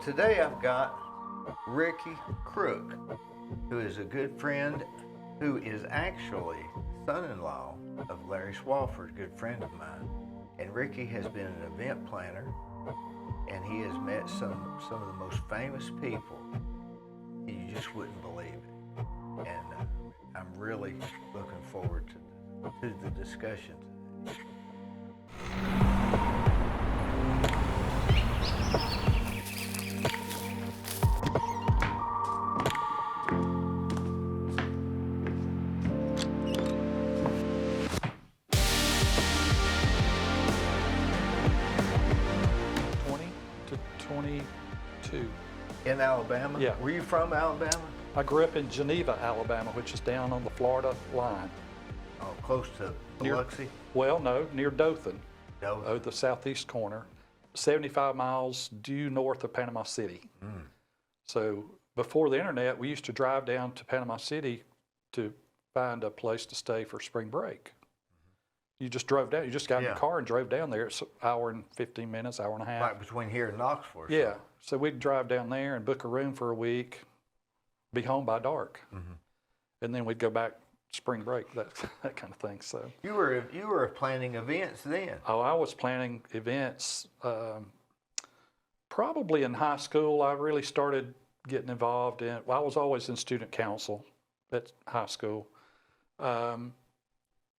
Today I've got Ricky Crook, who is a good friend, who is actually son-in-law of Larry Swalford, a good friend of mine. And Ricky has been an event planner, and he has met some of the most famous people. You just wouldn't believe it. And I'm really looking forward to the discussion today. In Alabama? Yeah. Were you from Alabama? I grew up in Geneva, Alabama, which is down on the Florida line. Oh, close to Biloxi? Well, no, near Dothan. Dothan. The southeast corner, 75 miles due north of Panama City. Mm. So before the internet, we used to drive down to Panama City to find a place to stay for spring break. You just drove down, you just got in the car and drove down there. It's an hour and 15 minutes, hour and a half. Like between here and Knoxville. Yeah, so we'd drive down there and book a room for a week, be home by dark. Mm-hmm. And then we'd go back spring break, that kind of thing. So you were planning events then? Oh, I was planning events probably in high school. I really started getting involved in, well, I was always in student council at high school.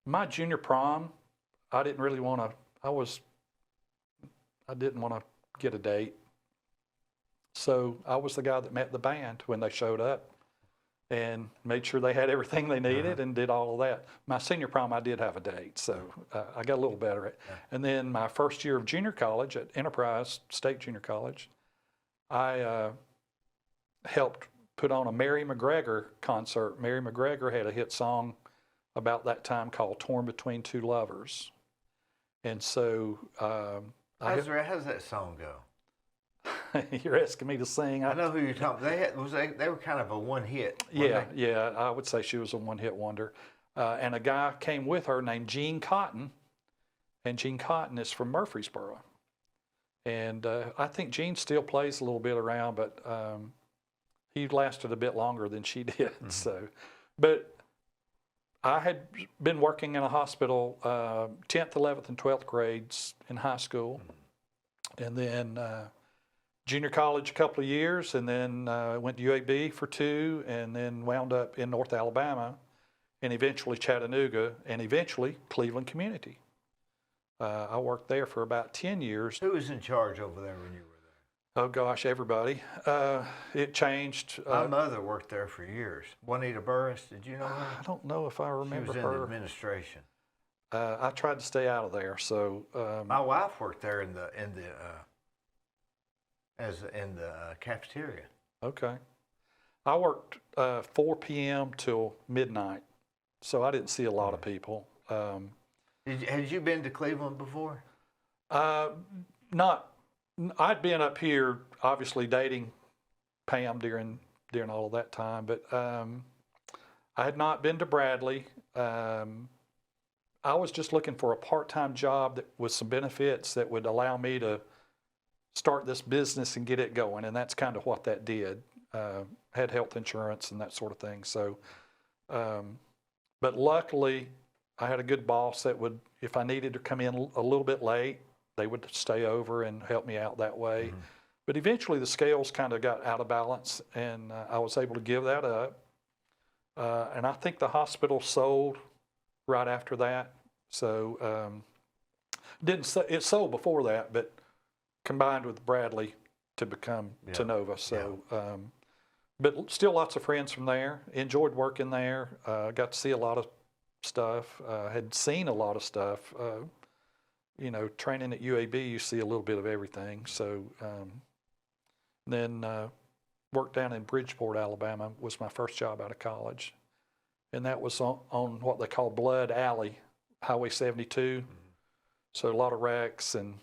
My junior prom, I didn't really want to, I didn't want to get a date. So I was the guy that met the band when they showed up and made sure they had everything they needed and did all of that. My senior prom, I did have a date, so I got a little better at it. And then my first year of junior college at Enterprise State Junior College, I helped put on a Mary McGregor concert. Mary McGregor had a hit song about that time called Torn Between Two Lovers. And so how does that song go? You're asking me to sing. I know who you're talking about. They were kind of a one-hit. Yeah, I would say she was a one-hit wonder. And a guy came with her named Gene Cotton, and Gene Cotton is from Murfreesboro. And I think Gene still plays a little bit around, but he lasted a bit longer than she did. Mm-hmm. So, but I had been working in a hospital 10th, 11th, and 12th grades in high school. Mm-hmm. And then junior college a couple of years, and then went to UAB for 2, and then wound up in North Alabama, and eventually Chattanooga, and eventually Cleveland Community. I worked there for about 10 years. Who was in charge over there when you were there? Oh gosh, everybody. It changed. My mother worked there for years. Juanita Burris, did you know her? I don't know if I remember her. She was in the administration. I tried to stay out of there. So my wife worked there in the cafeteria. Okay. I worked 4 p.m. till midnight, so I didn't see a lot of people. Had you been to Cleveland before? Not. I'd been up here, obviously dating Pam during all of that time, but I had not been to Bradley. I was just looking for a part-time job that with some benefits that would allow me to start this business and get it going, and that's kind of what that did. Had health insurance and that sort of thing. So, but luckily, I had a good boss that would, if I needed to come in a little bit late, they would stay over and help me out that way. Mm-hmm. But eventually the scales kind of got out of balance, and I was able to give that up. And I think the hospital sold right after that. So it sold before that, but combined with Bradley to become Tenova. So, but still lots of friends from there. Enjoyed working there. Got to see a lot of stuff. Had seen a lot of stuff. You know, training at UAB, you see a little bit of everything. So then worked down in Bridgeport, Alabama, was my first job out of college. And that was on what they call Blood Alley, Highway 72. Mm-hmm. So a lot of wrecks and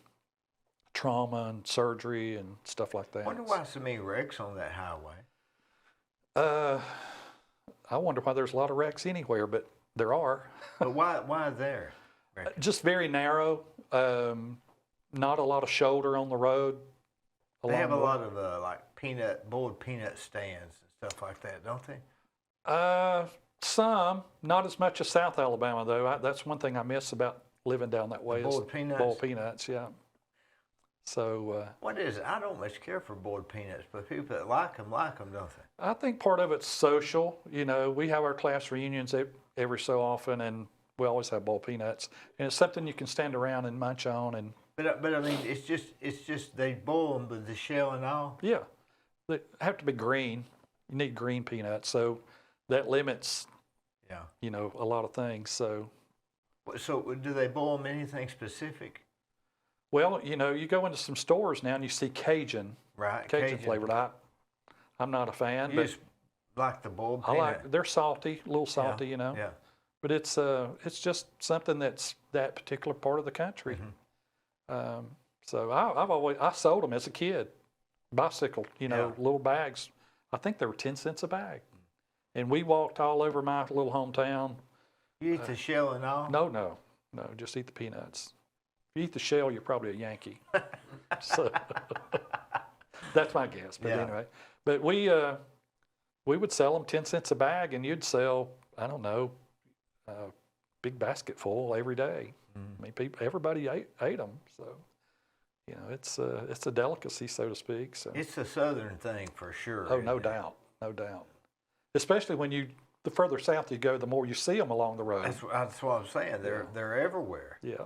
trauma and surgery and stuff like that. I wonder why so many wrecks on that highway. I wonder why there's a lot of wrecks anywhere, but there are. But why there? Just very narrow. Not a lot of shoulder on the road. They have a the way. lot of like boiled peanut stands and stuff like that, don't they? Some, not as much as South Alabama though. That's one thing I miss about living down that way. Boiled peanuts. Boiled peanuts, yeah. So What is it? I don't much care for boiled peanuts, but people that like them, don't they? I think part of it's social. You know, we have our class reunions every so often, and we always have boiled peanuts, and it's something you can stand around and munch on. And But I mean, it's just they boil them with the shell and all. yeah, they have to be green. You need green peanuts, so that limits, Yeah. you know, a lot of things. So Do they boil them anything specific? well, you know, you go into some stores now and you see Cajun Right. flavored. I'm not a fan, You but just like the boiled I peanut. they're salty, a little salty, you know. Yeah. But it's just something that's that particular part of the country. So I sold them as a kid, bicycle, you know, little bags. I think they were 10 cents a bag, and we walked all over my little hometown. You eat the shell and all? No, just eat the peanuts. If you eat the shell, you're probably a Yankee. So that's my guess. But anyway, but we would sell them 10 cents a bag, and you'd sell, I don't know, a big basket full every day. I mean, everybody ate them. So, you know, it's a delicacy, so to speak. So It's a southern thing for sure. oh, no doubt. Especially when the further south you go, the more you see them along the road. That's what I'm saying. They're everywhere. Yeah.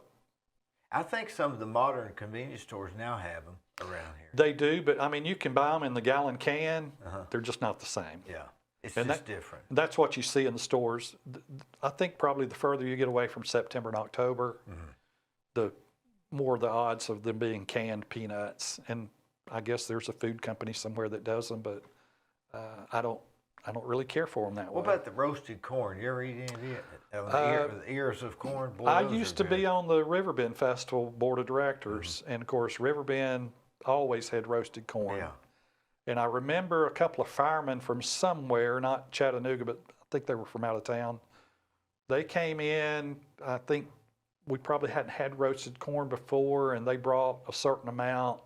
I think some of the modern convenience stores now have them around here. They do, but I mean, you can buy them in the gallon can. They're just not the same. Yeah, it's And just different. That's what you see in the stores. I think probably the further you get away from September and October, the more the odds of them being canned peanuts. And I guess there's a food company somewhere that does them, but I don't really care for them that way. What about the roasted corn? You ever eat any of it? The ears of corn? Boy, I those used are to be good. on the Riverbend Festival board of directors, and of course Riverbend always had roasted corn. Yeah. And I remember a couple of firemen from somewhere, not Chattanooga, but I think they were from out of town. They came in, I think we probably hadn't had roasted corn before, and they brought a certain amount.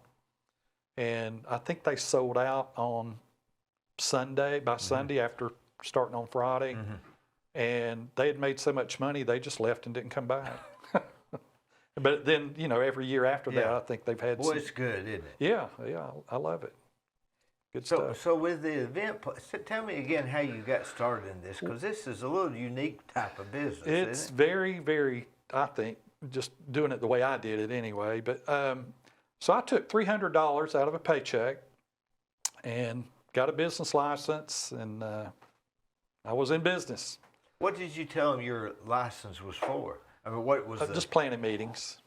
And I think they sold out on Sunday, by Sunday after starting on Friday. And they had made so much money, they just left and didn't come back. But then, you know, every year after that, I think they've had Boy, it's good, isn't it? Yeah, I love it. Good stuff. So with the event, tell me again how you got started in this, because this is a little unique type of business, It's isn't it? very, very, I think, just doing it the way I did it anyway. But so I took $300 out of a paycheck and got a business license, and I was in business. What did you tell them your license was for? I mean, what was Just planning meetings.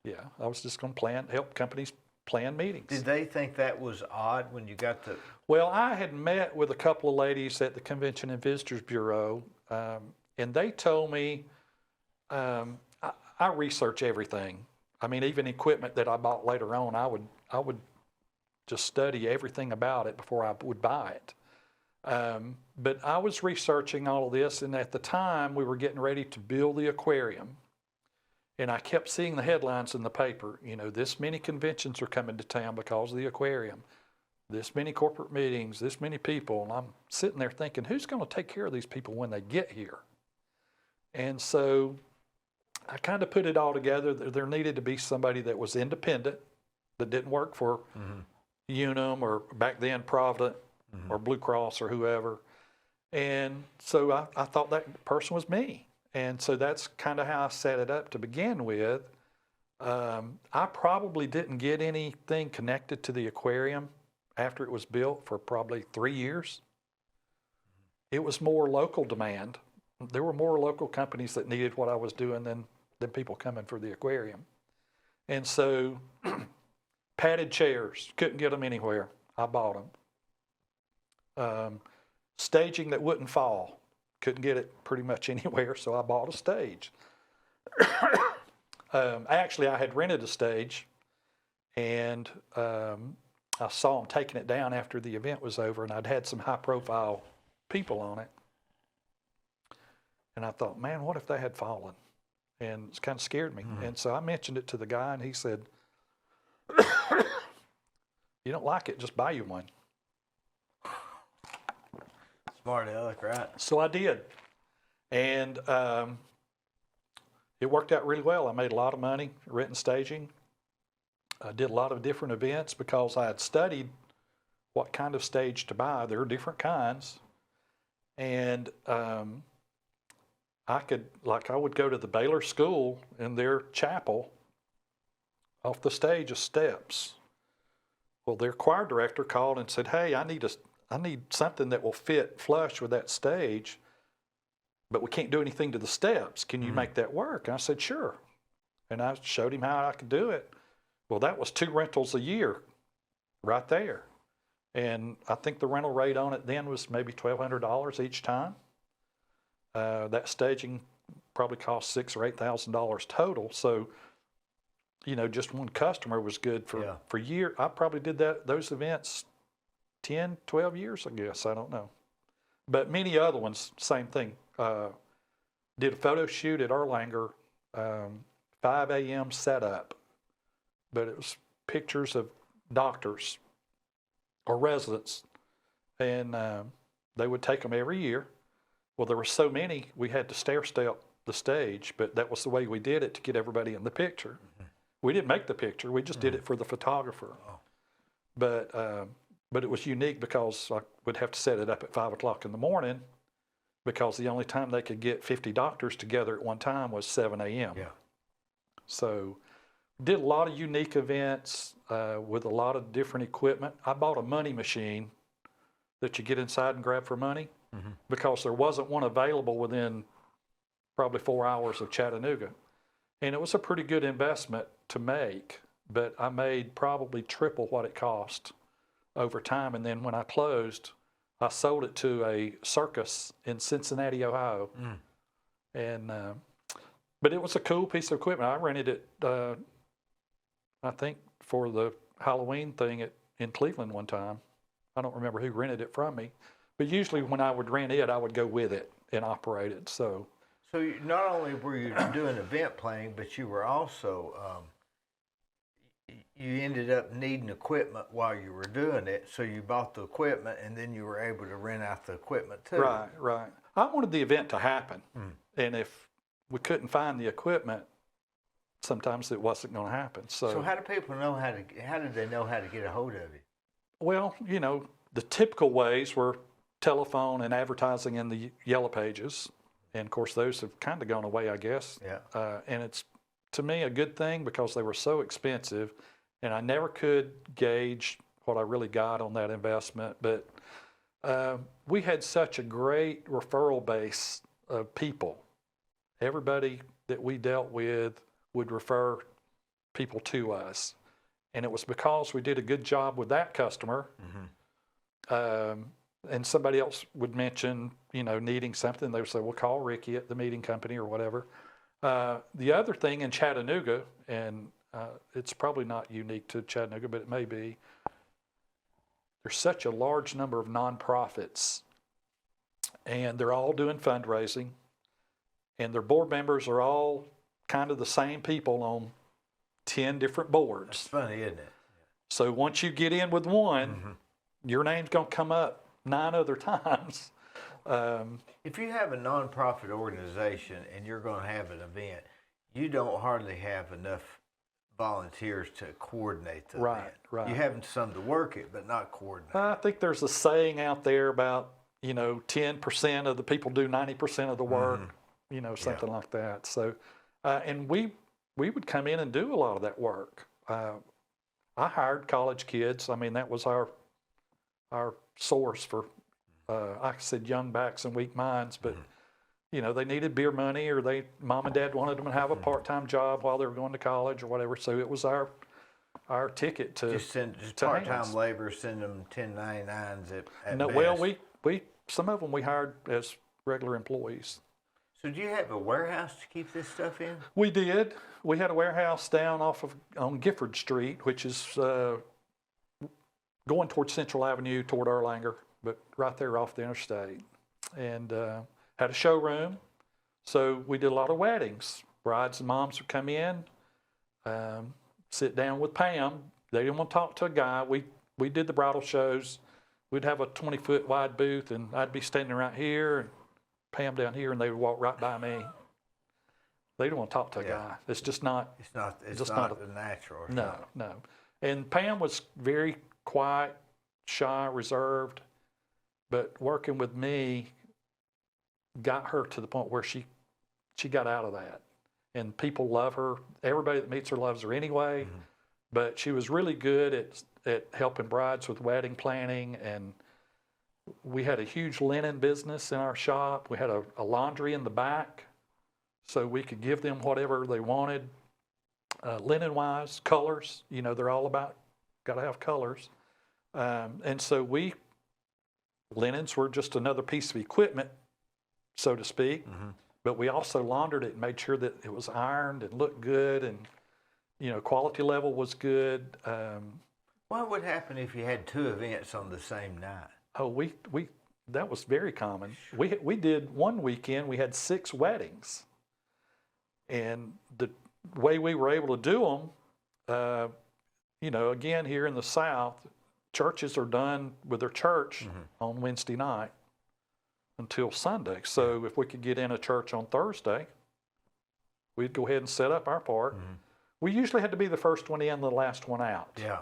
Yeah, I was just going to help companies plan meetings. Did they think that was odd when you got the? Well, I had met with a couple of ladies at the Convention and Visitors Bureau, and they told me I research everything. I mean, even equipment that I bought later on, I would just study everything about it before I would buy it. But I was researching all of this, and at the time we were getting ready to build the aquarium. And I kept seeing the headlines in the paper, you know, this many conventions are coming to town because of the aquarium, this many corporate meetings, this many people. And I'm sitting there thinking, who's going to take care of these people when they get here? And so I kind of put it all together. There needed to be somebody that was independent, that didn't work for Unum or back then Provident or Blue Cross or whoever. And so I thought that person was me. And so that's kind of how I set it up to begin with. I probably didn't get anything connected to the aquarium after it was built for probably 3 years. It was more local demand. There were more local companies that needed what I was doing than people coming for the aquarium. And so padded chairs, couldn't get them anywhere. I bought them. Staging that wouldn't fall. Couldn't get it pretty much anywhere, so I bought a stage. Actually, I had rented a stage, and I saw them taking it down after the event was over, and I'd had some high-profile people on it. And I thought, man, what if they had fallen? And it kind of scared me. And so I mentioned it to the guy, and he said, You don't like it, just buy you one. Smart aleck, right? So I did. And it worked out really well. I made a lot of money renting staging. I did a lot of different events because I had studied what kind of stage to buy. There are different kinds. And I would go to the Baylor School in their chapel. Off the stage of steps. Well, their choir director called and said, "Hey, I need something that will fit flush with that stage, but we can't do anything to the steps. Can you make that work?" And I said, "Sure." And I showed him how I could do it. Well, that was 2 rentals a year right there. And I think the rental rate on it then was maybe $1,200 each time. That staging probably cost $6,000 or $8,000 total. So, just one customer was good for year. I probably did those events 10, 12 years, I guess. I don't know. But many other ones, same thing. Did a photo shoot at Erlanger, 5 a.m. setup. But it was pictures of doctors or residents. And they would take them every year. Well, there were so many, we had to stair step the stage, but that was the way we did it to get everybody in the picture. We didn't make the picture, we just did it for the photographer. But it was unique because I would have to set it up at 5 o'clock in the morning because the only time they could get 50 doctors together at one time was 7 a.m. Yeah. So did a lot of unique events with a lot of different equipment. I bought a money machine that you get inside and grab for money because there wasn't one available within probably 4 hours of Chattanooga. And it was a pretty good investment to make, but I made probably triple what it cost over time. And then when I closed, I sold it to a circus in Cincinnati, Ohio. And but it was a cool piece of equipment. I rented it, I think, for the Halloween thing in Cleveland one time. I don't remember who rented it from me, but usually when I would rent it, I would go with it and operate it. So not only were you doing event planning, but you were also, you ended up needing equipment while you were doing it. So you bought the equipment and then you were able to rent out the equipment too. Right. I wanted the event to happen. And if we couldn't find the equipment, sometimes it wasn't going to happen. So how do people know how did they know how to get a hold of you? Well, the typical ways were telephone and advertising in the yellow pages. And of course, those have kind of gone away, I guess. Yeah. And it's, to me, a good thing because they were so expensive and I never could gauge what I really got on that investment. But we had such a great referral base of people. Everybody that we dealt with would refer people to us. And it was because we did a good job with that customer. And somebody else would mention, needing something. They would say, "Well, call Ricky at the meeting company," or whatever. The other thing in Chattanooga, and it's probably not unique to Chattanooga, but it may be, there's such a large number of nonprofits, and they're all doing fundraising, and their board members are all kind of the same people on 10 different boards. It's funny, isn't it? So once you get in with one, your name's going to come up 9 other times. If you have a nonprofit organization and you're going to have an event, you don't hardly have enough volunteers to coordinate the event. Right. You have some to work it, but not coordinate. I think there's a saying out there about, 10% of the people do 90% of the work, something like that. So, and we would come in and do a lot of that work. I hired college kids. I mean, that was our source for, I said young backs and weak minds, but they needed beer money, or mom and dad wanted them to have a part-time job while they were going to college or whatever. So it was our ticket to just part-time labor, send them 1099s at no, best. well, we some of them we hired as regular employees. So do you have a warehouse to keep this stuff in? We did. We had a warehouse down on Gifford Street, which is going towards Central Avenue toward Erlanger, but right there off the interstate. And had a showroom. So we did a lot of weddings. Brides and moms would come in, sit down with Pam. They didn't want to talk to a guy. We we did the bridal shows. We'd have a 20-foot wide booth, and I'd be standing right here, and Pam down here, and they would walk right by me. They don't want to talk to a guy. It's just not. It's just not the natural. No. And Pam was very quiet, shy, reserved, but working with me got her to the point where she got out of that. And people love her. Everybody that meets her loves her anyway. Mm-hmm. But she was really good at helping brides with wedding planning. And we had a huge linen business in our shop. We had a laundry in the back, so we could give them whatever they wanted. Linen-wise, colors, they're all about, got to have colors. And so linens were just another piece of equipment, so to speak. Mm-hmm. But we also laundered it and made sure that it was ironed and looked good, and quality level was good. What would happen if you had 2 events on the same night? Oh, that was very common. We did one weekend, we had 6 weddings, and the way we were able to do them, again, here in the South, churches are done with their church mm-hmm. on Wednesday night until Sunday. So if we could get in a church on Thursday, we'd go ahead and set up our part. Mm-hmm. We usually had to be the first one in, the last one out. Yeah.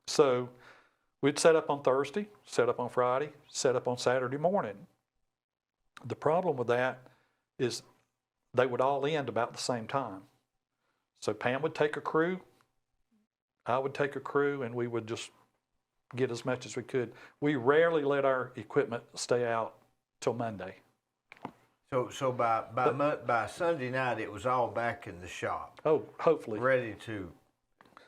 So we'd set up on Thursday, set up on Friday, set up on Saturday morning. The problem with that is they would all end about the same time. So Pam would take a crew, I would take a crew, and we would just get as much as we could. We rarely let our equipment stay out till Monday. So by Sunday night, it was all back in the shop. Oh, hopefully. Ready to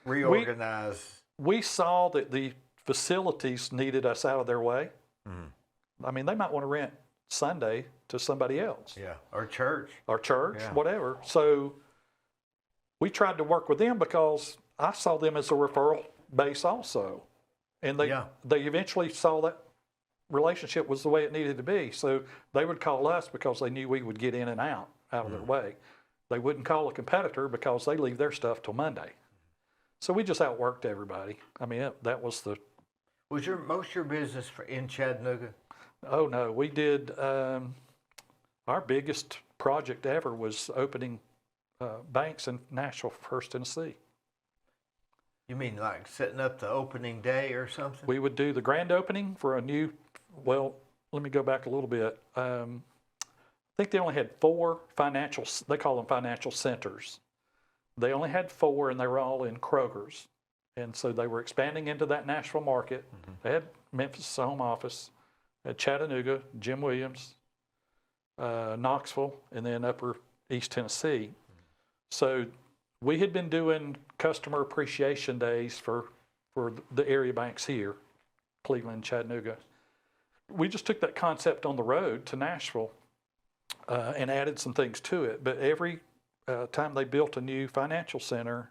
reorganize. We saw that the facilities needed us out of their way. Mm-hmm. I mean, they might want to rent Sunday to somebody else. Yeah, or church. Yeah. Whatever. So we tried to work with them because I saw them as a referral base also. And they eventually saw that relationship was the way it needed to be. So they would call us because they knew we would get in and out of their way. They wouldn't call a competitor because they leave their stuff till Monday. So we just outworked everybody. I mean, that was the... Was most of your business in Chattanooga? Oh, no. We did... our biggest project ever was opening banks in Nashville, First Tennessee. You mean like setting up the opening day or something? We would do the grand opening for a new... Well, let me go back a little bit. I think they only had 4 financial... They call them financial centers. They only had 4, and they were all in Kroger's. And so they were expanding into that Nashville market. Mm-hmm. They had Memphis home office, had Chattanooga, Jim Williams, Knoxville, and then upper East Tennessee. Mm-hmm. So we had been doing customer appreciation days for the area banks here, Cleveland, Chattanooga. We just took that concept on the road to Nashville and added some things to it. But every time they built a new financial center,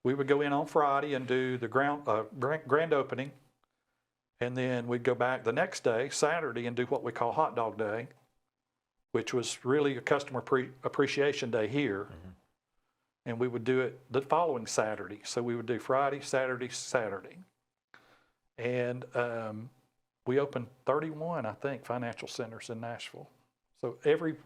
we would go in on Friday and do the grand opening, and then we'd go back the next day, Saturday, and do what we call Hot Dog Day, which was really a customer appreciation day here. Mm-hmm. And we would do it the following Saturday. So we would do Friday, Saturday, Saturday. And we opened 31, I think, financial centers in Nashville. So every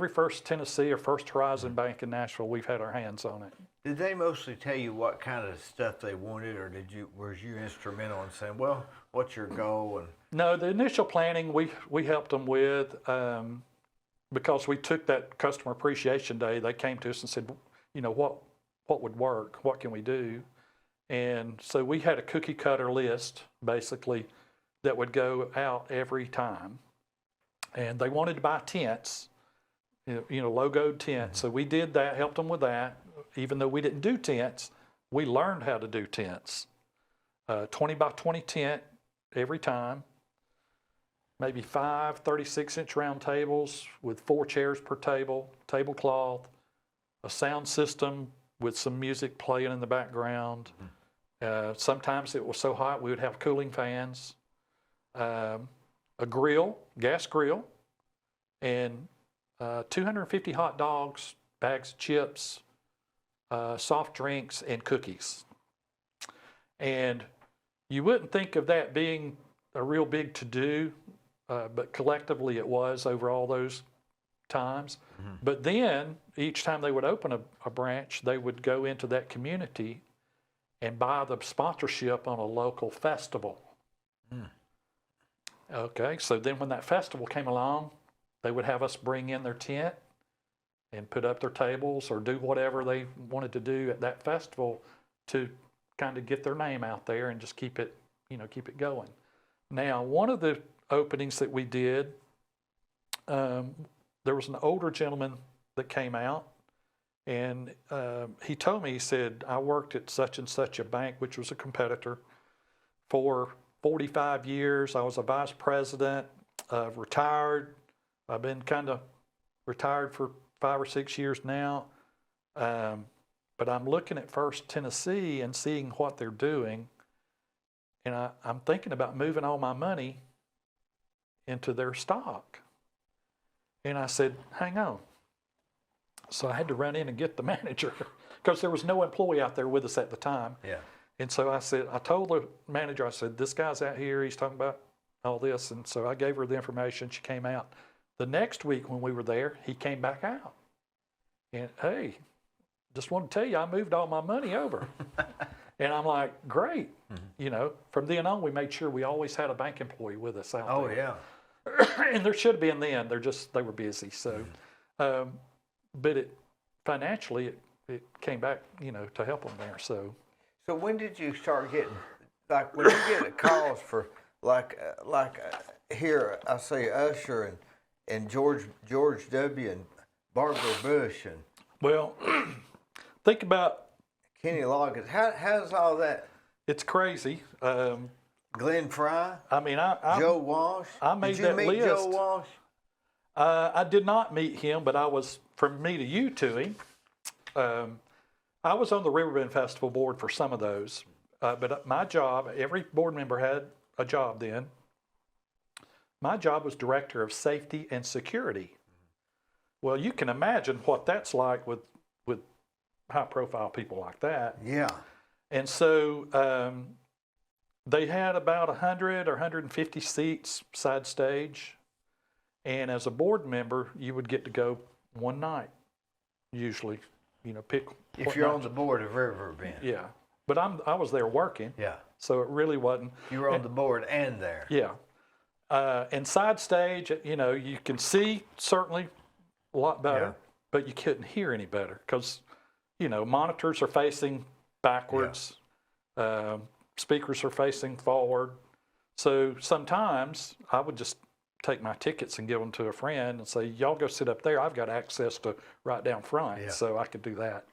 First Tennessee or First Horizon Bank in Nashville, we've had our hands on it. Did they mostly tell you what kind of stuff they wanted, or was you instrumental in saying, well, what's your goal? And no, the initial planning we helped them with because we took that customer appreciation day. They came to us and said, what would work? What can we do? And so we had a cookie cutter list, basically, that would go out every time. And they wanted to buy tents, logoed tents. So we did that, helped them with that. Even though we didn't do tents, we learned how to do tents. 20 by 20 tent every time. Maybe 5 36-inch round tables with 4 chairs per table, tablecloth, a sound system with some music playing in the background. Sometimes it was so hot we would have cooling fans. A grill, gas grill, and 250 hot dogs, bags of chips, soft drinks, and cookies. And you wouldn't think of that being a real big to-do, but collectively it was over all those times. Mhm. But then each time they would open a branch, they would go into that community and buy the sponsorship on a local festival. Mm. Okay, so then when that festival came along, they would have us bring in their tent and put up their tables or do whatever they wanted to do at that festival to kind of get their name out there and just keep it, keep it going. Now, one of the openings that we did, there was an older gentleman that came out, and he told me, he said, I worked at such and such a bank, which was a competitor, for 45 years. I was a vice president, retired. I've been kind of retired for 5 or 6 years now. But I'm looking at First Tennessee and seeing what they're doing, and I'm thinking about moving all my money into their stock. And I said, hang on. So I had to run in and get the manager because there was no employee out there with us at the time. Yeah. And so I told the manager, I said, this guy's out here, he's talking about all this. And so I gave her the information, she came out. The next week when we were there, he came back out. And hey, just want to tell you, I moved all my money over. And I'm like, great. Mm-hmm. From then on, we made sure we always had a bank employee with us out there. Oh, yeah. And there should have been then. They were busy. So, but financially, it came back, to help them there. So when did you start getting, like, when you get calls for, here I see Usher and George W. and Barbara Bush and well, think about Kenny Loggins. How's all that? It's crazy. Glenn Fry. I mean, Joe Walsh. I made that list. Did you meet Joe Walsh? I did not meet him, but I was from me to you to him. I was on the Riverbend Festival board for some of those, but my job, every board member had a job then. My job was Director of Safety and Security. Well, you can imagine what that's like with high-profile people like that. Yeah. And so they had about 100 or 150 seats side stage. And as a board member, you would get to go one night, usually, pick. If you're on the board of Riverbend. Yeah. But I was there working. Yeah. So it really wasn't. You were on the board and there. Yeah. And side stage, you can see certainly a lot better, but you couldn't hear any better because, monitors are facing backwards. Yeah. Speakers are facing forward. So sometimes I would just take my tickets and give them to a friend and say, y'all go sit up there. I've got access to right down front, so I could do that.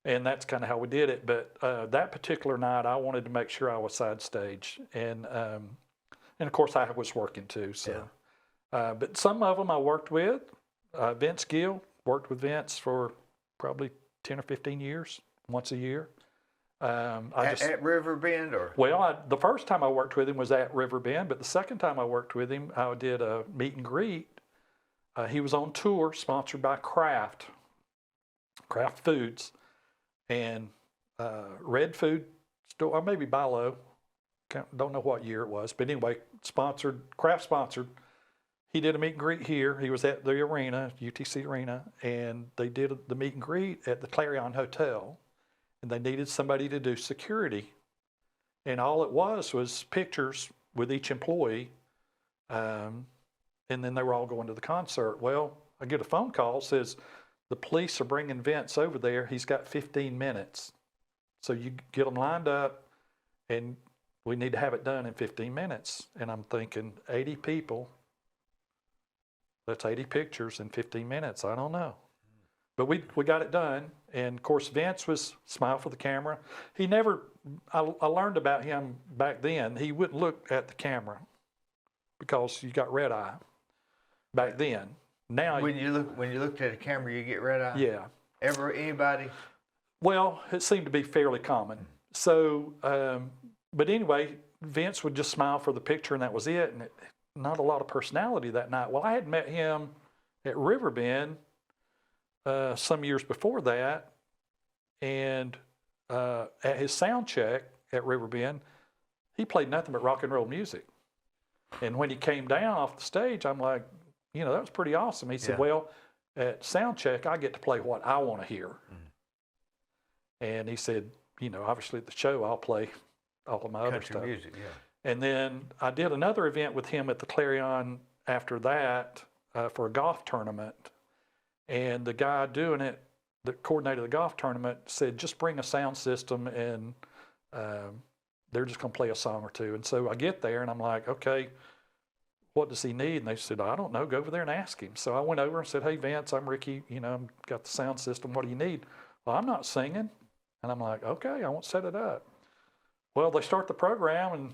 And that's kind of how we did it. But that particular night, I wanted to make sure I was side stage. And of course, I was working too. So, but some of them I worked with. Vince Gill, worked with Vince for probably 10 or 15 years, once a year. At Riverbend or? Well, the first time I worked with him was at Riverbend, but the second time I worked with him, I did a meet and greet. He was on tour, sponsored by Kraft Foods, and Red Food Store, or maybe Bilo. Don't know what year it was, but anyway, Kraft sponsored. He did a meet and greet here. He was at the arena, UTC Arena, and they did the meet and greet at the Clarion Hotel. And they needed somebody to do security. And all it was pictures with each employee. And then they were all going to the concert. Well, I get a phone call, says, the police are bringing Vince over there. He's got 15 minutes. So you get them lined up, and we need to have it done in 15 minutes. And I'm thinking, 80 people, that's 80 pictures in 15 minutes. I don't know. But we got it done. And of course, Vince was smile for the camera. He never, I learned about him back then, he wouldn't look at the camera because you got red eye back then. Now, when you looked at a camera, you get red eye? Yeah. Anybody? Well, it seemed to be fairly common. So, but anyway, Vince would just smile for the picture and that was it. And not a lot of personality that night. Well, I had met him at Riverbend some years before that, and at his sound check at Riverbend, he played nothing but rock and roll music. And when he came down off the stage, I'm like, you know, that was pretty awesome. He said, well, at sound check, I get to play what I want to hear. And he said, you know, obviously at the show, I'll play all of my other stuff. Music, And then I did another event with him at the Clarion after that for a golf tournament. And the guy doing it, the coordinator of the golf tournament, said, just bring a sound system and they're just going to play a song or two. And so I get there and I'm like, okay, what does he need? And they said, I don't know, go over there and ask him. So I went over and said, hey, Vince, I'm Ricky, you know, I've got the sound system. What do you need? Well, I'm not singing. And I'm like, okay, I won't set it up. Well, they start the program and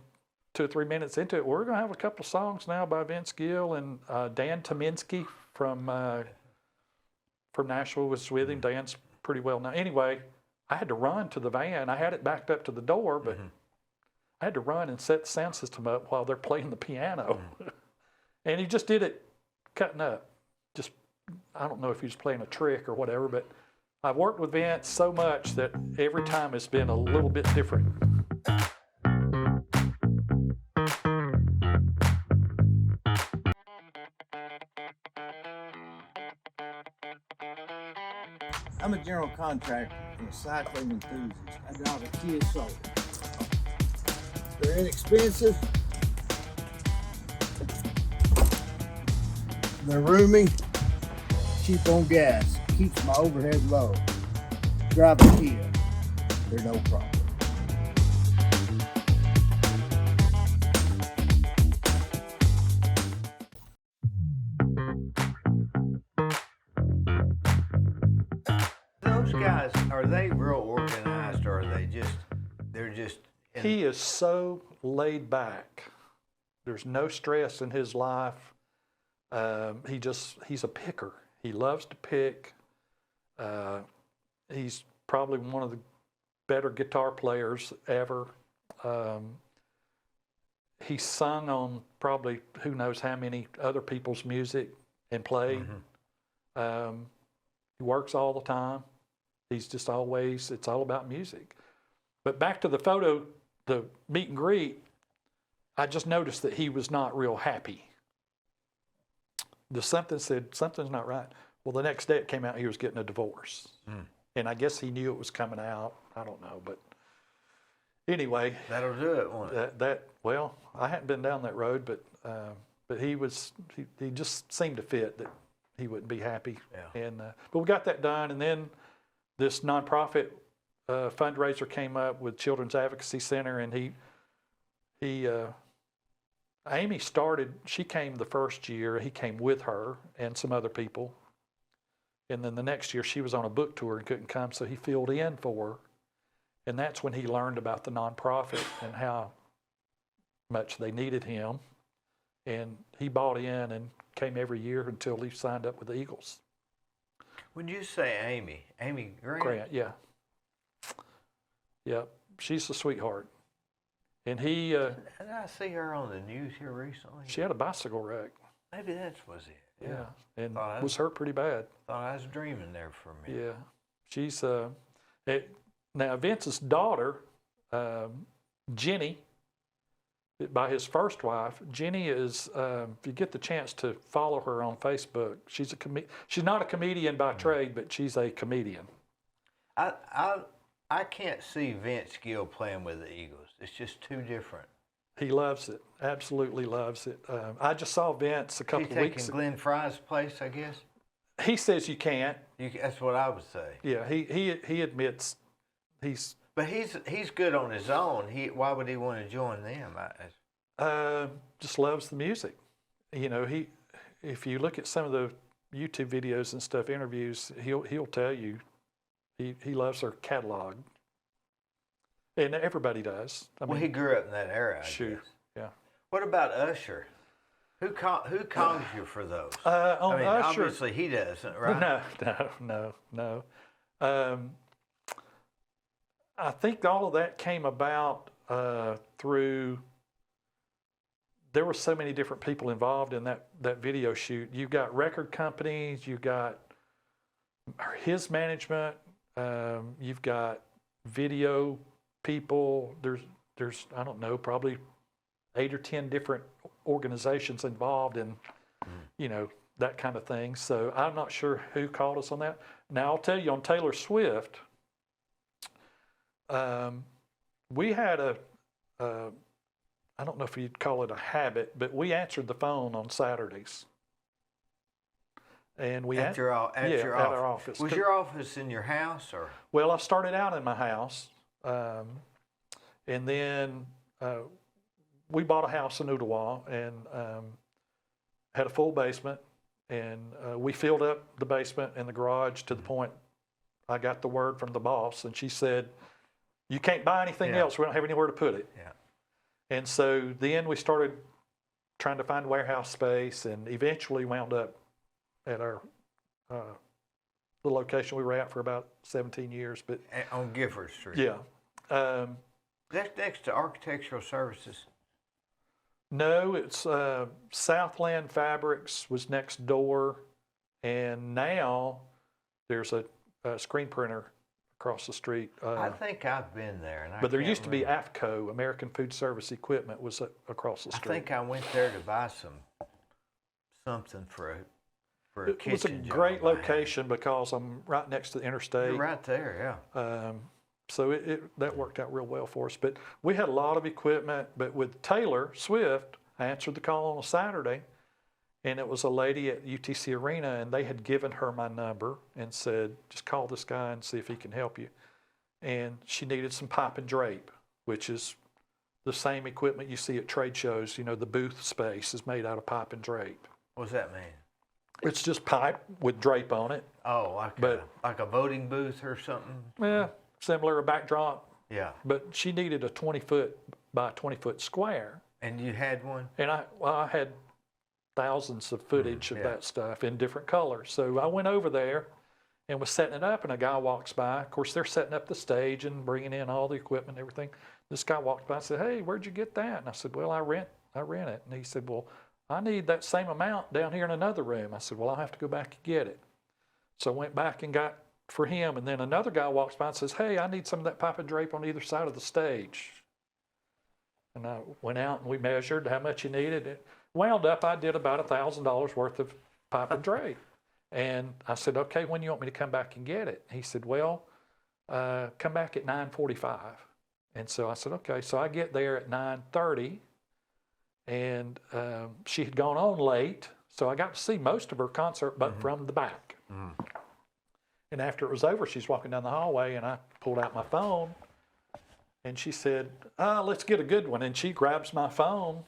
2 or 3 minutes into it, we're going to have a couple of songs now by Vince Gill and Dan Tominski from Nashville was with him. Dan's pretty well known. Anyway, I had to run to the van. I had it backed up to the door, but I had to run and set the sound system up while they're playing the piano. And he just did it cutting up. Just, I don't know if he was playing a trick or whatever, but I've worked with Vince so much that every time it's been a little bit different. I'm a general contractor and a cycling enthusiast. I drive a Kia Soul. They're inexpensive. They're roomy, cheap on gas, keeps my overhead low. Drive a Kia, they're no problem. Those guys, are they real organized or are they they're just... He is so laid back. There's no stress in his life. He's a picker. He loves to pick. He's probably one of the better guitar players ever. He's sung on probably who knows how many other people's music and played. He works all the time. He's just always, it's all about music. But back to the photo, the meet and greet, I just noticed that he was not real happy. Something said, something's not right. Well, the next day it came out he was getting a divorce. And I guess he knew it was coming out. I don't know, but anyway. That'll do it, won't it? Well, I hadn't been down that road, but he just seemed to fit that he wouldn't be happy. Yeah. And but we got that done, and then this nonprofit fundraiser came up with Children's Advocacy Center, and Amy started, she came the first year, he came with her and some other people. And then the next year she was on a book tour and couldn't come, so he filled in for her. And that's when he learned about the nonprofit and how much they needed him. And he bought in and came every year until he signed up with the Eagles. When you say Amy Grant? Grant, yeah. Yeah, she's a sweetheart. And he... Did I see her on the news here recently? She had a bicycle wreck. Maybe that was it. Yeah, and was hurt pretty bad. Thought I was dreaming there for a minute. Yeah, she's... now, Vince's daughter, Jenny, by his first wife, Jenny is, if you get the chance to follow her on Facebook, she's not a comedian by trade, but she's a comedian. I can't see Vince Gill playing with the Eagles. It's just too different. He loves it, absolutely loves it. I just saw Vince a couple of weeks ago. Glenn Fry's place, I guess? He says you can't. That's what I would say. Yeah, he admits he's... But he's good on his own. Why would he want to join them? Just loves the music. You know, if you look at some of the YouTube videos and stuff, interviews, he'll tell you he loves their catalog. And everybody does. I mean, he grew up in that era, I guess. Yeah. What about Usher? Who calls you for those? On Usher, obviously he doesn't, right? No. I think all of that came about through, there were so many different people involved in that video shoot. You've got record companies, you've got his management, you've got video people. there's, I don't know, probably 8 or 10 different organizations involved in, you know, that kind of thing. So I'm not sure who called us on that. Now I'll tell you, on Taylor Swift, we had I don't know if you'd call it a habit, but we answered the phone on Saturdays. And we at your our office. Was your office in your house or? Well, I started out in my house, and then we bought a house in Ottawa and had a full basement, and we filled up the basement and the garage to the point I got the word from the boss, and she said, "You can't buy anything else. We don't have anywhere to put it." Yeah. And so then we started trying to find warehouse space, and eventually wound up at our the location we were at for about 17 years. But On Gifford Street. yeah. That's next to Architectural Services. No, it's Southland Fabrics was next door, and now there's a screen printer across the street. I think I've been there. And But there used to be AFCO, American Food Service Equipment, was across the street. I think I went there to buy something for a kitchen. It was a great location because I'm right next to the interstate. You're right there, yeah. So that worked out real well for us. But we had a lot of equipment. But with Taylor Swift, I answered the call on a Saturday, and it was a lady at UTC Arena, and they had given her my number and said, "Just call this guy and see if he can help you." And she needed some pipe and drape, which is the same equipment you see at trade shows. You know, the booth space is made out of pipe and drape. What does that mean? It's just pipe with drape on it. Oh, like a voting booth or something? Yeah, similar, a backdrop. Yeah. But she needed a 20-foot by 20-foot square. And you had one? And I had thousands of footage of that stuff in different colors. So I went over there and was setting it up, and a guy walks by. Of course, they're setting up the stage and bringing in all the equipment and everything. This guy walked by and said, "Hey, where'd you get that?" And I said, "Well, I rent it." And he said, "Well, I need that same amount down here in another room." I said, "Well, I'll have to go back and get it." So I went back and got for him, and then another guy walks by and says, "Hey, I need some of that pipe and drape on either side of the stage." And I went out and we measured how much he needed. It wound up, I did about $1,000 worth of pipe and drape. And I said, "Okay, when do you want me to come back and get it?" He said, "Well, come back at 9:45. And so I said, "Okay." So I get there at 9:30, and she had gone on late, so I got to see most of her concert, but from the back. And after it was over, she's walking down the hallway, and I pulled out my phone, and she said, "Let's get a good one." And she grabs my phone.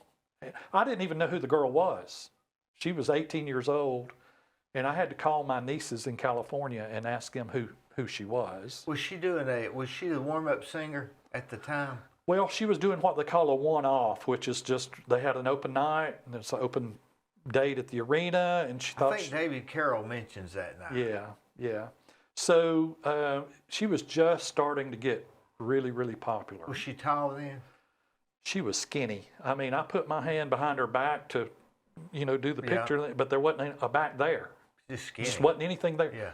I didn't even know who the girl was. She was 18 years old, and I had to call my nieces in California and ask them who she was. Was she the warm-up singer at the time? Well, she was doing what they call a one-off, which is just, they had an open night, and it's an open date at the arena, and she thought... I think David Carroll mentions that now. Yeah. So she was just starting to get really, really popular. Was she tall then? She was skinny. I mean, I put my hand behind her back to, do the picture, but there wasn't a back there. Just skinny. Just wasn't anything there. Yeah.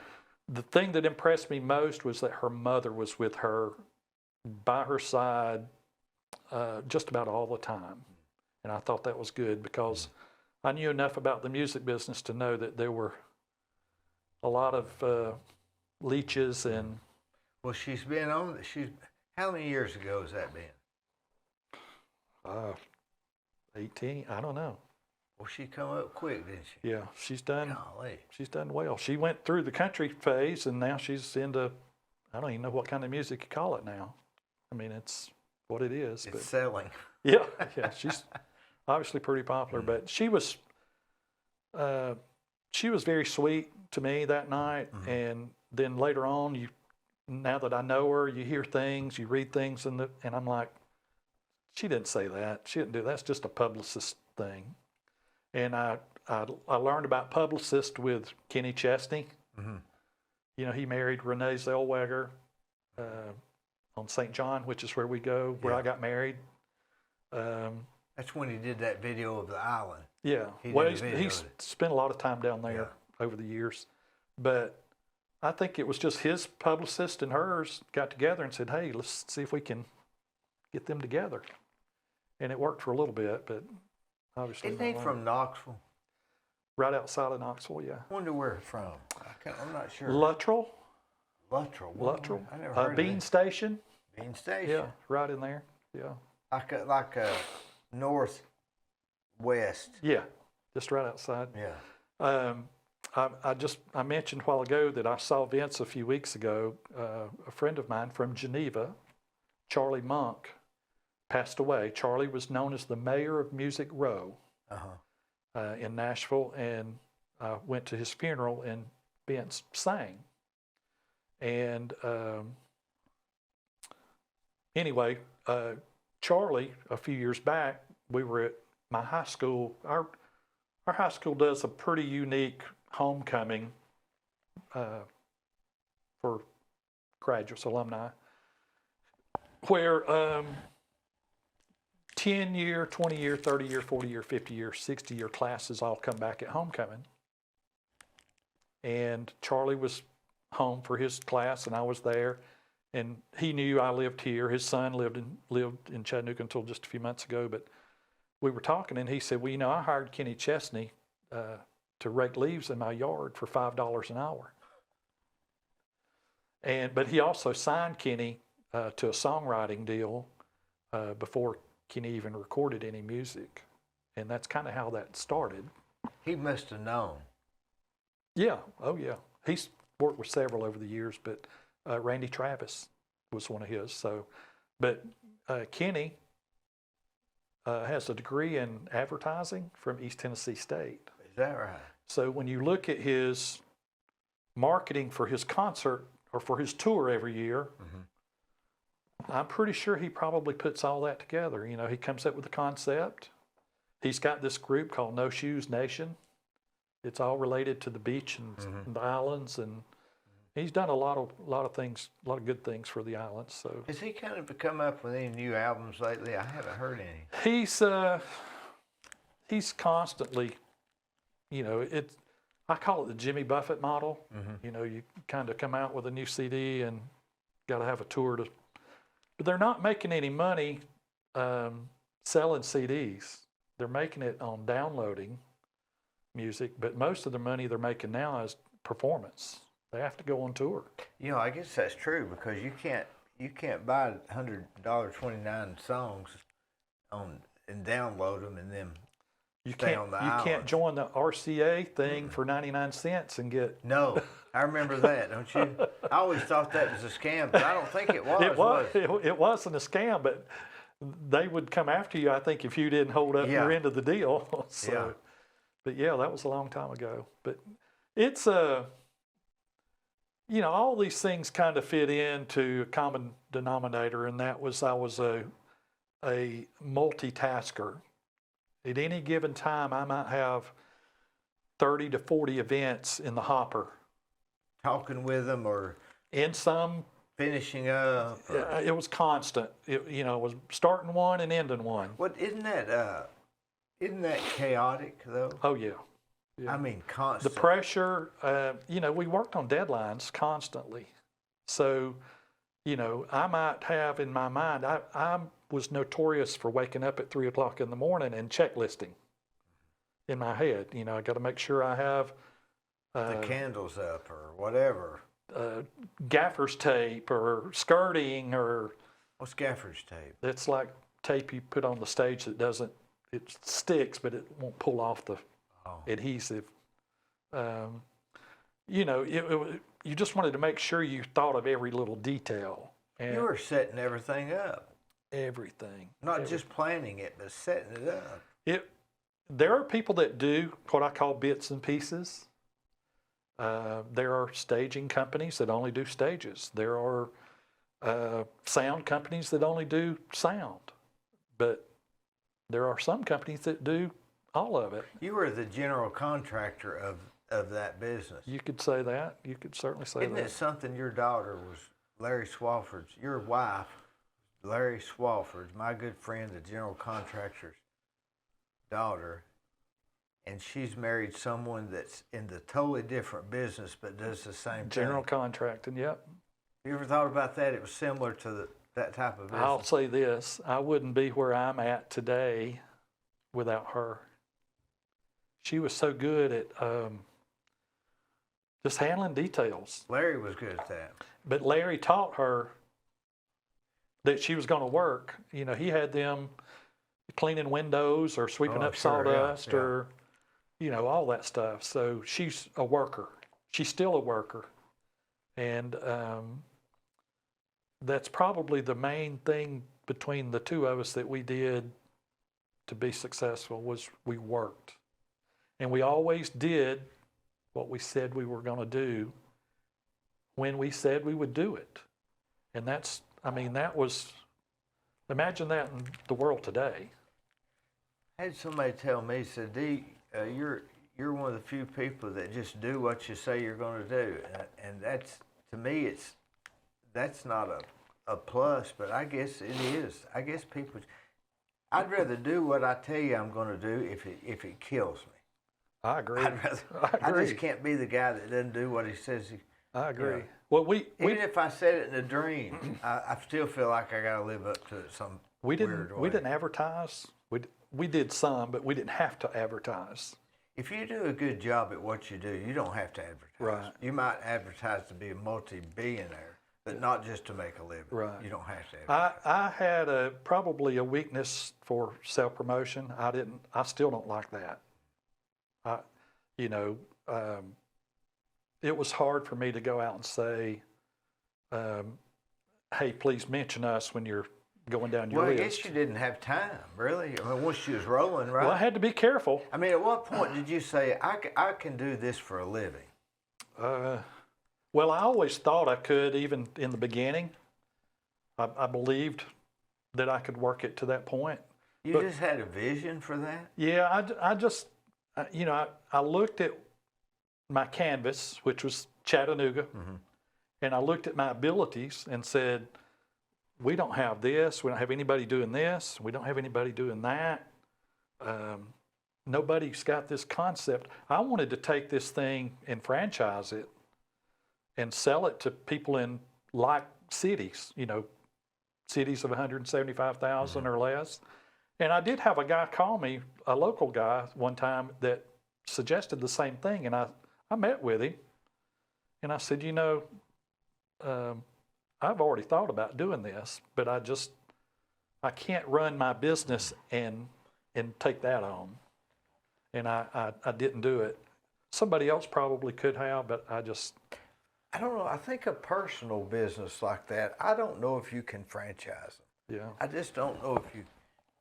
The thing that impressed me most was that her mother was with her, by her side, just about all the time. And I thought that was good because I knew enough about the music business to know that there were a lot of leeches and... Well, how many years ago has that been? 18, I don't know. Well, she come up quick, didn't she? Yeah, she's done well. She went through the country phase, and now she's into, I don't even know what kind of music you call it now. I mean, it's what it is. It's selling. Yeah, she's obviously pretty popular, but she was very sweet to me that night, and then later on, now that I know her, you hear things, you read things, and I'm like, she didn't say that. She didn't do that. That's just a publicist thing. And I learned about publicists with Kenny Chesney. He married Renee Zellweger on St. John, which is where we go, where I got married. That's when he did that video of the island. Yeah. He's spent a lot of time down there over the years. But I think it was just his publicist and hers got together and said, "Hey, let's see if we can get them together. And it worked for a little bit, but obviously Isn't he not long. from Knoxville? Right outside of Knoxville, yeah. I wonder where it's from. I'm not sure. Luttrell. Luttrell. I never heard Bean of it. Station. Bean Station. Yeah, right in there. Yeah. Like a northwest. Yeah, just right outside. Yeah. I mentioned a while ago that I saw Vince a few weeks ago. A friend of mine from Geneva, Charlie Monk, passed away. Charlie was known as the mayor of Music Row in Nashville, and I went to his funeral, and Vince sang. And anyway, Charlie, a few years back, we were at my high school. Our high school does a pretty unique homecoming for graduates, alumni, where 10-year, 20-year, 30-year, 40-year, 50-year, 60-year classes all come back at homecoming. And Charlie was home for his class, and I was there. And he knew I lived here. His son lived in Chattanooga until just a few months ago. But we were talking, and he said, well, you know, I hired Kenny Chesney to rake leaves in my yard for $5 an hour. But he also signed Kenny to a songwriting deal before Kenny even recorded any music. And that's kind of how that started. He must have known. Yeah. Oh, yeah. He's worked with several over the years, but Randy Travis was one of his. So, but Kenny has a degree in advertising from East Tennessee State. Is that right? So when you look at his marketing for his concert or for his tour every year, I'm pretty sure he probably puts all that together. You know, he comes up with the concept. He's got this group called No Shoes Nation. It's all related to the beach and the islands, and he's done a lot of things, a lot of good things for the islands. So has he kind of come up with any new albums lately? I haven't heard any. He's constantly, you know, I call it the Jimmy Buffett model. You know, you kind of come out with a new CD and got to have a tour to. But they're not making any money selling CDs. They're making it on downloading music, but most of the money they're making now is performance. They have to go on tour. You know, I guess that's true because you can't buy $100.29 songs and download them and then stay on the island. You can't join the RCA thing for 99 cents and get. No, I remember that, don't you? I always thought that was a scam, but I don't think it was. It wasn't a scam, but they would come after you, I think, if you didn't hold up your end of the deal. So, but yeah, that was a long time ago. But it's you know, all these things kind of fit into a common denominator, and that was I was a multitasker. At any given time, I might have 30 to 40 events in the hopper. Talking with them or in some finishing up. It was constant. It was starting one and ending one. What isn't that chaotic though? Oh yeah. I mean, constant. The pressure. We worked on deadlines constantly, so I might have in my mind. I was notorious for waking up at 3 o'clock in the morning and checklisting in my head. I got to make sure I have the candles up or whatever. Gaffer's tape or skirting or. What's gaffer's tape? It's like tape you put on the stage that doesn't. It sticks, but it won't pull off the adhesive. You just wanted to make sure you thought of every little detail. And you were setting everything up. Everything. Not just planning it, but setting it up. There are people that do what I call bits and pieces. There are staging companies that only do stages. There are sound companies that only do sound. But there are some companies that do all of it. You were the general contractor of that business. You could say that. You could certainly say that. Isn't it something your daughter was Larry Swafford's, your wife, Larry Swafford's, my good friend, the general contractor's daughter, and she's married someone that's in the totally different business but does the same thing. General contracting, yep. You ever thought about that? It was similar to that type of business? I'll say this, I wouldn't be where I'm at today without her. She was so good at just handling details. Larry was good at that. But Larry taught her that she was going to work. You know, he had them cleaning windows or sweeping up sawdust or, you know, all that stuff. So she's a worker. She's still a worker. And that's probably the main thing between the two of us that we did to be successful was we worked. And we always did what we said we were going to do when we said we would do it. And that's, I mean, that was, imagine that in the world today. I had somebody tell me, said, Dee, you're one of the few people that just do what you say you're going to do. And that's, to me, that's not a plus, but I guess it is. I guess people, I'd rather do what I tell you I'm going to do if it kills me. I agree. I just can't be the guy that doesn't do what he says. I agree. You know, well, even if I said it in a dream, I still feel like I got to live up to it some weird way. We didn't advertise. We did some, but we didn't have to advertise. If you do a good job at what you do, you don't have to advertise. Right. You might advertise to be a multi-billionaire, but not just to make a living. Right. You don't have to advertise. I had probably a weakness for self-promotion. I still don't like that. It was hard for me to go out and say, hey, please mention us when you're going down your list. Well, I guess you didn't have time, really. I mean, once you was rolling, right? Well, I had to be careful. I mean, at what point did you say, I can do this for a living? Well, I always thought I could, even in the beginning. I believed that I could work it to that point. You just had a vision for that? Yeah, I looked at my canvas, which was Chattanooga, and I looked at my abilities and said, we don't have this, we don't have anybody doing this, we don't have anybody doing that. Nobody's got this concept. I wanted to take this thing and franchise it and sell it to people in like cities, cities of 175,000 or less. And I did have a guy call me, a local guy one time that suggested the same thing. And I met with him and I said, I've already thought about doing this, but I can't run my business and take that on. And I didn't do it. Somebody else probably could have, but I don't know. I think a personal business like that, I don't know if you can franchise them. Yeah. I just don't know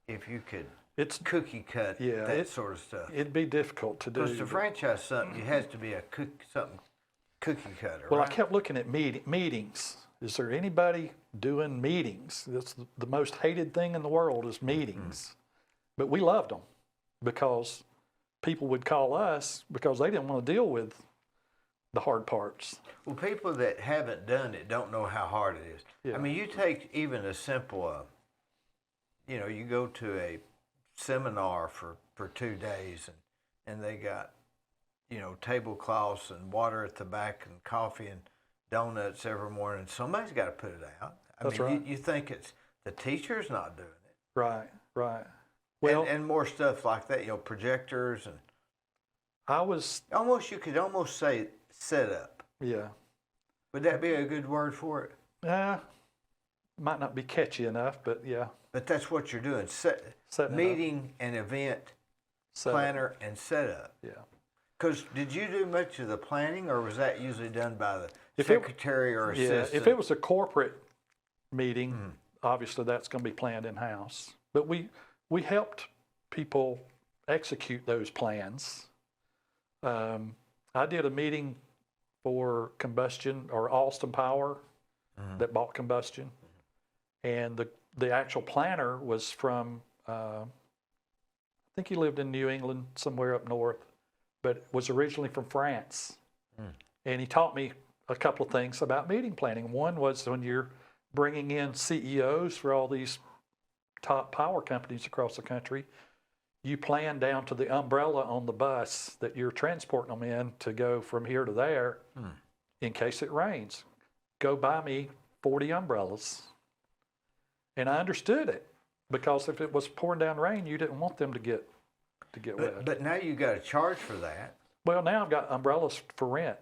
if you could cookie cut that sort of stuff. It'd be difficult to do. Because to franchise something, it has to be something cookie cutter. Well, right? I kept looking at meetings. Is there anybody doing meetings? That's the most hated thing in the world is meetings. But we loved them because people would call us because they didn't want to deal with the hard parts. Well, people that haven't done it don't know how hard it is. Yeah. I mean, you take even a simple, you go to a seminar for 2 days and they got, tablecloths and water at the back and coffee and donuts every morning. Somebody's got to put it out. That's I mean, right. you think it's the teacher's not doing it. Right. Well, and more stuff like that, projectors and. You could almost say set up. Yeah. Would that be a good word for it? Might not be catchy enough, but yeah. But that's what you're doing. Meeting an event planner and setup. Yeah. Because did you do much of the planning, or was that usually done by the secretary or assistant? Yeah, if it was a corporate meeting, obviously that's going to be planned in-house. But we helped people execute those plans. I did a meeting for Combustion or Austin Power that bought Combustion. And the actual planner was from, I think he lived in New England, somewhere up north, but was originally from France. And he taught me a couple of things about meeting planning. One was when you're bringing in CEOs for all these top power companies across the country, you plan down to the umbrella on the bus that you're transporting them in to go from here to there in case it rains. Go buy me 40 umbrellas. And I understood it, because if it was pouring down rain, you didn't want them to get wet. But now you got to charge for that. Well, now I've got umbrellas for rent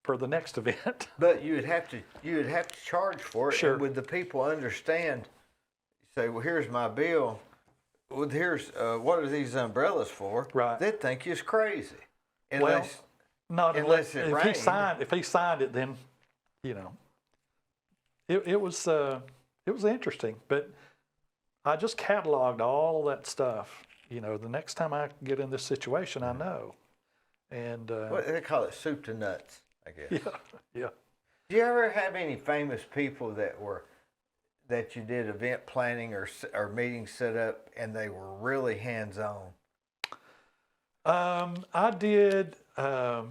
for the next event. But you would have to charge for it. Sure. And would the people understand? Say, well, here's my bill. Well, here's what are these umbrellas for? Right. They'd think you're crazy. Well, not unless it if rained. If he signed it, then it was interesting. But I just cataloged all of that stuff. The next time I get in this situation, I know. And what they call it, soup to nuts, I guess. Yeah. Do you ever have any famous people that you did event planning or meetings set up and they were really hands-on? I did a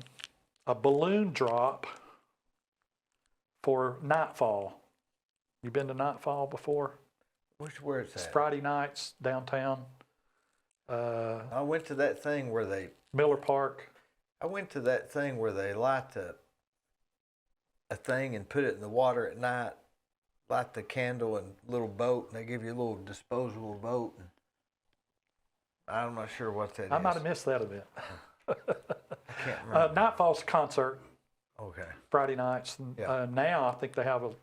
balloon drop for Nightfall. You been to Nightfall before? Where's It's that? Friday nights downtown. I went to that thing where they Miller Park. light a thing and put it in the water at night, light the candle and little boat, and they give you a little disposable boat. And I'm not sure what that is. I might have missed that event. I can't remember. Nightfall's a concert Okay. Friday nights. And, Yeah. now I think they have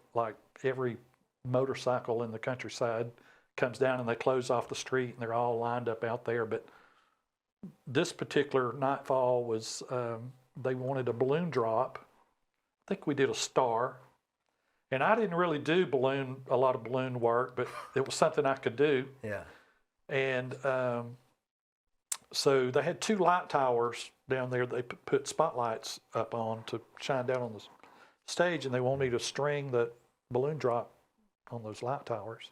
every motorcycle in the countryside comes down and they close off the street and they're all lined up out there. But this particular Nightfall was, they wanted a balloon drop. I think we did a star. And I didn't really do a lot of balloon work, but it was something I could do. Yeah. And so they had 2 light towers down there they put spotlights up on to shine down on the stage, and they wanted me to string the balloon drop on those light towers.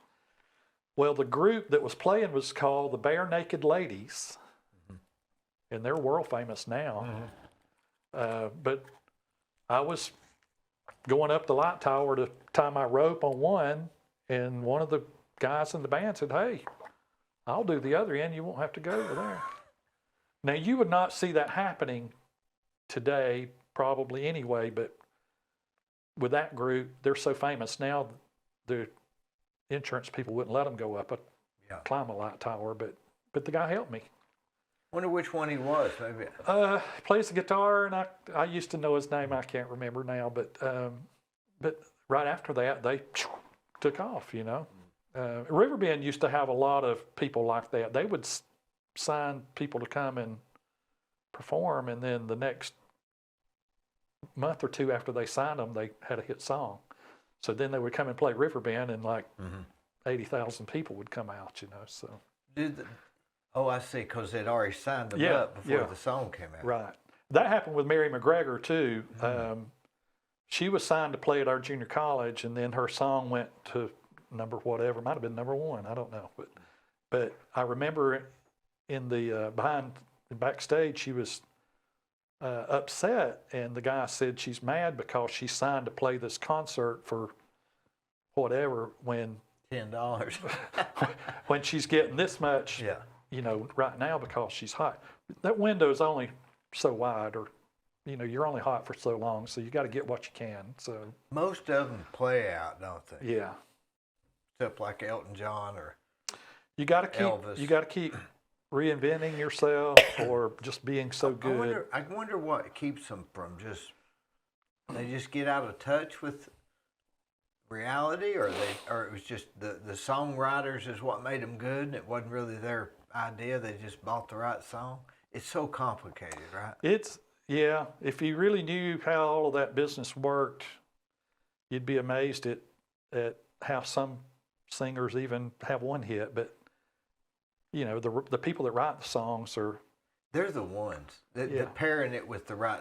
Well, the group that was playing was called the Bare Naked Ladies, and they're world famous now. But I was going up the light tower to tie my rope on one, and one of the guys in the band said, "Hey, I'll do the other end. You won't have to go over there." Now, you would not see that happening today, probably anyway, but with that group, they're so famous now, the insurance people wouldn't let them go up climb a light tower, but the guy helped me. Wonder which one he was, maybe. He plays the guitar, and I used to know his name. I can't remember now, but right after that, they took off, Riverbend used to have a lot of people like that. They would sign people to come and perform, and then the next month or two after they signed them, they had a hit song. So then they would come and play Riverbend, and 80,000 people would come out, so. I see, because they'd already signed them up before the song came out. Right. That happened with Mary McGregor, too. She was signed to play at our junior college, and then her song went to number whatever. Might have been number 1. I don't know. But I remember in the backstage, she was upset, and the guy said she's mad because she signed to play this concert for whatever when $10. when she's getting this much, right now because she's hot. That window's only so wide, or you're only hot for so long, so you got to get what you can. So most of them play out, don't they? Yeah. Except like Elton John or you got to keep Elvis. You got to keep reinventing yourself, or just being so good. I wonder what keeps them from they just get out of touch with reality, or it was just the songwriters is what made them good, and it wasn't really their idea. They just bought the right song. It's so complicated, right? If you really knew how all of that business worked, you'd be amazed at how some singers even have one hit. But the people that write the songs they're the ones that pairing it with the right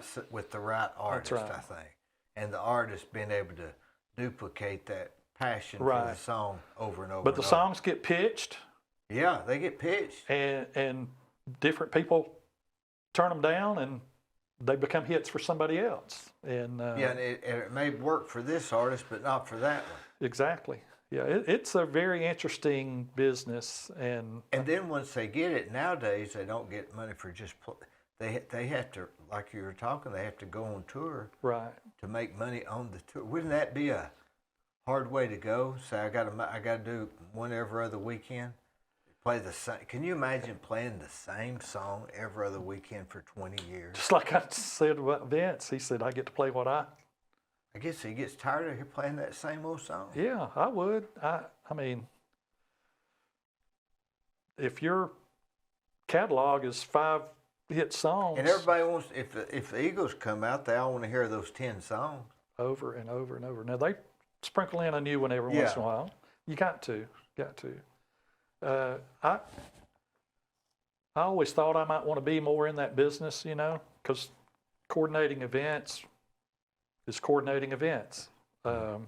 artist. That's right. I think, and the artist being able to duplicate that passion for the song over and over. But the songs get pitched. Yeah, they get pitched, and different people turn them down, and they become hits for somebody else. And and it may work for this artist, but not for that one. Exactly. Yeah, it's a very interesting business, and then once they get it, nowadays they don't get money for just they have to, like you were talking, they have to go on tour, right, to make money on the tour. Wouldn't that be a hard way to go. Say I gotta do one every other weekend. Play the same. Can you imagine playing the same song every other weekend for 20 years? Just like I said about Vince, he said, I get to play what I. I guess he gets tired of you playing that same old song. Yeah, I would. I mean, if your catalog is 5 hit songs. And everybody wants, if the Eagles come out, they all want to hear those 10 songs. Over and over and over. Now, they sprinkle in a new one every once in a while. You got to. I always thought I might want to be more in that business, you know, because coordinating events is coordinating events, so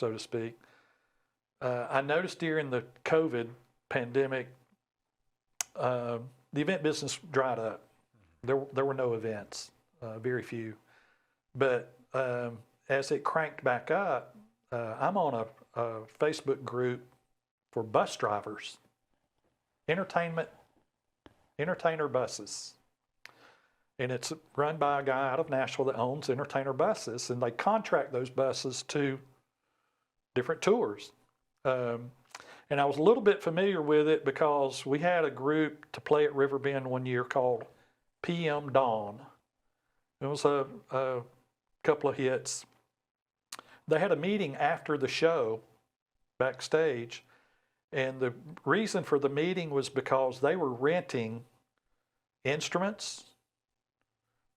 to speak. I noticed during the COVID pandemic, the event business dried up. There were no events, very few. But as it cranked back up, I'm on a Facebook group for bus drivers, entertainer buses. And it's run by a guy out of Nashville that owns entertainer buses, and they contract those buses to different tours. And I was a little bit familiar with it because we had a group to play at Riverbend one year called PM Dawn. It was a couple of hits. They had a meeting after the show backstage, and the reason for the meeting was because they were renting instruments.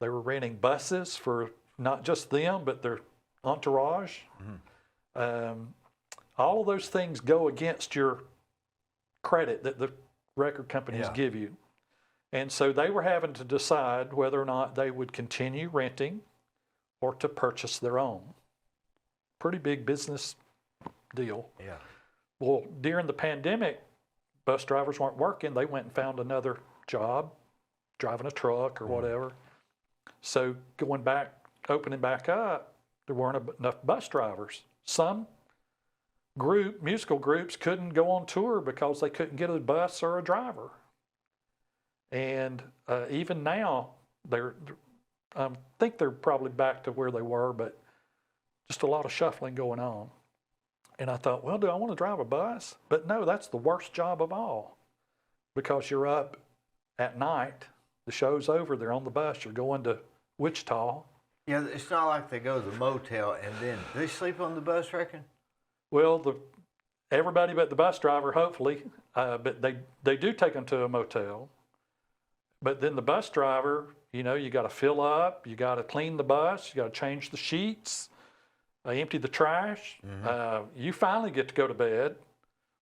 They were renting buses for not just them, but their entourage. All of those things go against your credit that the record companies give you. And so they were having to decide whether or not they would continue renting or to purchase their own. Pretty big business deal. Yeah. Well, during the pandemic, bus drivers weren't working. They went and found another job, driving a truck or whatever. So opening back up, there weren't enough bus drivers. Some musical groups couldn't go on tour because they couldn't get a bus or a driver. And even now, I think they're probably back to where they were, but just a lot of shuffling going on. And I thought, well, do I want to drive a bus? But no, that's the worst job of all, because you're up at night, the show's over, they're on the bus, you're going to Wichita. Yeah, it's not like they go to the motel and then do they sleep on the bus, reckon? Well, everybody but the bus driver, hopefully, but they do take them to a motel. But then the bus driver, you know, you got to fill up, you got to clean the bus, you got to change the sheets, empty the trash. You finally get to go to bed.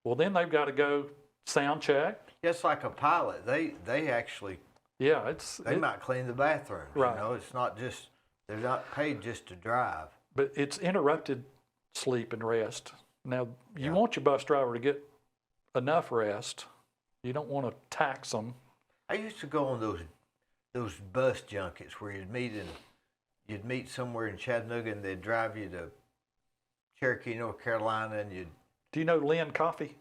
Well, then they've got to go sound check. It's like a pilot. They actually might clean the bathroom. Right. You know, it's not just, they're not paid just to drive. But it's interrupted sleep and rest. Now, you want your bus driver to get enough rest. You don't want to tax them. I used to go on those bus junkets where you'd meet somewhere in Chattanooga and they'd drive you to Cherokee, North Carolina, and Do you know Lynn Coffey?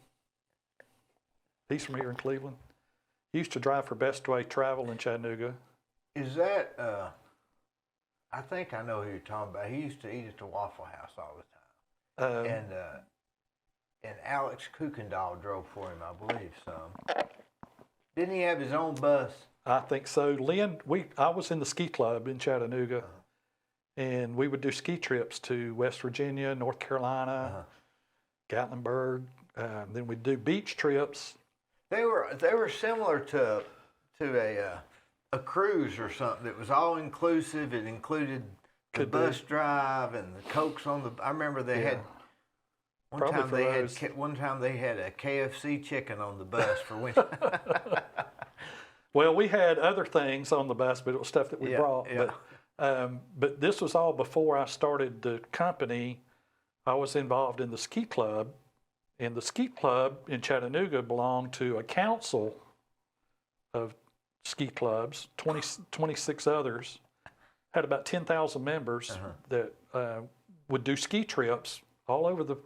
He's from here in Cleveland. He used to drive for Best Way Travel in Chattanooga. Is that, I think I know who you're talking about. He used to eat at the Waffle House all the time. And Alex Kuykendall drove for him, I believe, some. Didn't he have his own bus? I think so. Lynn, I was in the ski club in Chattanooga, and we would do ski trips to West Virginia, North Carolina, Gatlinburg. Then we'd do beach trips. They were similar to a cruise or something. It was all inclusive. It included the bus drive and the Cokes on the. I remember they had. One time they had a KFC chicken on the bus for when. Well, we had other things on the bus, but it was stuff that we brought. Yeah. But this was all before I started the company. I was involved in the ski club, and the ski club in Chattanooga belonged to a council of ski clubs, 26 others, had about 10,000 members that would do ski trips all over the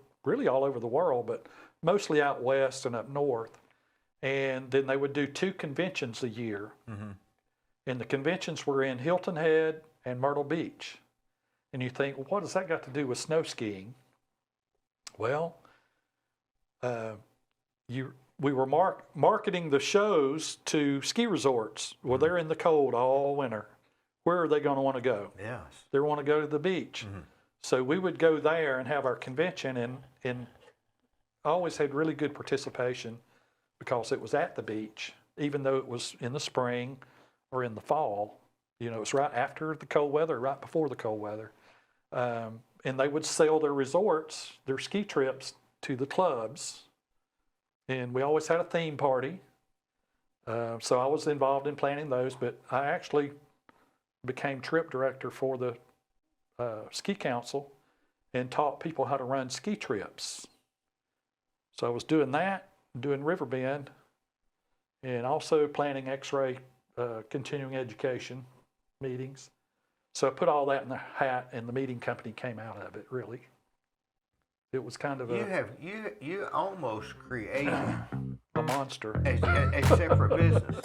world, but mostly out west and up north. And then they would do 2 conventions a year. And the conventions were in Hilton Head and Myrtle Beach. And you think, well, what does that got to do with snow skiing? Well, we were marketing the shows to ski resorts. Well, they're in the cold all winter. Where are they going to want to go? Yes. They want to go to the beach. So we would go there and have our convention, and always had really good participation because it was at the beach, even though it was in the spring or in the fall. You know, it was right after the cold weather, right before the cold weather. And they would sell their resorts, their ski trips to the clubs. And we always had a theme party. So I was involved in planning those, but I actually became trip director for the ski council and taught people how to run ski trips. So I was doing that, doing Riverbend, and also planning X-ray continuing education meetings. So I put all that in the hat, and the meeting company came out of it, really. It was kind of You almost created a monster. a separate business.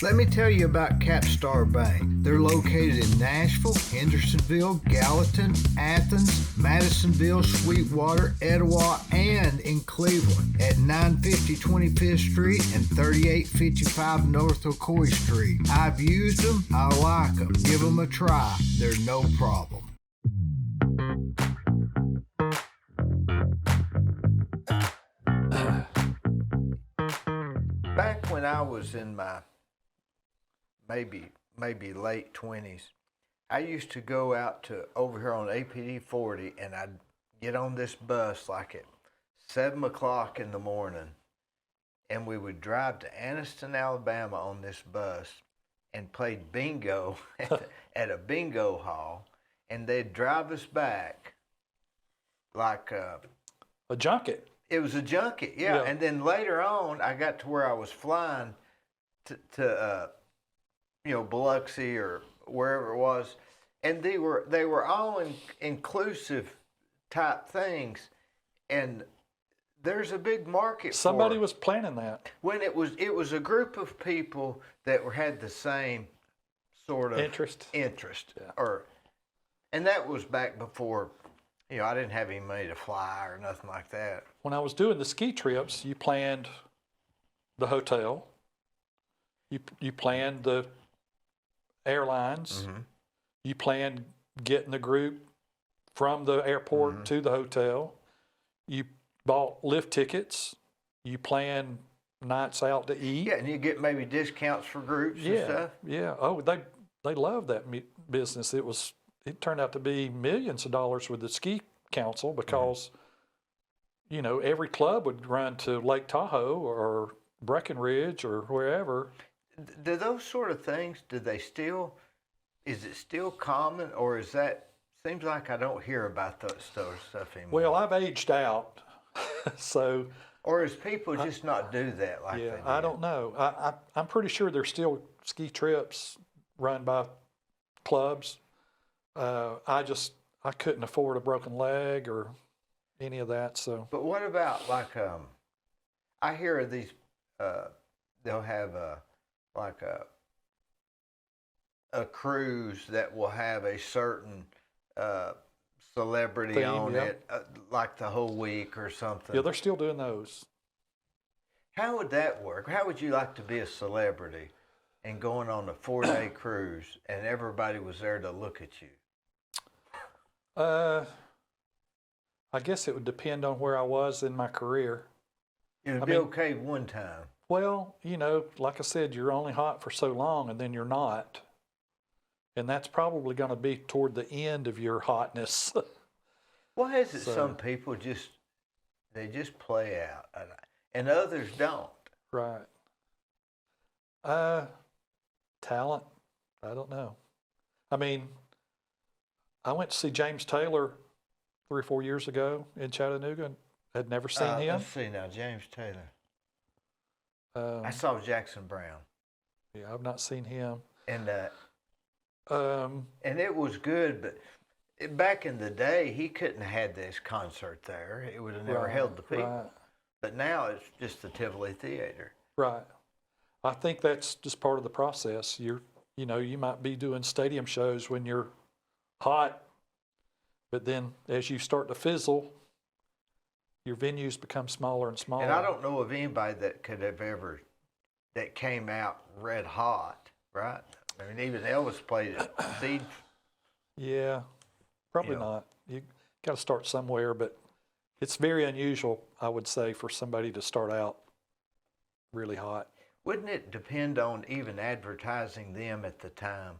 Let me tell you about Capstar Bank. They're located in Nashville, Hendersonville, Gallatin, Athens, Madisonville, Sweetwater, Etowah, and in Cleveland at 950 25th Street and 3855 North Ocoee Street. I've used them. I like them. Give them a try. They're no problem. Back when I was in my maybe late 20s, I used to go out to over here on APD 40, and I'd get on this bus like at 7 o'clock in the morning, and we would drive to Anniston, Alabama on this bus and played bingo at a bingo hall, and they'd drive us back like a junket. It was a junket, yeah. And then later on, I got to where I was flying to Biloxi or wherever it was, and they were all inclusive type things, and there's a big market. Somebody was planning that. When it was a group of people that had the same sort of interest, yeah. And that was back before, I didn't have any money to fly or nothing like that. When I was doing the ski trips, you planned the hotel, you planned the airlines, you planned getting the group from the airport to the hotel, you bought lift tickets, you planned nights out to eat. Yeah, and you get maybe discounts for groups and stuff. Yeah. Oh, they loved that business. It turned out to be millions of dollars with the ski council because, every club would run to Lake Tahoe or Breckenridge or wherever. Do those sort of things, is it still common, or is that, seems like I don't hear about that stuff anymore? Well, I've aged out, so. Or is people just not do that like yeah, they did? I don't know. I'm pretty sure there's still ski trips run by clubs. I couldn't afford a broken leg or any of that. So. But what about I hear of these, they'll have a cruise that will have a certain celebrity on it, like the whole week or something. Yeah, they're still doing those. How would that work? How would you like to be a celebrity and going on a 4-day cruise and everybody was there to look at you? I guess it would depend on where I was in my career. It would be okay one time. Well, like I said, you're only hot for so long and then you're not. And that's probably going to be toward the end of your hotness. Why is it some people they just play out and others don't? Right. Talent, I don't know. I mean, I went to see James Taylor 3 or 4 years ago in Chattanooga and had never seen him. Let's see now, James Taylor. I saw Jackson Brown. Yeah, I've not seen him. And it was good, but back in the day, he couldn't have had this concert there. It would have never held the people. Right. But now it's just the Tivoli Theater. Right. I think that's just part of the process. You might be doing stadium shows when you're hot, but then as you start to fizzle, your venues become smaller and smaller. And I don't know of anybody that could have ever, that came out red hot, right? I mean, even Elvis played at Seed. Yeah, probably You know. not. You got to start somewhere, but it's very unusual, I would say, for somebody to start out really hot. Wouldn't it depend on even advertising them at the time?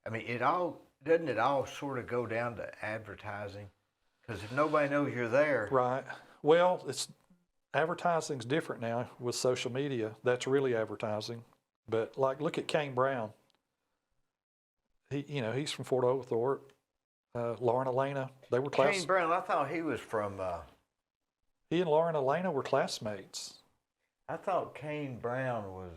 I mean, doesn't it all sort of go down to advertising? Because if nobody knows you're there, Right. Well, advertising's different now with social media. That's really advertising. But like, look at Kane Brown. He's from Fort Oglethorpe. Lauren Elena, they were Kane Brown, I thought he was from. He and Lauren Elena were classmates. I thought Kane Brown was.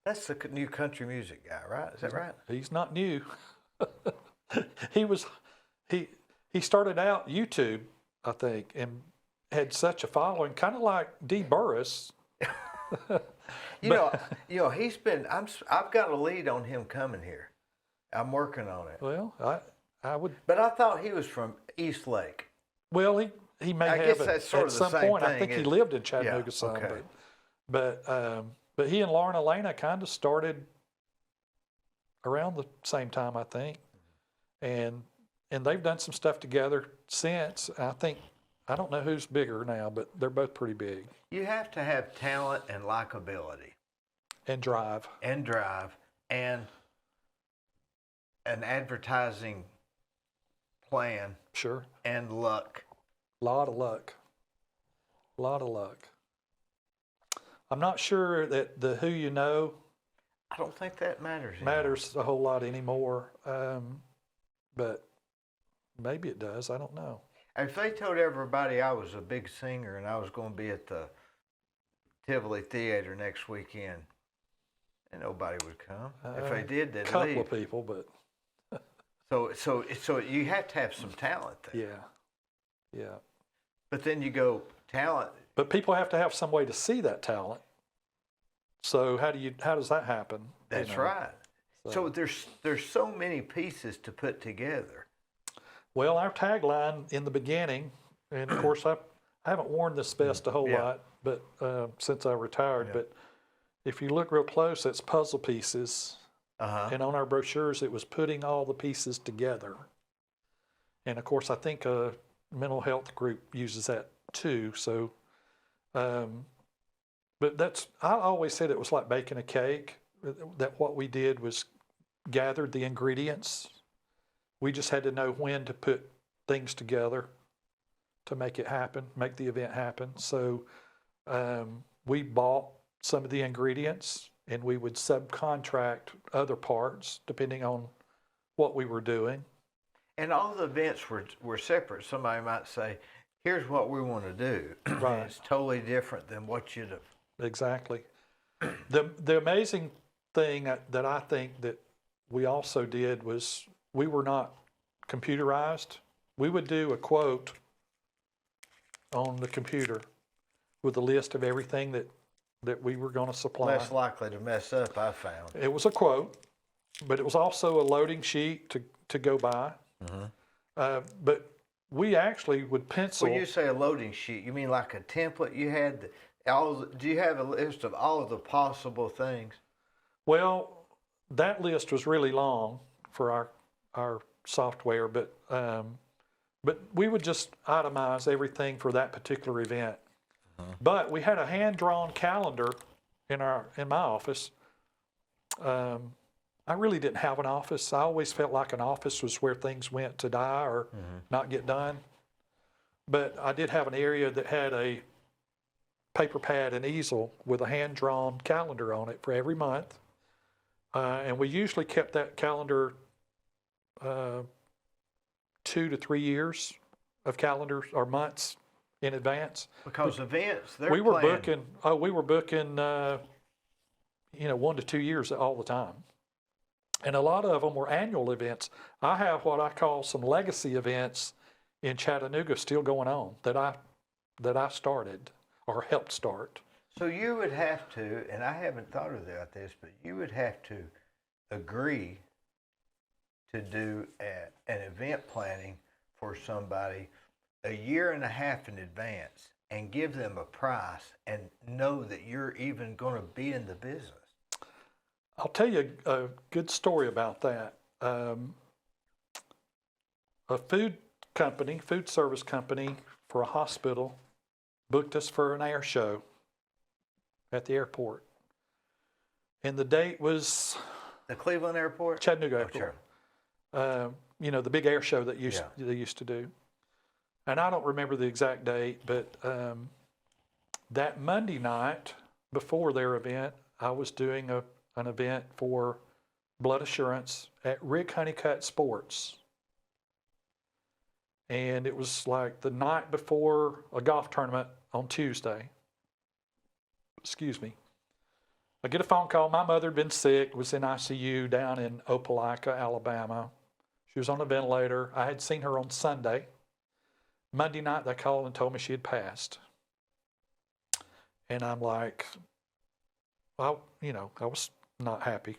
That's the new country music guy, right? Is that right? He's not new. He started out YouTube, I think, and had such a following, kind of like Dee Burris. He's been. I've got a lead on him coming here. I'm working on it. Well, I would. But I thought he was from East Lake. Well, he may I have guess it that's sort at of the some same point. I thing, think he isn't lived in it? Chattanooga Yeah, some, okay. but he and Lauren Elena kind of started around the same time, I think, and they've done some stuff together since. I don't know who's bigger now, but they're both pretty big. You have to have talent and likability And drive. and drive and an advertising plan Sure. and luck. Lot of luck. I'm not sure that the who you know I don't think that matters anymore. matters a whole lot anymore, but maybe it does. I don't know. If they told everybody I was a big singer and I was going to be at the Tivoli Theater next weekend, and nobody would come. If they did, they'd A couple leave. of people, but So you have to have some talent there. yeah. But then you go talent. But people have to have some way to see that talent. So how does that happen? That's right. So there's so many pieces to put together. Well, our tagline in the beginning, and of course I haven't worn this vest a whole Yeah. lot, but since I retired. Yeah. But if you look real close, it's puzzle pieces. And on our brochures, it was putting all the pieces together. And of course, I think a mental health group uses that too. So, but I always said it was like baking a cake, that what we did was gathered the ingredients. We just had to know when to put things together to make it happen, make the event happen. So we bought some of the ingredients and we would subcontract other parts depending on what we were doing. And all the events were separate. Somebody might say, here's what we want to do. Right. It's totally different than what you'd have. Exactly. The amazing thing that I think that we also did was we were not computerized. We would do a quote on the computer with a list of everything that we were going to supply. Less likely to mess up, I found. It was a quote, but it was also a loading sheet to go by. But we actually would pencil. When you say a loading sheet, you mean like a template? You had do you have a list of all of the possible things? Well, that list was really long for our software, but we would just itemize everything for that particular event. But we had a hand-drawn calendar in my office. I really didn't have an office. I always felt like an office was where things went to die or not get done. But I did have an area that had a paper pad and easel with a hand-drawn calendar on it for every month. And we usually kept that calendar 2 to 3 years of calendars or months in advance. Because events, We were planned. booking 1 to 2 years all the time. And a lot of them were annual events. I have what I call some legacy events in Chattanooga still going on that I started or helped start. So you would have to, and I haven't thought about this, but you would have to agree to do an event planning for somebody a year and a half in advance and give them a price and know that you're even going to be in the business? I'll tell you a good story about that. A food service company for a hospital booked us for an air show at the airport. And the date was The Cleveland Airport? Chattanooga Oh, Airport. sure. The big air show that they used to do. And I don't remember the exact date, but that Monday night before their event, I was doing an event for Blood Assurance at Rick Honeycutt Sports. And it was like the night before a golf tournament on Tuesday. Excuse me. I get a phone call. My mother had been sick, was in ICU down in Opelika, Alabama. She was on a ventilator. I had seen her on Sunday. Monday night, they called and told me she had passed. And I'm like, well, I was not happy.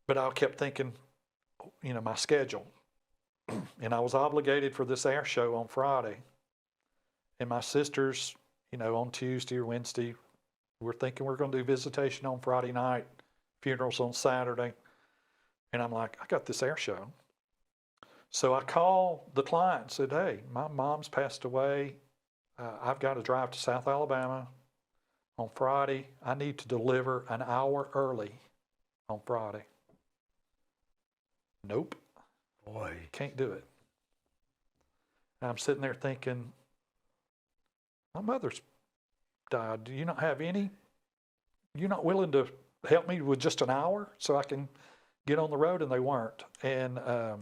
But I kept thinking, my schedule. And I was obligated for this air show on Friday. And my sisters, on Tuesday or Wednesday, we're thinking we're going to do visitation on Friday night, funerals on Saturday. And I'm like, I got this air show. So I called the client and said, hey, my mom's passed away. I've got to drive to South Alabama on Friday. I need to deliver an hour early on Friday. Nope. Boy. Can't do it. And I'm sitting there thinking, my mother's died. Do you not have any? You're not willing to help me with just an hour so I can get on the road? And they weren't. And how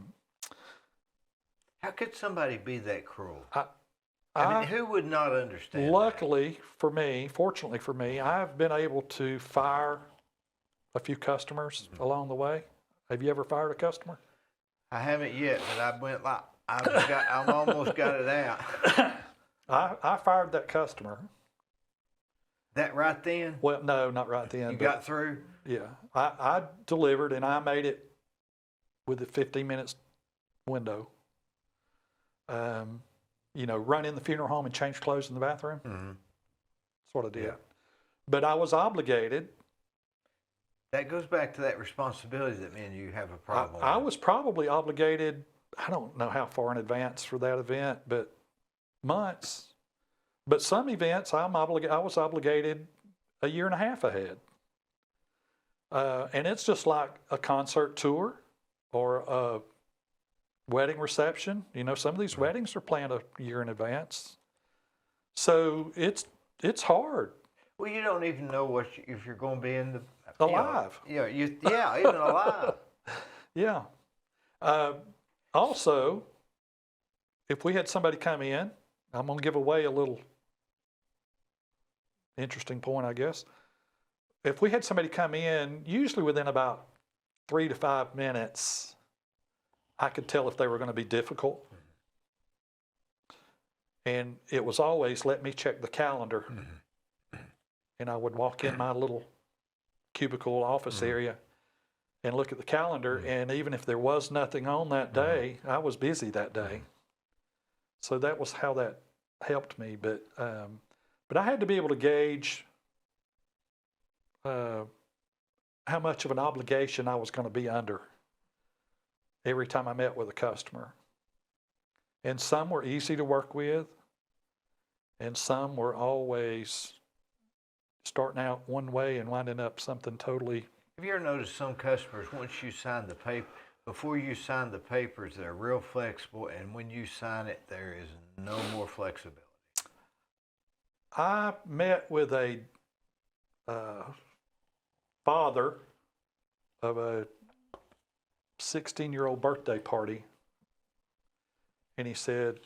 could somebody be that cruel? I mean, who would not understand? Luckily for me, fortunately for me, I've been able to fire a few customers along the way. Have you ever fired a customer? I haven't yet, but I've almost got it out. I fired that customer. That right then? Well, no, not right then. You got through? Yeah. I delivered and I made it with a 15 minutes window. Run in the funeral home and change clothes in the bathroom. Mm-hmm. That's what I did. Yeah. But I was obligated. That goes back to that responsibility that me and you have a problem I with. was probably obligated, I don't know how far in advance for that event, but months. But some events I was obligated a year and a half ahead. And it's just like a concert tour or a wedding reception. Some of these weddings are planned a year in advance. So it's hard. Well, you don't even know if you're going to be in the alive. Even alive. Yeah. Also, if we had somebody come in, I'm going to give away a little interesting point, I guess. If we had somebody come in, usually within about 3 to 5 minutes, I could tell if they were going to be difficult. And it was always, let me check the calendar. And I would walk in my little cubicle office area and look at the calendar. And even if there was nothing on that day, I was busy that day. So that was how that helped me. But I had to be able to gauge how much of an obligation I was going to be under every time I met with a customer. And some were easy to work with, and some were always starting out one way and winding up something totally. Have you ever noticed some customers, once you sign the paper, before you sign the papers, they're real flexible, and when you sign it, there is no more flexibility? I met with a father of a 16-year-old birthday party, and he said,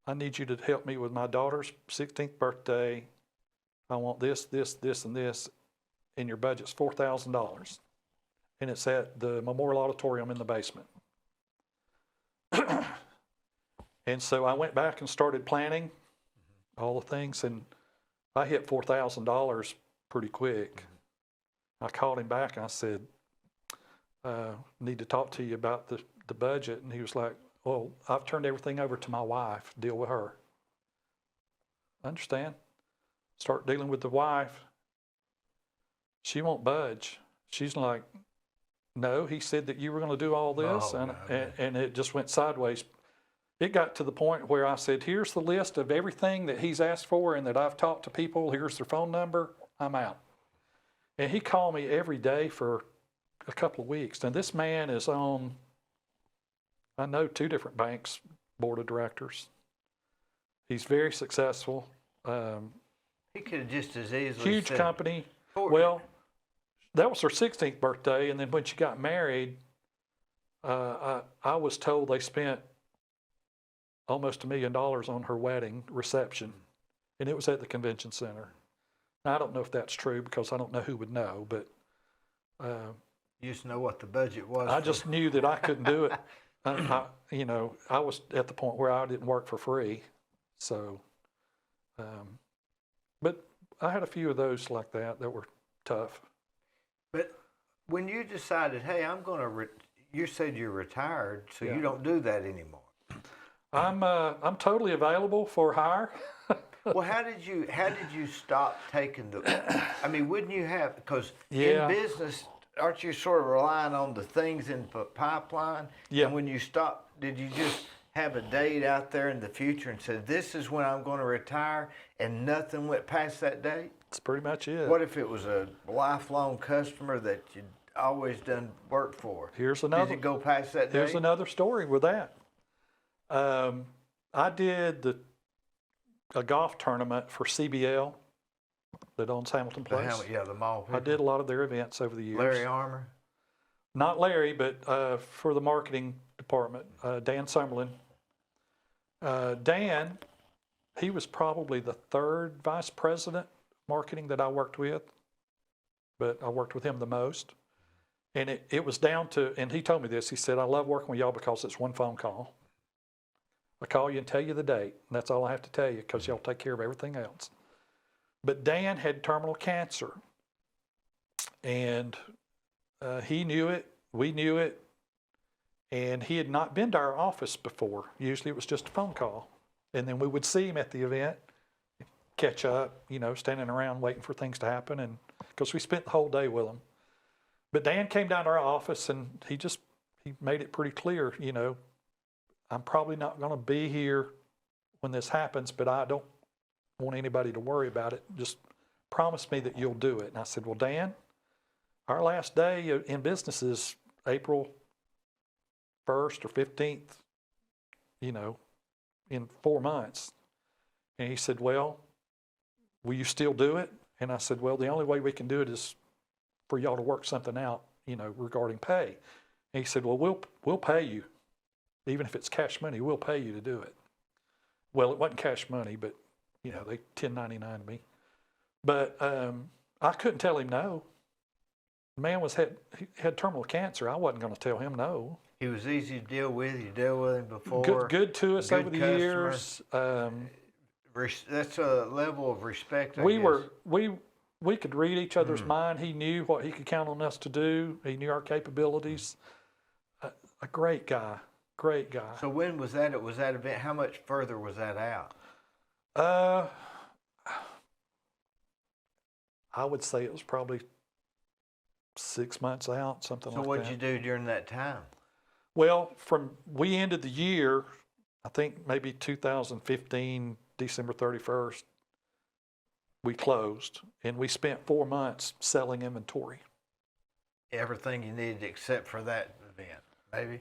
I need you to help me with my daughter's 16th birthday. I want this, this, this, and this, and your budget's $4,000. And it's at the Memorial Auditorium in the basement. And so I went back and started planning all the things, and I hit $4,000 pretty quick. I called him back and I said, need to talk to you about the budget. And he was like, well, I've turned everything over to my wife. Deal with her. Understand? Start dealing with the wife. She won't budge. She's like, no, he said that you were going to do all this. And it just went sideways. It got to the point where I said, here's the list of everything that he's asked for and that I've talked to people. Here's their phone number. I'm out. And he called me every day for a couple of weeks. And this man is on, I know, 2 different banks' board of directors. He's very successful. He could have just as easily Huge said, company. Well, that was her 16th birthday. And then when she got married, I was told they spent almost $1 million on her wedding reception. And it was at the convention center. Now, I don't know if that's true because I don't know who would know, but you just know what the budget was. I just knew that I couldn't do it. I was at the point where I didn't work for free. So, but I had a few of those like that were tough. But when you decided, hey, I'm going to, you said you're retired, so you don't do that anymore. I'm totally available for hire. Well, how did you stop taking the? I mean, wouldn't you have? Because in business, aren't you sort of relying on the things in the pipeline? Yeah. And when you stopped, did you just have a date out there in the future and said, this is when I'm going to retire, and nothing went past that date? That's pretty much it. What if it was a lifelong customer that you'd always done work for? Here's another. Did it go past that date? Here's another story with that. I did a golf tournament for CBL that owns Hamilton Place. The mall people. I did a lot of their events over the years. Larry Armour? Not Larry, but for the marketing department, Dan Summerlin. Dan, he was probably the 3rd vice president marketing that I worked with, but I worked with him the most. And it was down to, and he told me this, he said, I love working with y'all because it's one phone call. I call you and tell you the date, and that's all I have to tell you because y'all take care of everything else. But Dan had terminal cancer, and he knew it, we knew it, and he had not been to our office before. Usually it was just a phone call, and then we would see him at the event, catch up, standing around waiting for things to happen, and because we spent the whole day with him. But Dan came down to our office, and he made it pretty clear, I'm probably not going to be here when this happens, but I don't want anybody to worry about it. Just promise me that you'll do it. And I said, well, Dan, our last day in business is April 1st or 15th, in 4 months. And he said, well, will you still do it? And I said, well, the only way we can do it is for y'all to work something out, regarding pay. And he said, well, we'll pay you. Even if it's cash money, we'll pay you to do it. Well, it wasn't cash money, but, they 1099 me. But I couldn't tell him no. The man had terminal cancer. I wasn't going to tell him no. He was easy to deal with. You dealt with him before. Good to us over the years. That's a level of respect, I guess. We could read each other's mind. He knew what he could count on us to do. He knew our capabilities. A great guy. Great guy. So when was that? It was that event. How much further was that out? I would say it was probably 6 months out, something like that. So what'd you do during that time? Well, we ended the year, I think maybe 2015, December 31st, we closed, and we spent 4 months selling inventory. Everything you needed except for that event, maybe?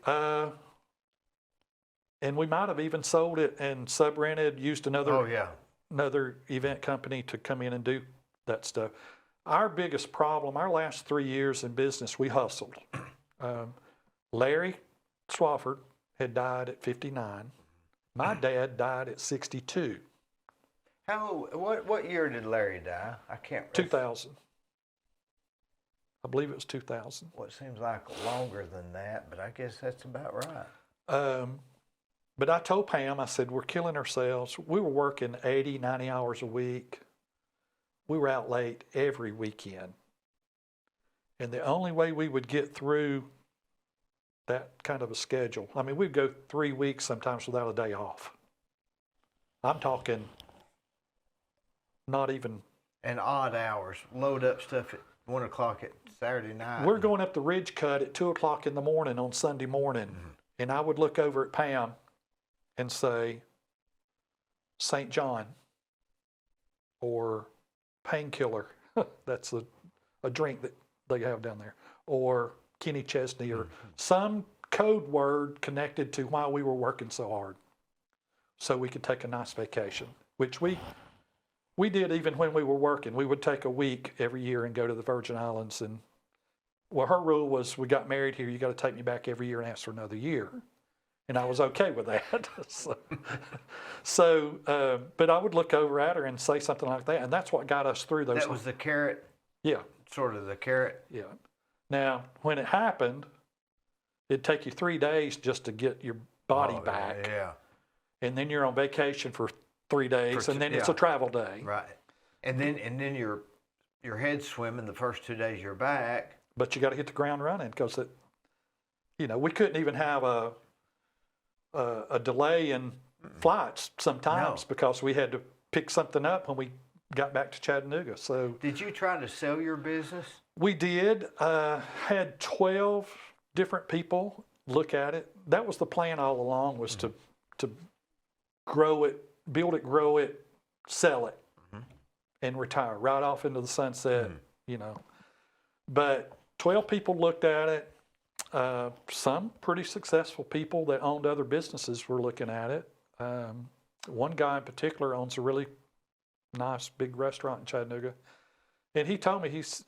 And we might have even sold it and subrented, used another event company to come in and do that stuff. Our biggest problem, our last 3 years in business, we hustled. Larry Swafford had died at 59. My dad died at 62. What year did Larry die? I can't remember. 2000. I believe it was 2000. Well, it seems like longer than that, but I guess that's about right. But I told Pam, I said, we're killing ourselves. We were working 80, 90 hours a week. We were out late every weekend. And the only way we would get through that kind of a schedule, I mean, we'd go 3 weeks sometimes without a day off. I'm talking not even. And odd hours. Load up stuff at 1 o'clock at Saturday night. We're going up the ridge cut at 2 o'clock in the morning on Sunday morning. And I would look over at Pam and say, St. John or Painkiller. That's a drink that they have down there. Or Kenny Chesney or some code word connected to why we were working so hard. So we could take a nice vacation, which we did even when we were working. We would take a week every year and go to the Virgin Islands. And well, her rule was, we got married here, you got to take me back every year and ask for another year. And I was okay with that. But I would look over at her and say something like that. And that's what got us through those. That was the carrot? Yeah. Sort of the carrot? Yeah. Now, when it happened, it'd take you 3 days just to get your body back. Yeah. And then you're on vacation for 3 days, and then it's a travel day. Right. And then your head's swimming the first 2 days you're back. But you got to hit the ground running because we couldn't even have a delay in flights sometimes because we had to pick something up when we got back to Chattanooga. So did you try to sell your business? We did. Had 12 different people look at it. That was the plan all along, was to grow it, build it, grow it, sell it, and retire right off into the sunset, But 12 people looked at it. Some pretty successful people that owned other businesses were looking at it. One guy in particular owns a really nice big restaurant in Chattanooga. And he told me his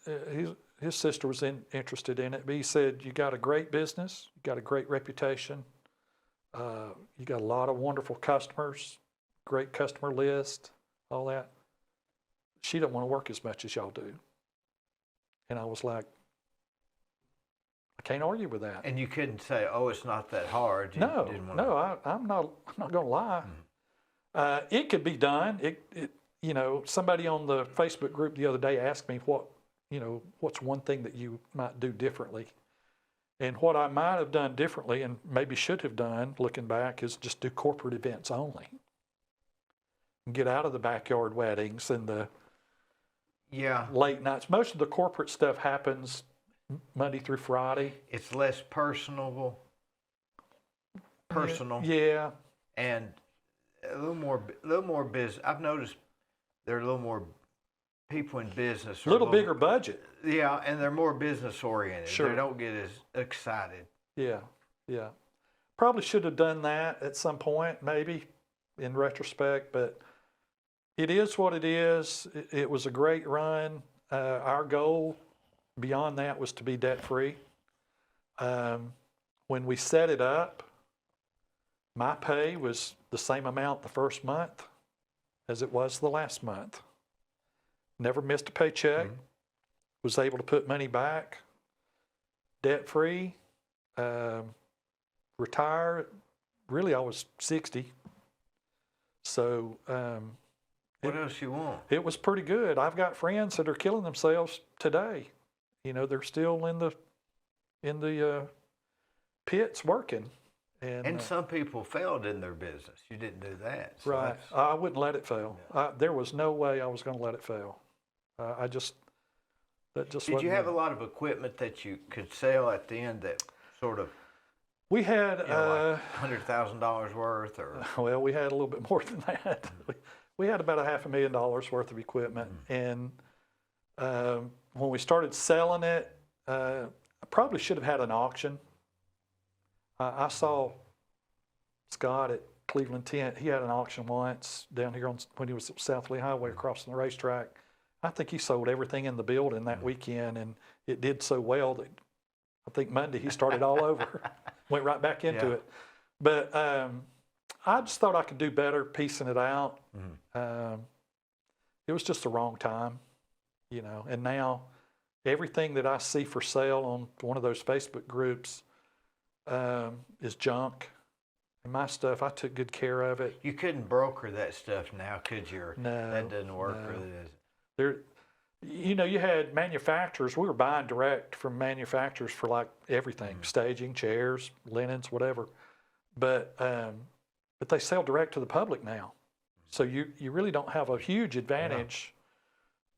sister was interested in it, but he said, you got a great business, you got a great reputation, you got a lot of wonderful customers, great customer list, all that. She don't want to work as much as y'all do. And I was like, I can't argue with that. And you couldn't say, oh, it's not that hard. I'm not going to lie. It could be done. Somebody on the Facebook group the other day asked me what's one thing that you might do differently. And what I might have done differently, and maybe should have done, looking back, is just do corporate events only. And get out of the backyard weddings and the late nights. Most of the corporate stuff happens Monday through Friday. It's less personal. Yeah. And a little more business. I've noticed there are a little more people in business. A little bigger budget. Yeah, and they're more business oriented. Sure. They don't get as excited. Yeah. Probably should have done that at some point, maybe, in retrospect, but it is what it is. It was a great run. Our goal beyond that was to be debt free. When we set it up, my pay was the same amount the first month as it was the last month. Never missed a paycheck. Was able to put money back, debt free, retire. Really, I was 60. So what else you want? It was pretty good. I've got friends that are killing themselves today. They're still in the pits working. And some people failed in their business. You didn't do that. So right. I wouldn't let it fail. Yeah. There was no way I was going to let it fail. Did you have a lot of equipment that you could sell at the end that sort of? We had like $100,000 worth, or? Well, we had a little bit more than that. We had about $500,000 worth of equipment, and when we started selling it, I probably should have had an auction. I saw Scott at Cleveland Tent. He had an auction once down here when he was at South Lee Highway crossing the racetrack. I think he sold everything in the building that weekend, and it did so well that I think Monday he started all over, went right back into it. But I just thought I could do better piecing it out. It was just the wrong time, and now everything that I see for sale on one of those Facebook groups is junk. And my stuff, I took good care of it. You couldn't broker that stuff now, could you? No. That doesn't work really, does it? you know, you had manufacturers. We were buying direct from manufacturers for like everything, staging, chairs, linens, whatever. But they sell direct to the public now. So you really don't have a huge advantage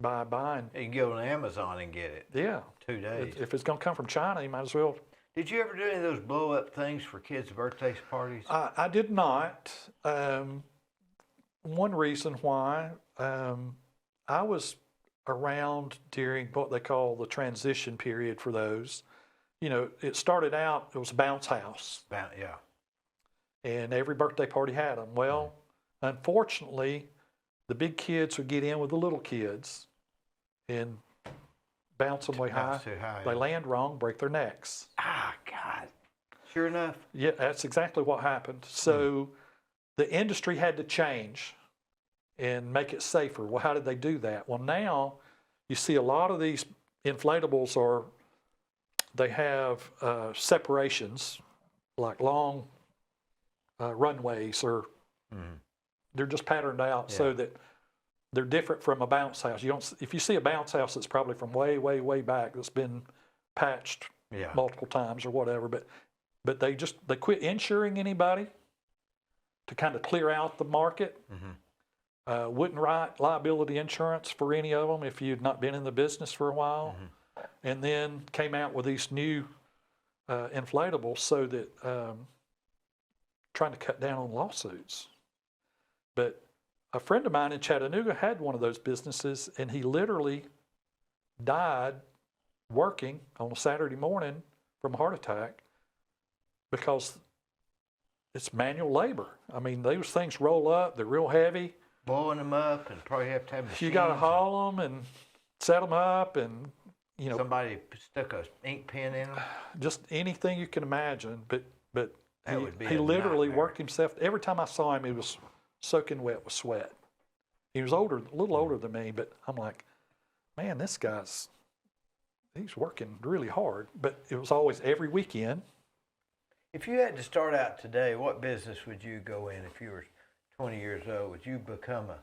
by buying. You can go on Amazon and get it. Yeah. 2 days. If it's going to come from China, you might as well. Did you ever do any of those blow up things for kids' birthday parties? I did not. One reason why, I was around during what they call the transition period for those. You know, it started out, it was a bounce house. Yeah. And every birthday party had them. Well, unfortunately, the big kids would get in with the little kids and bounce them way high. Too high. They land wrong, break their necks. Ah, God. Sure enough. Yeah, that's exactly what happened. So the industry had to change and make it safer. Well, how did they do that? Well, now you see a lot of these inflatables they have separations, like long runways, or they're just patterned out so that they're different from a bounce house. If you see a bounce house, it's probably from way, way, way back that's been patched multiple times or whatever. But they quit insuring anybody to kind of clear out the market. Wouldn't write liability insurance for any of them if you'd not been in the business for a while. And then came out with these new inflatables so that trying to cut down on lawsuits. But a friend of mine in Chattanooga had one of those businesses, and he literally died working on a Saturday morning from a heart attack because it's manual labor. I mean, those things roll up, they're real heavy. Blowing them up, and probably have to have machines. You got to haul them and set them up, and you know, somebody stuck a ink pen in them. Just anything you can imagine. But That would be he a literally nightmare. worked himself. Every time I saw him, he was soaking wet with sweat. He was a little older than me, but I'm like, man, this guy's he's working really hard. But it was always every weekend. If you had to start out today, what business would you go in if you were 20 years old? Would you become a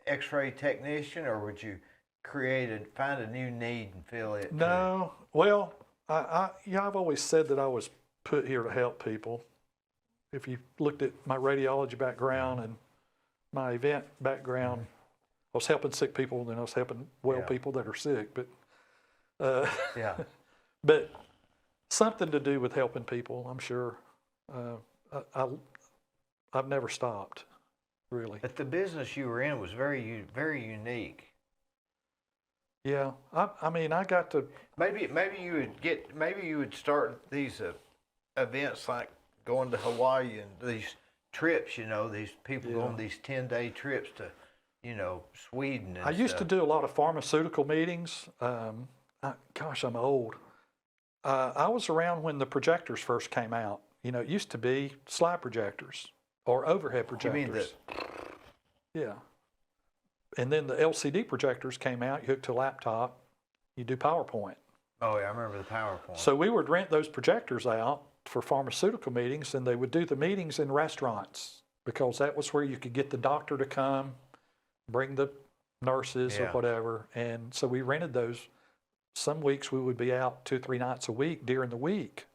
X-ray technician, or would you find a new need and fill it? No, well, I've always said that I was put here to help people. If you looked at my radiology background and my event background, I was helping sick people, and then I was helping people that are sick. But but something to do with helping people, I'm sure. I've never stopped, really. But the business you were in was very, very unique. Yeah, I mean, I got to. Maybe you would start these events like going to Hawaii and these trips. You know, these people go on these 10-day trips to, you know, Sweden. And I used to do a lot of pharmaceutical meetings. Gosh, I'm old. I was around when the projectors first came out. You know, it used to be slide projectors or overhead projectors. You mean Yeah. And then the LCD projectors came out. You hook to a laptop. You do PowerPoint. Oh, yeah, I remember the PowerPoint. So we would rent those projectors out for pharmaceutical meetings, and they would do the meetings in restaurants because that was where you could get the doctor to come, bring the nurses or whatever. And so we rented those. Some weeks we would be out 2 or 3 nights a week during the week.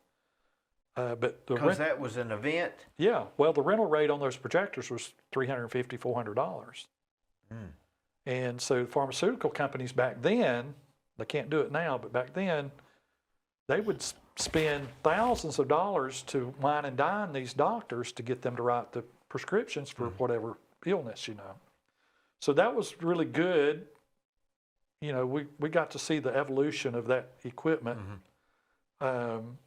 But because that was an event? Yeah. Well, the rental rate on those projectors was $350, $400. And so pharmaceutical companies back then, they can't do it now, but back then, they would spend thousands of dollars to wine and dine these doctors to get them to write the prescriptions for whatever illness, you know. So that was really good. You know, we got to see the evolution of that equipment, and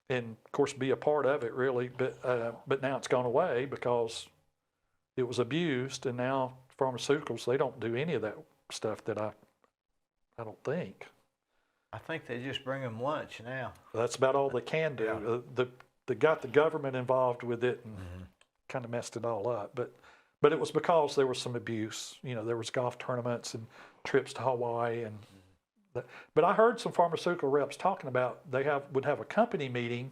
of course be a part of it really. But now it's gone away because it was abused, and now pharmaceuticals, they don't do any of that stuff that I don't think. I think they just bring them lunch now. That's about all they can do. They got the government involved with it and kind of messed it all up. But it was because there was some abuse. You know, there was golf tournaments and trips to Hawaii and. But I heard some pharmaceutical reps talking about would have a company meeting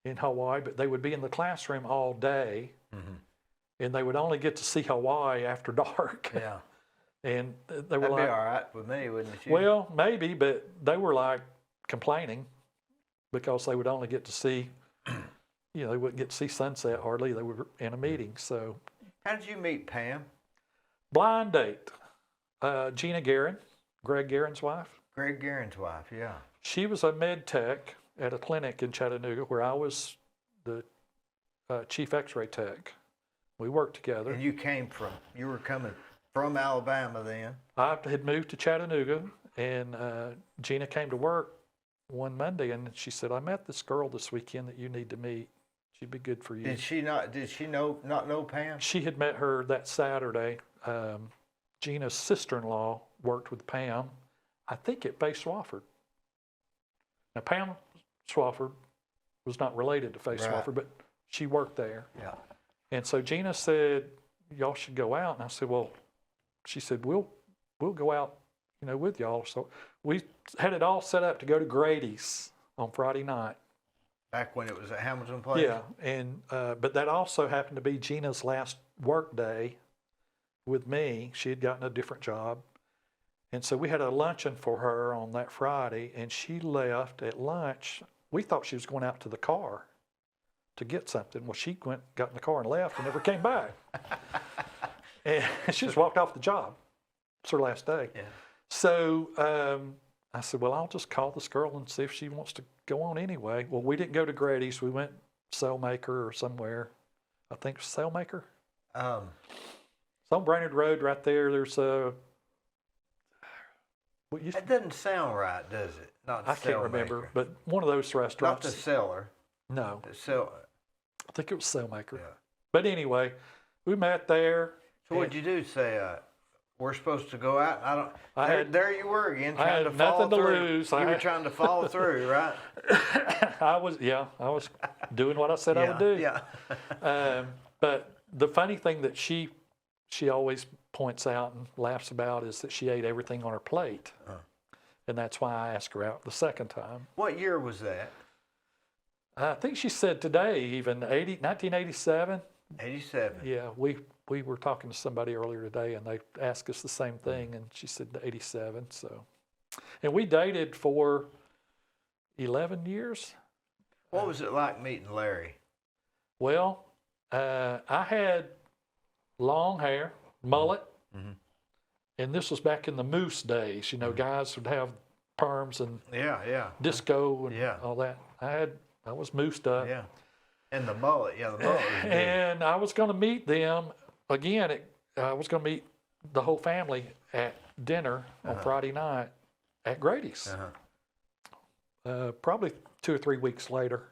in Hawaii, but they would be in the classroom all day, and they would only get to see Hawaii after dark. Yeah. And they were That'd be like, all right with me, wouldn't it? well, maybe, but they were like complaining because they would only get to see, they wouldn't get to see sunset hardly. They were in a meeting. So, How did you meet Pam? blind date. Gina Guerin, Greg Guerin's wife. Greg Guerin's wife, yeah. She was a med tech at a clinic in Chattanooga where I was the chief x-ray tech. We worked together. And you were coming from Alabama then? I had moved to Chattanooga, and Gina came to work one Monday, and she said, I met this girl this weekend that you need to meet. She'd be good for you. Did she not know Pam? She had met her that Saturday. Gina's sister-in-law worked with Pam, I think at Faye Swafford. Now, Pam Swafford was not related to Faye Swafford, but she worked there. Yeah. And so Gina said, y'all should go out. And I said, well, she said, we'll go out, with y'all. So we had it all set up to go to Grady's on Friday night. Back when it was at Hamilton Place? Yeah, and but that also happened to be Gina's last work day with me. She had gotten a different job. And so we had a luncheon for her on that Friday, and she left at lunch. We thought she was going out to the car to get something. Well, she got in the car and left and never came back. And she just walked off the job. It's her last day. Yeah. So I said, well, I'll just call this girl and see if she wants to go on anyway. Well, we didn't go to Grady's. We went Sailmaker or somewhere. I think Sailmaker. It's on Brainerd Road right there. There's a... That doesn't sound right, does it? Not I can't remember, but one of those restaurants. Not the Cellar. No. I think it was Sailmaker. Yeah. But anyway, we met there. So what'd you do? Say, we're supposed to go out? There you were again, I trying had to follow nothing to through. lose. You were trying to follow through, right? I was doing what I said I would do. Yeah. But the funny thing that she always points out and laughs about is that she ate everything on her plate. And that's why I asked her out the second time. What year was that? I think she said today, even 1987. 87. Yeah, we were talking to somebody earlier today, and they asked us the same thing, and she said 87. So, and we dated for 11 years. What was it like meeting Larry? Well, I had long hair, mullet, and this was back in the Moose days. Guys would have perms and disco and all that. I was moosed up. Yeah. And the mullet, the mullet was good. And I was going to meet them again. I was going to meet the whole family at dinner on Friday night at Grady's. Probably 2 or 3 weeks later,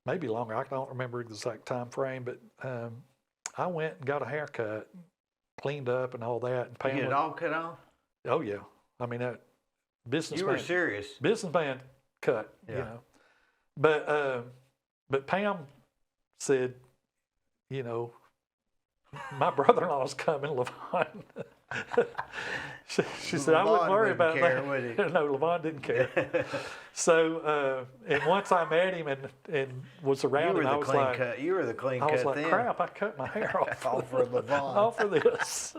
maybe longer. I don't remember the exact time frame, but I went and got a haircut, cleaned up, and all that. And You get it all cut off? Oh yeah, I mean that businessman. You were serious. Businessman cut, But Pam said, my brother-in-law's coming, Levon. she said, I wouldn't worry about that. Would he? No, Levon didn't care. So, and once I met him and was around him, I was like, you were the clean cut. I was like, then. crap, I cut my hair off. All for Levon. All for this.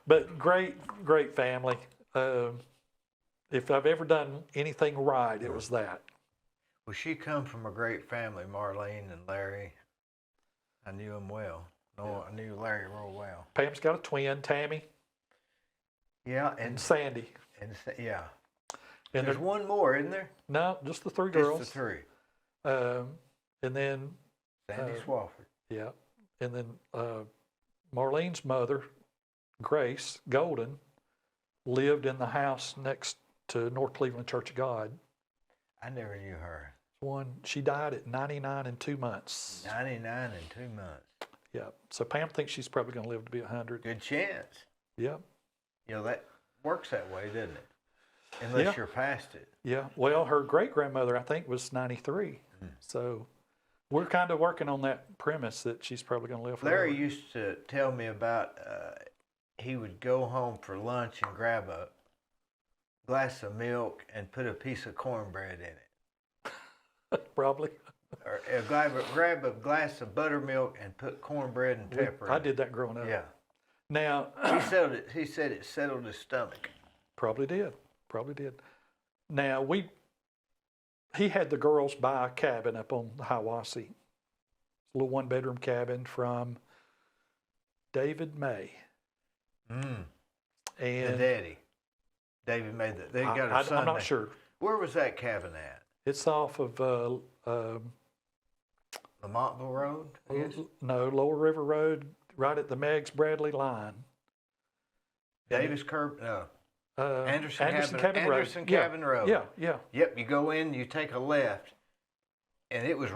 But great family. If I've ever done anything right, it was that. Well, she come from a great family, Marlene and Larry. I knew them well. No, I knew Larry real well. Pam's got a twin, Tammy. Yeah, and Sandy. And And there's one more, isn't there? No, just the three girls. Just the three. And then Sandy Swafford. Yeah, and then Marlene's mother, Grace Golden, lived in the house next to North Cleveland Church of God. I never knew her. She died at 99 and 2 months. 99 and 2 months. Yeah. So Pam thinks she's probably going to live to be 100. Good chance. Yeah. That works that way, doesn't it? Unless you're past it. Yeah. Well, her great-grandmother, I think, was 93. So we're kind of working on that premise that she's probably going to live forever. Larry used to tell me about he would go home for lunch and grab a glass of milk and put a piece of cornbread in it. Probably. Or grab a glass of buttermilk and put cornbread and pepper in I did that growing up. Yeah. Now, He said it settled his stomach. probably did. Now, he had the girls buy a cabin up on the Hiwassee. A little one-bedroom cabin from David May. The And daddy. David made that. They got a son. I'm not sure. Where was that cabin at? It's off of Lamontville Road, I guess? no, Lower River Road, right at the Meigs Bradley line. Davis Curb, no. Anderson Cabin Road. Anderson Cabin Road. Yeah. Yep, you go in, you take a left, and it was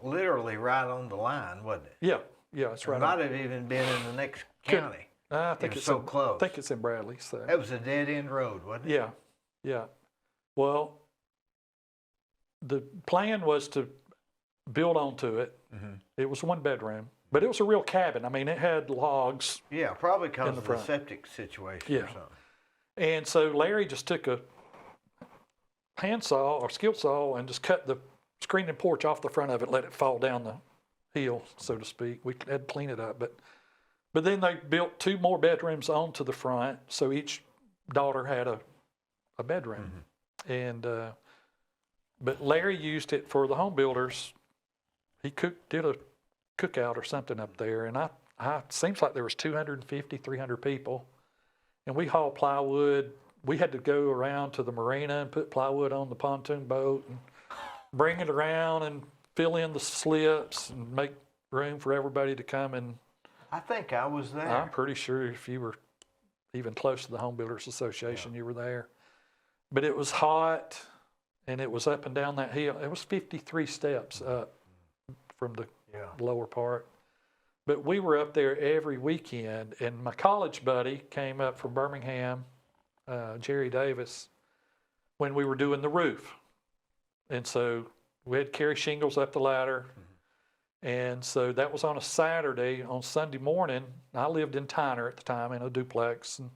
literally right on the line, wasn't it? Yeah, it's It right. might have even been in the next county. I think it was it's so close. I think it's in Bradley. So. That was a dead end road, wasn't it? Yeah. Well, the plan was to build onto it. Mm-hmm. It was one bedroom, but it was a real cabin. I mean, it had logs. Yeah, probably because the of the front. septic situation Yeah. or something. And so Larry just took a handsaw or skill saw and just cut the screen and porch off the front of it, let it fall down the hill, so to speak. We had to clean it up, but then they built 2 more bedrooms onto the front, so each daughter had a bedroom. Mm-hmm. And but Larry used it for the home builders. He did a cookout or something up there, and I seems like there was 250, 300 people. And we hauled plywood. We had to go around to the marina and put plywood on the pontoon boat and bring it around and fill in the slips and make room for everybody to come. And I think I was there. I'm pretty sure if you were even close to the Home Builders Association, you were there. But it was hot, and it was up and down that hill. It was 53 steps up from the lower part. But we were up there every weekend, and my college buddy came up from Birmingham, Jerry Davis, when we were doing the roof. And so we had to carry shingles up the ladder. And so that was on a Saturday. On Sunday morning, I lived in Tyner at the time in a duplex. And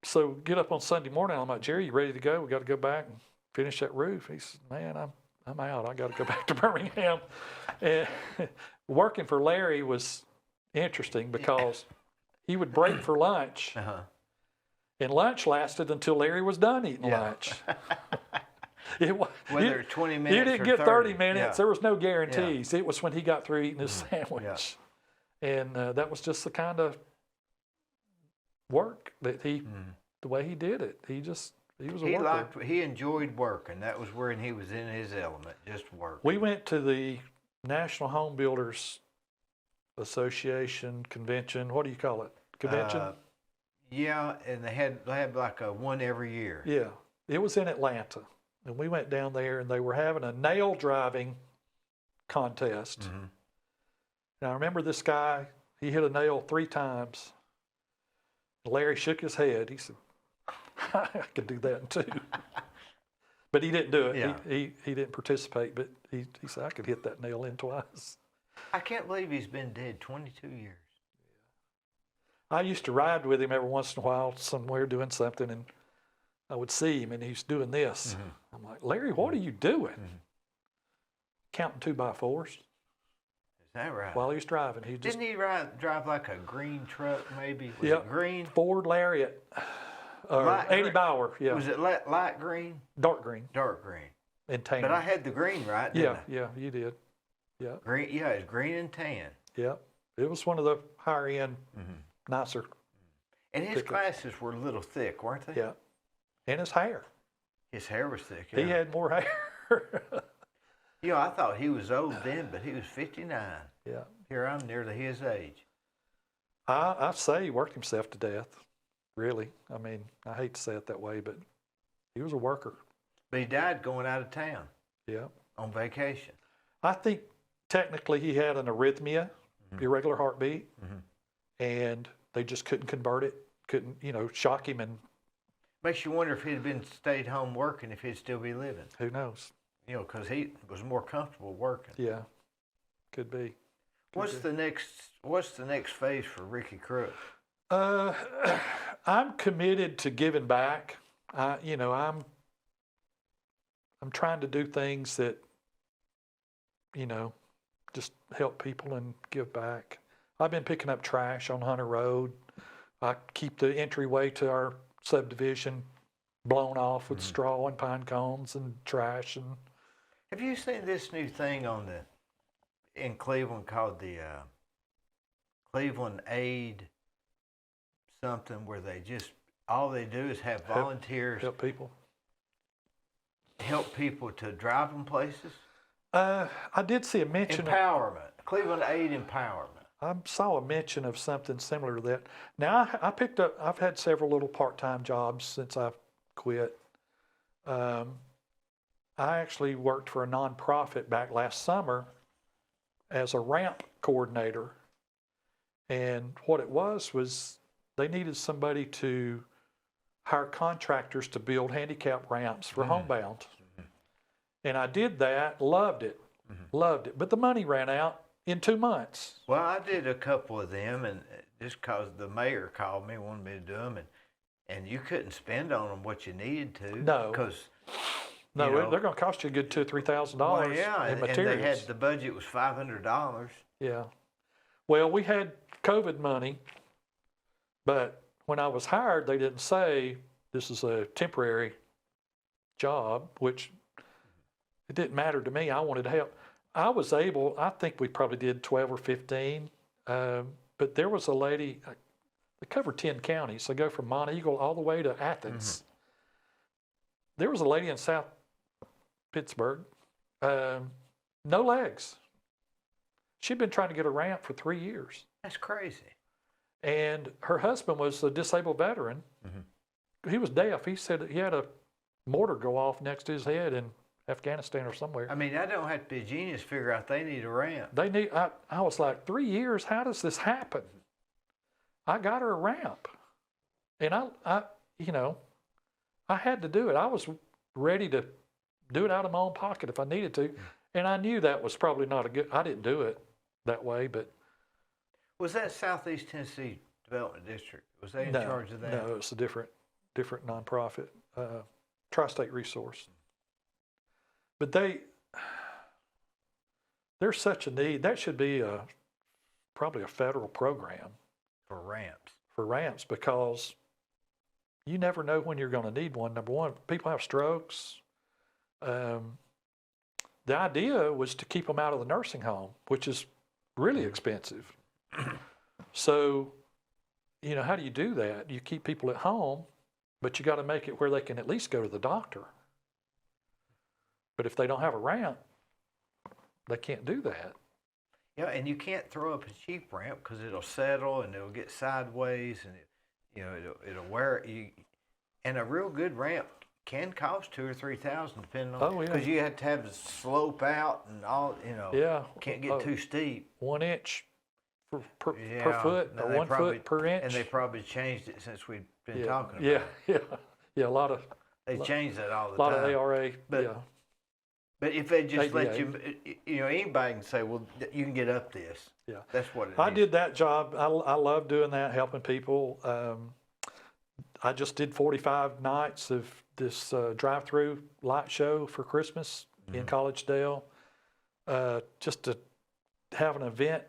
so get up on Sunday morning, I'm like, Jerry, you ready to go? We got to go back and finish that roof. He said, man, I'm out. I got to go back to Birmingham. And working for Larry was interesting because he would break for lunch, and lunch lasted until Larry was done eating lunch. Whether 20 minutes you didn't or get 30 30 minutes. Yeah. There was no guarantees. It was when he got through eating his sandwich. Yeah. And that was just the kind of work that the way he did it. He was a worker. He enjoyed working. That was where he was in his element, just work. We went to the National Home Builders Association convention. What do you call it? Convention? Yeah, and they had like a one every year. Yeah, it was in Atlanta. And we went down there, and they were having a nail driving contest. Mm-hmm. And I remember this guy, he hit a nail 3 times. Larry shook his head. He said, I could do that too. But he didn't do it. Yeah. He didn't participate, but he said, I could hit that nail in twice. I can't believe he's been dead 22 years. I used to ride with him every once in a while somewhere doing something, and I would see him, and he's doing this. Mm-hmm. I'm like, Larry, what are you doing? Counting 2x4s. Is that right? While he was driving. Didn't he drive like a green truck, maybe? Was Yeah. it green? Ford Lariat. Light 80 green. Bauer, yeah. Was it light green? Dark green Dark green. and tan. But I had the green right, didn't I? Yeah, you did. Yeah. Green, yeah, it's green and tan. Yeah. It was one of the higher end, nicer. And his Pickups. glasses were a little thick, weren't they? Yeah. And his hair. His hair was thick. He had more hair. You know, I thought he was old then, but he was 59. Yeah. Here I'm nearly his age. I say he worked himself to death, really. I mean, I hate to say it that way, but he was a worker. But he died going out of town Yeah. on vacation. I think technically he had an arrhythmia, irregular heartbeat, and they just couldn't convert it, couldn't, shock him, and Makes you wonder if he'd been stayed home working, if he'd still be living. who knows? You know, because he was more comfortable working. Yeah, could be. What's the next phase for Ricky Crook? I'm committed to giving back. I'm trying to do things that, just help people and give back. I've been picking up trash on Hunter Road. I keep the entryway to our subdivision blown off with straw and pine cones and trash. And Have you seen this new thing in Cleveland called the Cleveland Aid something, where all they do is have volunteers help people? help people to drive them places? I did see a mention. Empowerment. Cleveland Aid Empowerment. I saw a mention of something similar to that. Now, I've had several little part-time jobs since I've quit. I actually worked for a nonprofit back last summer as a ramp coordinator. And what it was they needed somebody to hire contractors to build handicap ramps for homebound. And I did that, loved it. But the money ran out in 2 months. Well, I did a couple of them, and just because the mayor called me, wanted me to do them, and you couldn't spend on them what you needed to. No. Because they're going to cost you a good $2,000 or $3,000 well, yeah, in and materials. the budget was $500. Yeah. Well, we had COVID money, but when I was hired, they didn't say this is a temporary job, which it didn't matter to me. I wanted to help. I was able, I think we probably did 12 or 15, but there was a lady, they covered 10 counties. They go from Monteagle all the way to Athens. There was a lady in South Pittsburgh, no legs. She'd been trying to get a ramp for 3 years. That's crazy. And her husband was a disabled veteran. He was deaf. He said he had a mortar go off next to his head in Afghanistan or somewhere. I mean, I don't have to be a genius to figure out they need a ramp. I was like, 3 years, how does this happen? I got her a ramp. And I had to do it. I was ready to do it out of my own pocket if I needed to. And I knew that was probably not I didn't do it that way, but. Was that Southeast Tennessee Development District? Was they in charge of that? No, it's a different nonprofit, Tri-State Resource. But there's such a need. That should be probably a federal program For ramps. for ramps, because you never know when you're going to need one. Number one, people have strokes. The idea was to keep them out of the nursing home, which is really expensive. So, how do you do that? You keep people at home, but you got to make it where they can at least go to the doctor. But if they don't have a ramp, they can't do that. Yeah, and you can't throw up a cheap ramp because it'll settle and it'll get sideways, and it'll wear you. And a real good ramp can cost $2,000 or $3,000 depending on. Oh, yeah. Because you have to have the slope out and all. Yeah. Can't get too steep. 1 inch per Yeah, foot, no, or they 1 foot per inch. And they probably changed it since we've been yeah. talking about Yeah, it. yeah. A lot of They change that all the a lot time. of ARA. But- yeah. But if they just let ADA. you, anybody can say, well, you can get up this. Yeah. That's what it is. I did that job. I love doing that, helping people. I just did 45 nights of this drive-through light show for Christmas in Collegedale, just to have an event,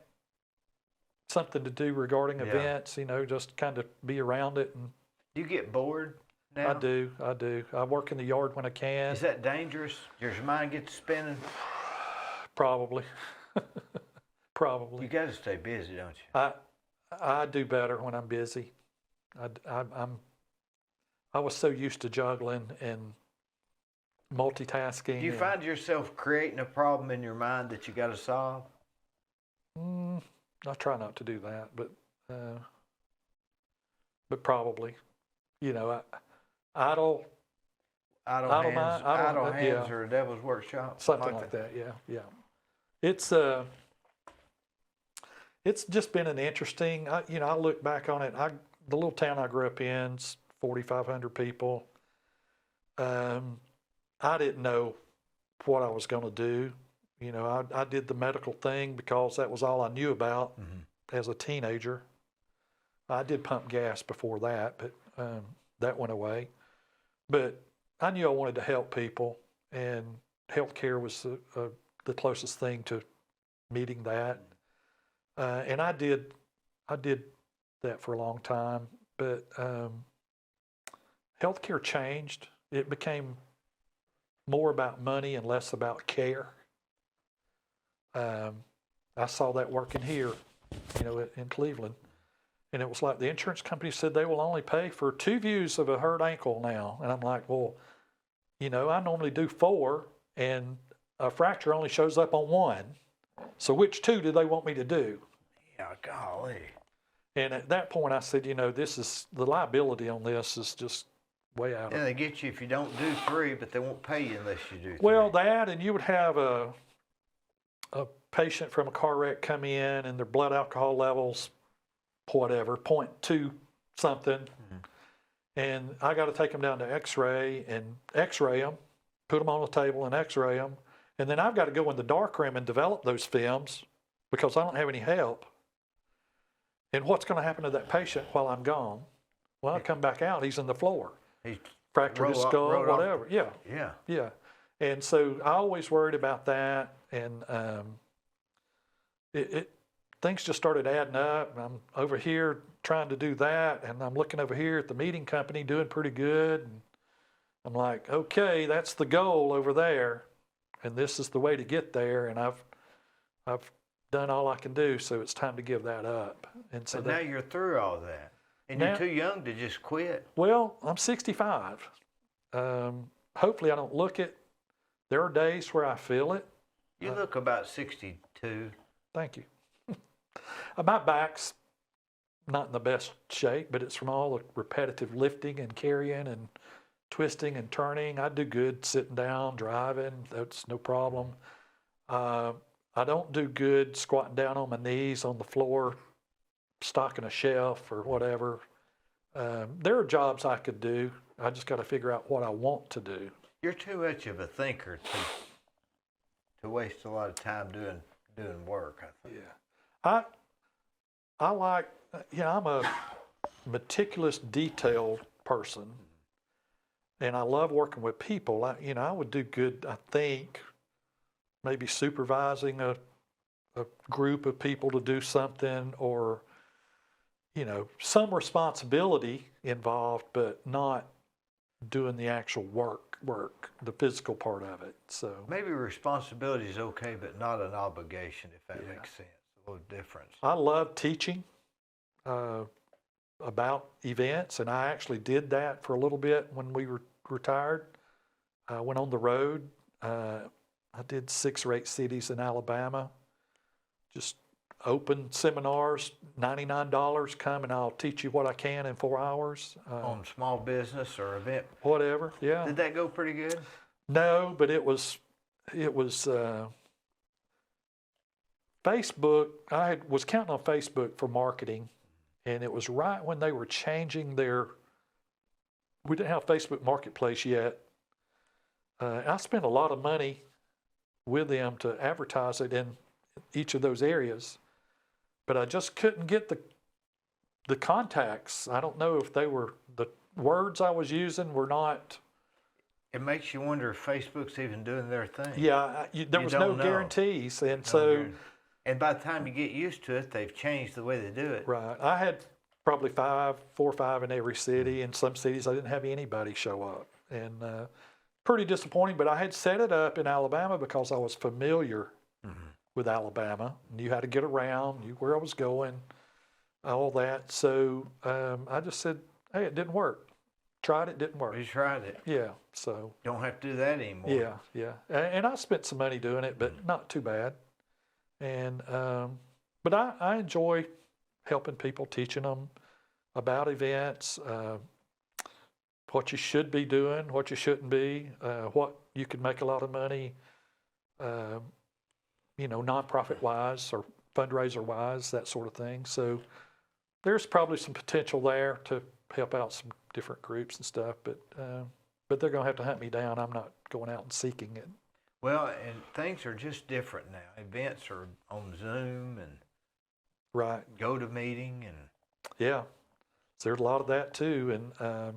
something to do regarding events, just kind of be around it. And Do you get bored now? I do. I work in the yard when I can. Is that dangerous? Does your mind get to spinning? Probably. Probably. You got to stay busy, don't you? I do better when I'm busy. I was so used to juggling and multitasking. Do you find yourself creating a problem in your mind that you got to solve? I try not to do that, but probably, idle Idle hands yeah. or a devil's workshop. Something like that. Yeah. It's just been an interesting. I look back on it. The little town I grew up in's 4,500 people. I didn't know what I was going to do. I did the medical thing because that was all I knew about as a teenager. I did pump gas before that, but that went away. But I knew I wanted to help people, and healthcare was the closest thing to meeting that. And I did I did that for a long time, but healthcare changed. It became more about money and less about care. I saw that working here, in Cleveland. And it was like the insurance company said they will only pay for 2 views of a hurt ankle now. And I'm like, well, I normally do 4, and a fracture only shows up on 1. So which 2 do they want me to do? Yeah, golly. And at that point I said, the liability on this is just way out And of they get you if you don't do 3, but they won't pay you unless you do 3. Well, that, and you would have a patient from a car wreck come in and their blood alcohol levels, whatever, 0.2 something. And I got to take them down to x-ray and x-ray them, put them on the table and x-ray them. And then I've got to go in the darkroom and develop those films because I don't have any help. And what's going to happen to that patient while I'm gone? Well, I come back out, he's in the floor. He's Fractured his skull, whatever. Yeah. Yeah. And so I always worried about that. And things just started adding up. I'm over here trying to do that, and I'm looking over here at the meeting company doing pretty good. And I'm like, okay, that's the goal over there, and this is the way to get there. And I've done all I can do, so it's time to give that up. And so But now you're through all that, and you're too young to just quit. Well, I'm 65. Hopefully I don't look it. There are days where I feel it. You look about 62. Thank you. My back's not in the best shape, but it's from all the repetitive lifting and carrying and twisting and turning. I do good sitting down, driving. That's no problem. I don't do good squatting down on my knees on the floor, stocking a shelf or whatever. There are jobs I could do. I just got to figure out what I want to do. You're too much of a thinker to waste a lot of time doing work, I think. Yeah. I like, I'm a meticulous, detailed person, and I love working with people. I would do good, I think, maybe supervising a group of people to do something, or, some responsibility involved, but not doing the actual work, the physical part of it. So maybe responsibility is okay, but not an obligation, if that makes sense. A little difference. I love teaching about events, and I actually did that for a little bit when we were retired. I went on the road. I did 6 or 8 cities in Alabama, just open seminars, $99, come and I'll teach you what I can in 4 hours. On small business or event? Whatever, yeah. Did that go pretty good? No, but it was Facebook. I was counting on Facebook for marketing, and it was right when they were changing we didn't have Facebook Marketplace yet. I spent a lot of money with them to advertise it in each of those areas, but I just couldn't get the contacts. I don't know if the words I was using were not. It makes you wonder if Facebook's even doing their thing. Yeah, there was no guarantees, and so. And by the time you get used to it, they've changed the way they do it. Right. I had probably 4 or 5 in every city. In some cities, I didn't have anybody show up, and pretty disappointing. But I had set it up in Alabama because I was familiar with Alabama, knew how to get around, knew where I was going, all that. So I just said, hey, it didn't work. Tried it, didn't work. You tried it. Yeah, so. Don't have to do that anymore. Yeah. And I spent some money doing it, but not too bad. And but I enjoy helping people, teaching them about events, what you should be doing, what you shouldn't be, what you can make a lot of money, nonprofit wise or fundraiser wise, that sort of thing. So there's probably some potential there to help out some different groups and stuff, but they're going to have to hunt me down. I'm not going out and seeking it. Well, and things are just different now. Events are on Zoom and right. GoToMeeting and yeah, so there's a lot of that too. And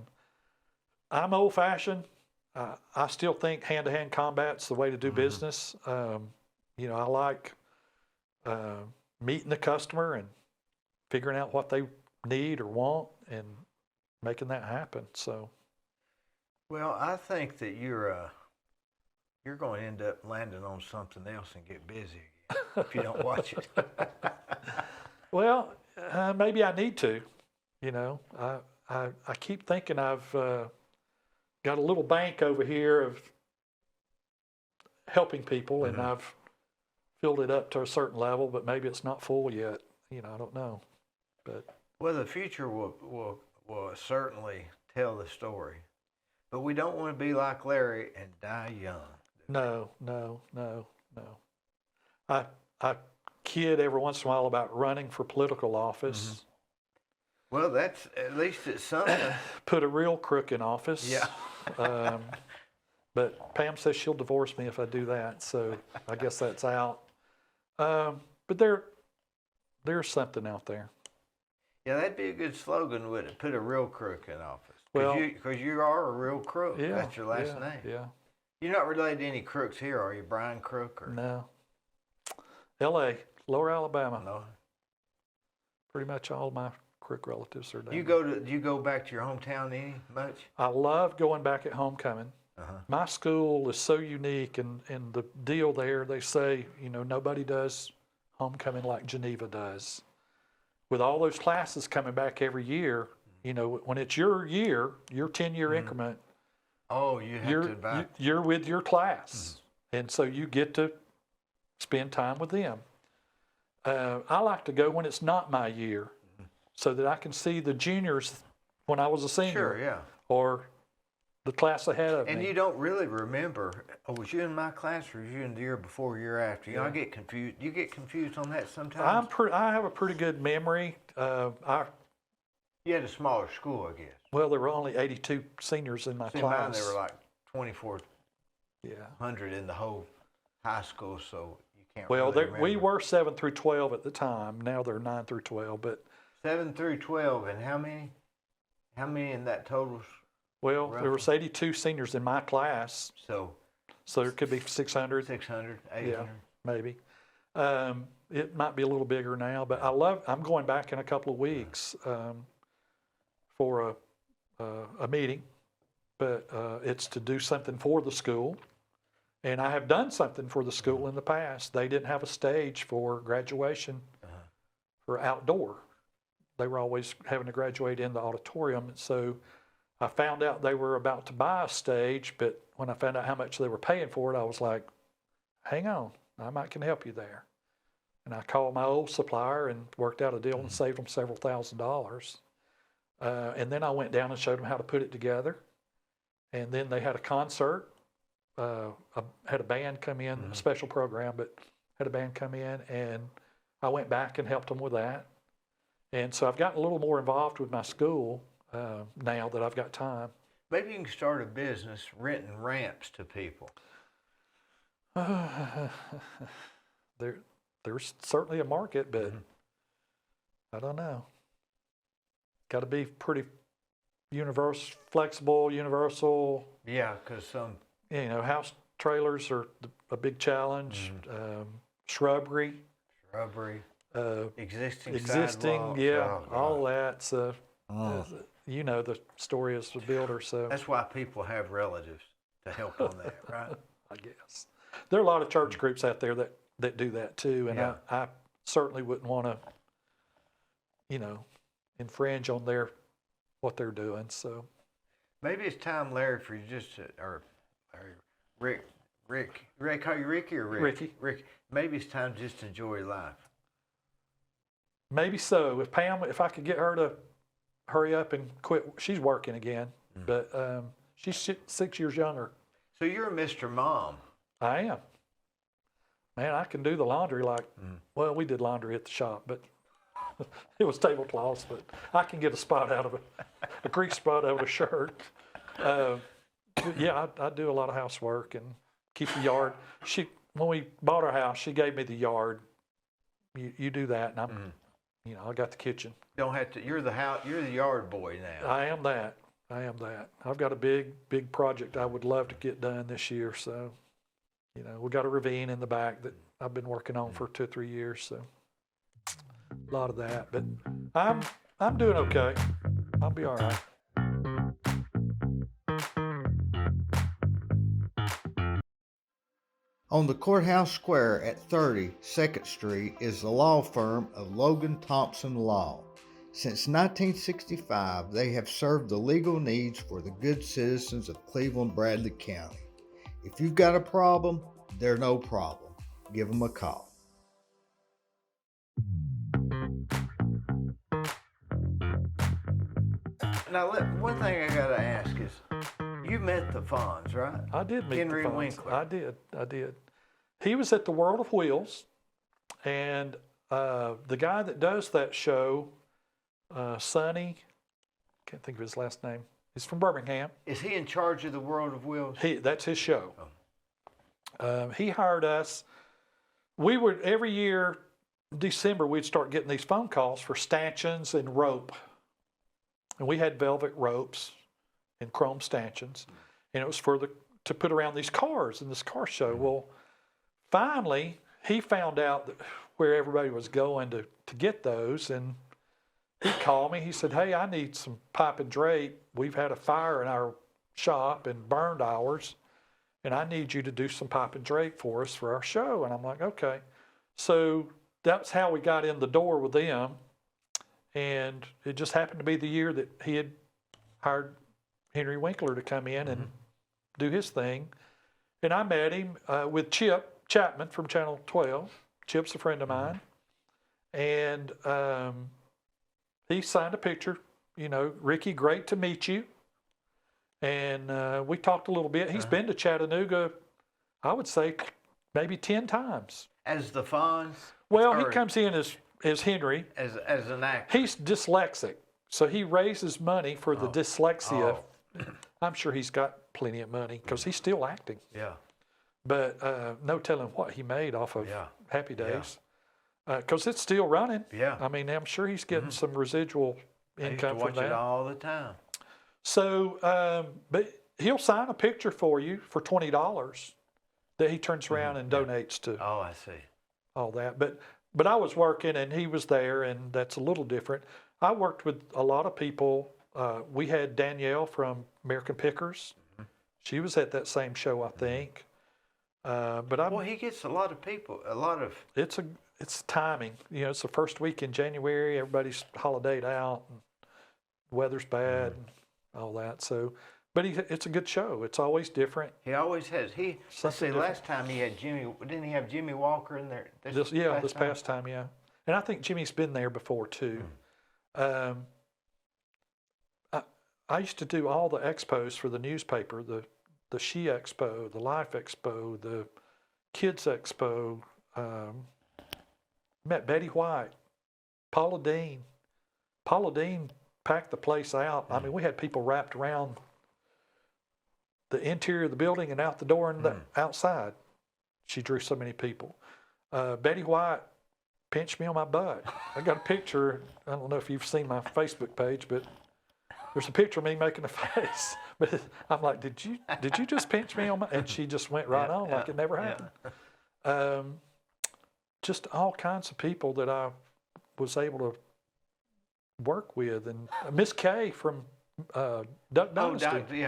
I'm old-fashioned. I still think hand-to-hand combat's the way to do business. I like meeting the customer and figuring out what they need or want and making that happen. So, Well, I think that you're going to end up landing on something else and get busy again if you don't watch it. well, maybe I need to. You know, I keep thinking I've got a little bank over here of helping people, and I've filled it up to a certain level, but maybe it's not full yet. You know, I don't know. But Well, the future will certainly tell the story, but we don't want to be like Larry and die young. no. I kid every once in a while about running for political office. Well, that's at least it's something. Put a real crook in office. Yeah. But Pam says she'll divorce me if I do that, so I guess that's out. But there's something out there. Yeah, that'd be a good slogan, wouldn't it? Put a real crook in office. Well, because you are a real crook. Yeah, That's your last yeah, name. Yeah. You're not related to any crooks here, are you? Brian Crook or No. L.A., Lower Alabama. no? Pretty much all my Crook relatives are down Do there. you go back to your hometown any much? I love going back at homecoming. Uh-huh. My school is so unique, and the deal there, they say, you know, nobody does homecoming like Geneva does. With all those classes coming back every year, you know, when it's your year, your 10-year increment, Oh, you have to invite. you're with your class. And so you get to spend time with them. I like to go when it's not my year so that I can see the juniors when I was a senior. Sure, yeah. Or the class ahead of And me. you don't really remember, oh, was you in my class or was you in the year before, year after? You know, I Yeah. get confused. You get confused on that sometimes? I have a pretty good memory. You had a smaller school, I guess. Well, there were only 82 seniors in my See, class. mine, there were like 2,400 Yeah. in the whole high school, so you can't Well, really remember. we were 7 through 12 at the time. Now they're 9 through 12. But 7 through 12, and how many? How many in that total? well, there was 82 seniors in my class, So so there could be 600, 600, 800. maybe. It might be a little bigger now, but I'm going back in a couple of weeks for a meeting, but it's to do something for the school. And I have done something for the school in the past. They didn't have a stage for graduation for outdoor. They were always having to graduate in the auditorium. And so I found out they were about to buy a stage, but when I found out how much they were paying for it, I was like, hang on, I might can help you there. And I called my old supplier and worked out a deal and saved them several $1,000s. And then I went down and showed them how to put it together. And then they had a concert. Had a band come in, a special program, but had a band come in, and I went back and helped them with that. And so I've gotten a little more involved with my school now that I've got time. Maybe you can start a business renting ramps to people. There's certainly a market, but I don't know. Got to be pretty flexible, universal. Yeah, because some. You know, house trailers are a big challenge. Shrubbery, Existing sidewalks, yeah, all that. So, you know, the story as a builder. So that's why people have relatives to help on that, right? I guess there are a lot of church groups out there that do that too, and Yeah. I certainly wouldn't want to, you know, infringe on what they're doing. So Maybe it's time, Larry, for you just to, or Rick, call you Ricky or Rick? Ricky. Maybe it's time just to enjoy your life. maybe so. If I could get her to hurry up and quit, she's working again, but she's 6 years younger. So you're Mr. Mom. I am. Man, I can do the laundry well, we did laundry at the shop, but it was tablecloths, but I can get a spot out of a grease spot out of a shirt. Yeah, I do a lot of housework and keep the yard. When we bought our house, she gave me the yard. You do that, and I'm, you know, I got the kitchen. Don't have to. You're the yard boy now. I am that. I've got a big project I would love to get done this year. So, you know, we got a ravine in the back that I've been working on for 2 or 3 years. So, a lot of that. But I'm doing okay. I'll be all right. On the courthouse square at 30 2nd Street is the law firm of Logan Thompson Law. Since 1965, they have served the legal needs for the good citizens of Cleveland Bradley County. If you've got a problem, they're no problem. Give them a call. Now, one thing I gotta ask is, you met the Fonz, right? I did meet Henry the Fonz. Winkler. I did. He was at the World of Wheels, and the guy that does that show, Sonny, can't think of his last name. He's from Birmingham. Is he in charge of the World of Wheels? That's his show. Oh. He hired us. We would, every year, December, we'd start getting these phone calls for stanchions and rope. And we had velvet ropes and chrome stanchions. And it was to put around these cars in this car show. Well, finally, he found out where everybody was going to get those. And he called me. He said, hey, I need some pipe and drape. We've had a fire in our shop and burned ours. And I need you to do some pipe and drape for us for our show. And I'm like, okay. So that's how we got in the door with them. And it just happened to be the year that he had hired Henry Winkler to come in and do his thing. And I met him with Chip Chapman from Channel 12. Chip's a friend of mine. And he signed a picture, Ricky, great to meet you. And we talked a little bit. He's been to Chattanooga, I would say, maybe 10 times. As the Fonz? Well, he comes in as Henry. As an actor? He's dyslexic, so he raises money for the dyslexia. Oh. I'm sure he's got plenty of money because he's still acting. Yeah. But no telling what he made off of Happy Yeah. Days. Because it's still running. Yeah. I mean, I'm sure he's getting some residual income I used to watch from that. it all the time. So, but he'll sign a picture for you for $20 that he turns around and donates to Oh, I see. all that. But I was working and he was there, and that's a little different. I worked with a lot of people. We had Danielle from American Pickers. She was at that same show, I think. But Well, he gets a lot of people, it's timing. It's the first week in January. Everybody's holidayed out, and weather's bad, and all that. So, but it's a good show. It's always different. He always has. Let's see, last time he had didn't he have Jimmy Walker in there? This past time, yeah. And I think Jimmy's been there before too. I used to do all the expos for the newspaper, the She Expo, the Life Expo, the Kids Expo. Met Betty White, Paula Dean. Paula Dean packed the place out. I mean, we had people wrapped around the interior of the building and out the door and outside. She drew so many people. Betty White pinched me on my butt. I got a picture. I don't know if you've seen my Facebook page, but there's a picture of me making a face. But I'm like, did you just pinch me on my? And she just went right on like it never happened. Just all kinds of people that I was able to work with, and Miss Kay from Duck Dynasty.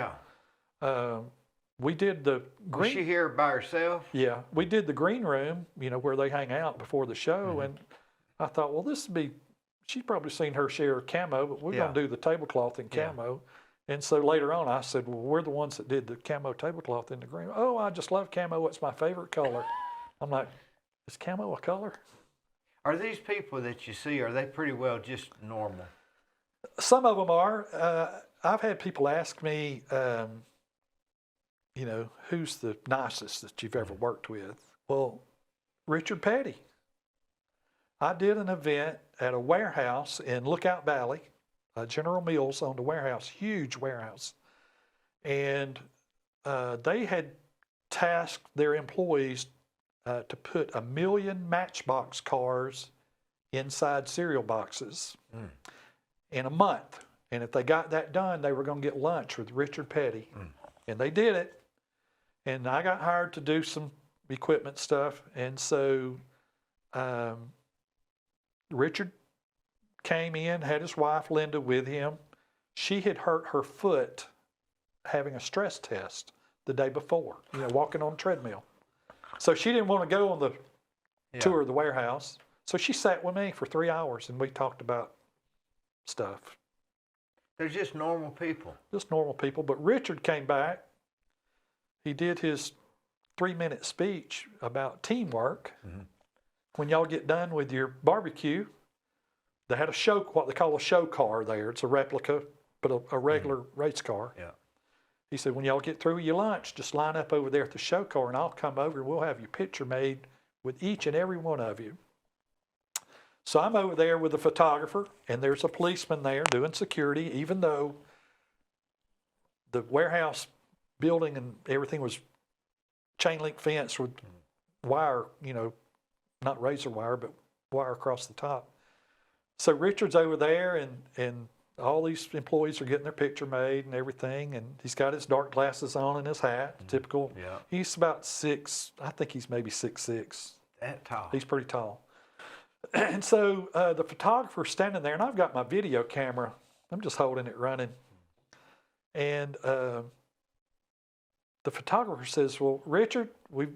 We did the green. Was she here by herself? Yeah, we did the green room, where they hang out before the show, and I thought, well, this would be. She's probably seen her share of camo, but we're going to do the tablecloth in camo. And so later on, I said, well, we're the ones that did the camo tablecloth in the green. Oh, I just love camo. It's my favorite color. I'm like, is camo a color? Are these people that you see, are they pretty well just normal? Some of them are. I've had people ask me, who's the nicest that you've ever worked with? Well, Richard Petty. I did an event at a warehouse in Lookout Valley. General Mills owned a warehouse, huge warehouse. And they had tasked their employees to put 1 million Matchbox cars inside cereal boxes in a month. And if they got that done, they were going to get lunch with Richard Petty. And they did it. And I got hired to do some equipment stuff. And so Richard came in, had his wife Linda with him. She had hurt her foot having a stress test the day before, walking on a treadmill. So she didn't want to go on the tour of the warehouse. So she sat with me for 3 hours and we talked about stuff. They're just normal people. Just normal people. But Richard came back. He did his 3-minute speech about teamwork. Mm-hmm. When y'all get done with your barbecue, they had what they call a show car there. It's a replica, but a regular race car. Yeah. He said, when y'all get through with your lunch, just line up over there at the show car and I'll come over and we'll have your picture made with each and every one of you. So I'm over there with the photographer and there's a policeman there doing security, even though the warehouse building and everything was chain link fence with wire, not razor wire, but wire across the top. So Richard's over there and all these employees are getting their picture made and everything, and he's got his dark glasses on and his hat, typical. Yeah. He's about 6, I think he's maybe 6'6". That tall. He's pretty tall. And so the photographer's standing there, and I've got my video camera. I'm just holding it running. And the photographer says, well, Richard, we've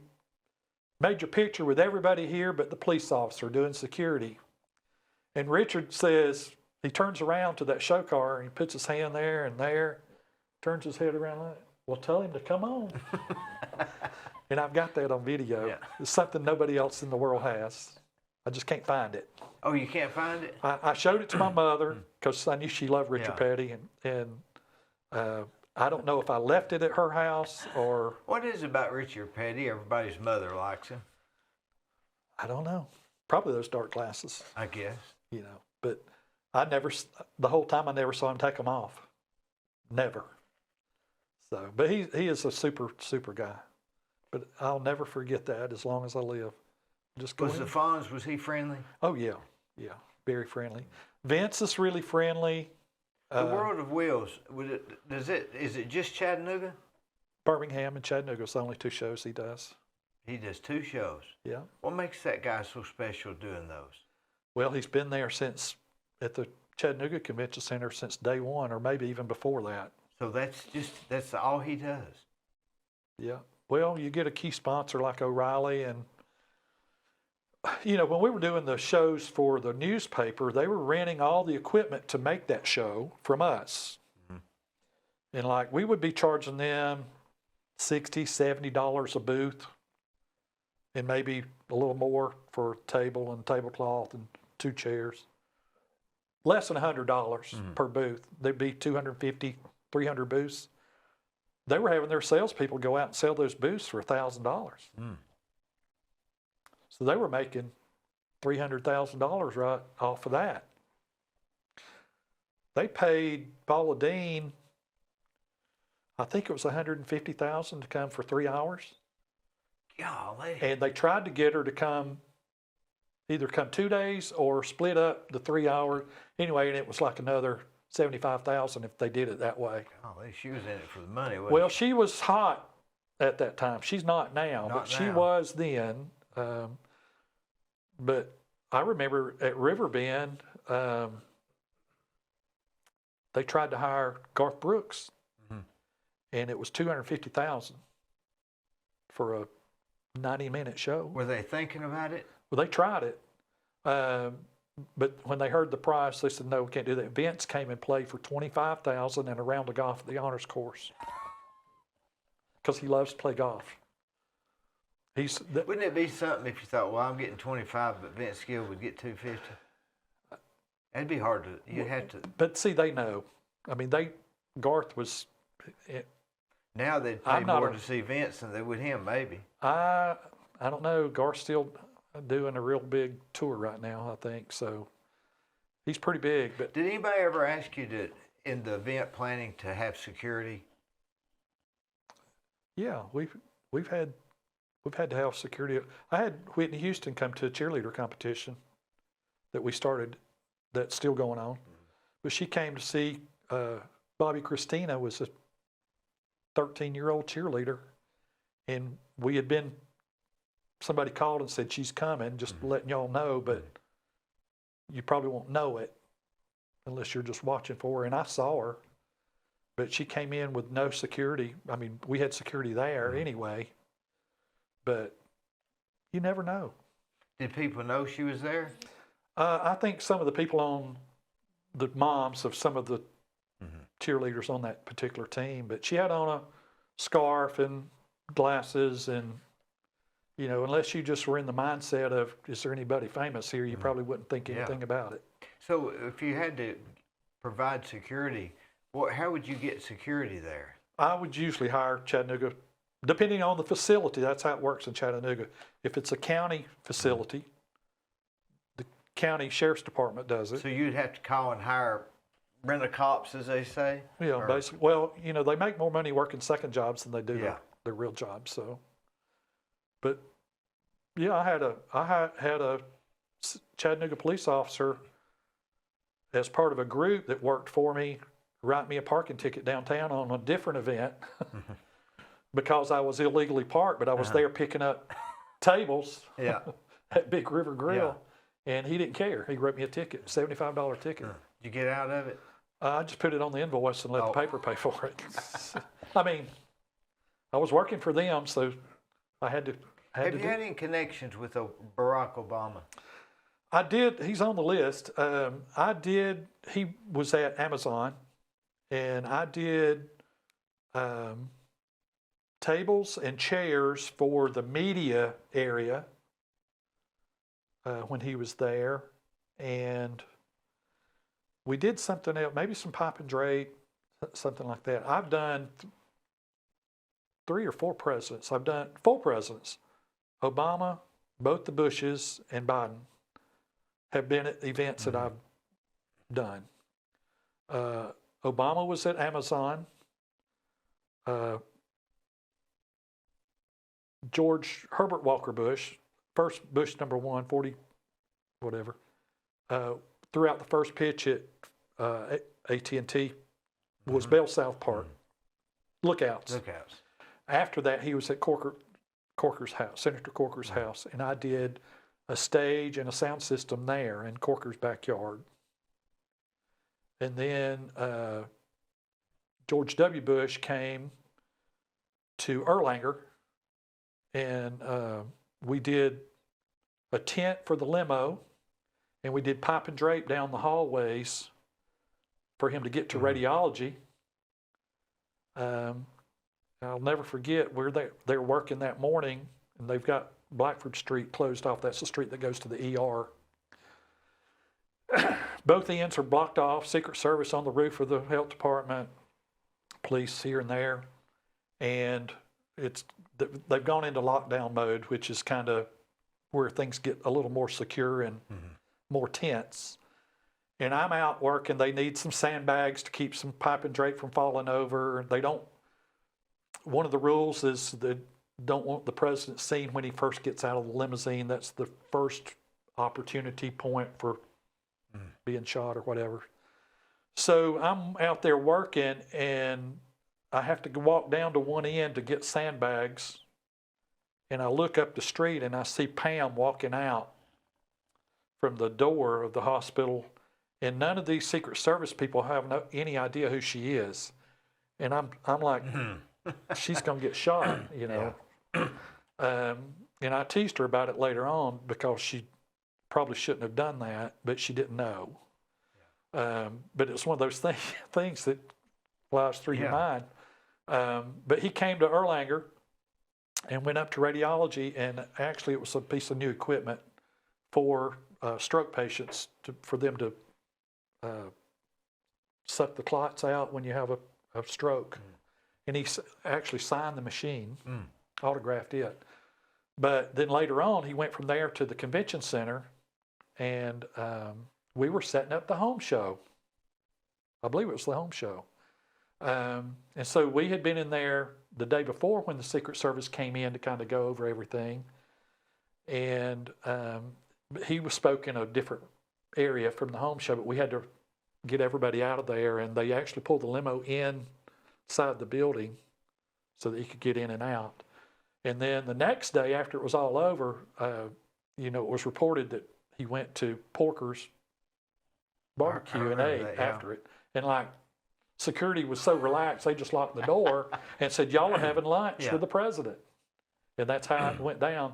made your picture with everybody here but the police officer doing security. And Richard says, he turns around to that show car and he puts his hand there, turns his head around like, well, tell him to come on. And I've got that on video. Yeah. It's something nobody else in the world has. I just can't find it. Oh, you can't find it? I showed it to my mother because I knew she loved Richard Petty, and I don't know if I left it at her house or... What is it about Richard Petty? Everybody's mother likes him. I don't know. Probably those dark glasses. I guess. But the whole time I never saw him take them off. Never. So, but he is a super, super guy. But I'll never forget that as long as I live. Just Was the Fonz, was he friendly? Oh, yeah. Yeah, very friendly. Vince is really friendly. The World of Wheels, is it just Chattanooga? Birmingham and Chattanooga is the only 2 shows he does. He does 2 shows? Yeah. What makes that guy so special doing those? Well, he's been there at the Chattanooga Convention Center since day one, or maybe even before that. So that's all he does? Yeah. Well, you get a key sponsor like O'Reilly, and when we were doing the shows for the newspaper, they were renting all the equipment to make that show from us. Mm-hmm. And we would be charging them $60, $70 a booth, and maybe a little more for a table and tablecloth and 2 chairs. Less than $100 per booth. There'd be 250, 300 booths. They were having their salespeople go out and sell those booths for $1,000. So they were making $300,000 right off of that. They paid Paula Dean, I think it was $150,000 to come for 3 hours. Golly. And they tried to get her to either come 2 days or split up the 3 hour. Anyway, and it was like another $75,000 if they did it that way. Golly, she was in it for the money, wasn't Well, she? she was hot at that time. She's not now, but she was then. But I remember at Riverbend, they tried to hire Garth Brooks, and it was $250,000 for a 90-minute show. Were they thinking about it? Well, they tried it, but when they heard the price, they said, no, we can't do that. Vince came and played for $25,000 and a round of golf at the honors course because he loves to play golf. Wouldn't it be something if you thought, well, I'm getting 25, but Vince Gill would get 250? That'd be hard to. You'd have to. But see, they know. I mean, Garth was. Now they'd pay more to see Vince than they would him, maybe. I don't know. Garth's still doing a real big tour right now, I think. So he's pretty big. But did anybody ever ask you in the event planning to have security? Yeah, we've had to have security. I had Whitney Houston come to a cheerleader competition that we started that's still going on. But she came to see Bobby Christina was a 13-year-old cheerleader. And somebody called and said she's coming, just letting y'all know, but you probably won't know it unless you're just watching for her. And I saw her, but she came in with no security. I mean, we had security there anyway, but you never know. Did people know she was there? I think some of the people on the moms of some of the cheerleaders on that particular team, but she had on a scarf and glasses, and you know, unless you just were in the mindset of, is there anybody famous here, you probably wouldn't think anything about it. So if you had to provide security, how would you get security there? I would usually hire Chattanooga, depending on the facility. That's how it works in Chattanooga. If it's a county facility, the county sheriff's department does it. So you'd have to call and hire rent-a-cops, as they say? Yeah, basically. Well, you know, they make more money working second jobs than they do their real jobs. So, but yeah, I had a Chattanooga police officer as part of a group that worked for me write me a parking ticket downtown on a different event because I was illegally parked, but I was there picking up tables at Big River Grill, and he didn't care. He wrote me a ticket, $75 ticket. Did you get out of it? I just put it on the invoice and let the paper pay for it. I mean, I was working for them, so I had to. Have you had any connections with Barack Obama? I did. He's on the list. I did. He was at Amazon, and I did tables and chairs for the media area when he was there, and we did something else, maybe some pipe and drape, something like that. I've done 3 or 4 presidents. I've done 4 presidents. Obama, both the Bushes, and Biden have been at events that I've done. Obama was at Amazon. George Herbert Walker Bush, first Bush number 1, 40, whatever, threw out the first pitch at AT&T was Bell South Park. Lookouts. After that, he was at Corker's house, Senator Corker's house, and I did a stage and a sound system there in Corker's backyard. And then George W. Bush came to Erlanger, and we did a tent for the limo, and we did pipe and drape down the hallways for him to get to radiology. I'll never forget, they were working that morning, and they've got Blackford Street closed off. That's the street that goes to the ER. Both ends are blocked off, Secret Service on the roof of the health department, police here and there, and they've gone into lockdown mode, which is kind of where things get a little more secure and more tense. And I'm out working. They need some sandbags to keep some pipe and drape from falling over. One of the rules is they don't want the president seen when he first gets out of the limousine. That's the first opportunity point for being shot or whatever. So I'm out there working, and I have to walk down to one end to get sandbags. And I look up the street, and I see Pam walking out from the door of the hospital. And none of these Secret Service people have any idea who she is. And I'm like, she's going to get shot, you know. And I teased her about it later on because she probably shouldn't have done that, but she didn't know. But it's one of those things that flies through your mind. But he came to Erlanger and went up to radiology, and actually it was a piece of new equipment for stroke patients for them to suck the clots out when you have a stroke. And he actually signed the machine, autographed it. But then later on, he went from there to the convention center, and we were setting up the home show. I believe it was the home show. And so we had been in there the day before when the Secret Service came in to kind of go over everything. And he was spoke in a different area from the home show, but we had to get everybody out of there, and they actually pulled the limo inside the building so that he could get in and out. And then the next day, after it was all over, it was reported that he went to Porker's barbecue and ate remember that, yeah. after it. And like security was so relaxed, they just locked the door and said, "Y'all are having lunch Yeah. with the president." And that's how it went down.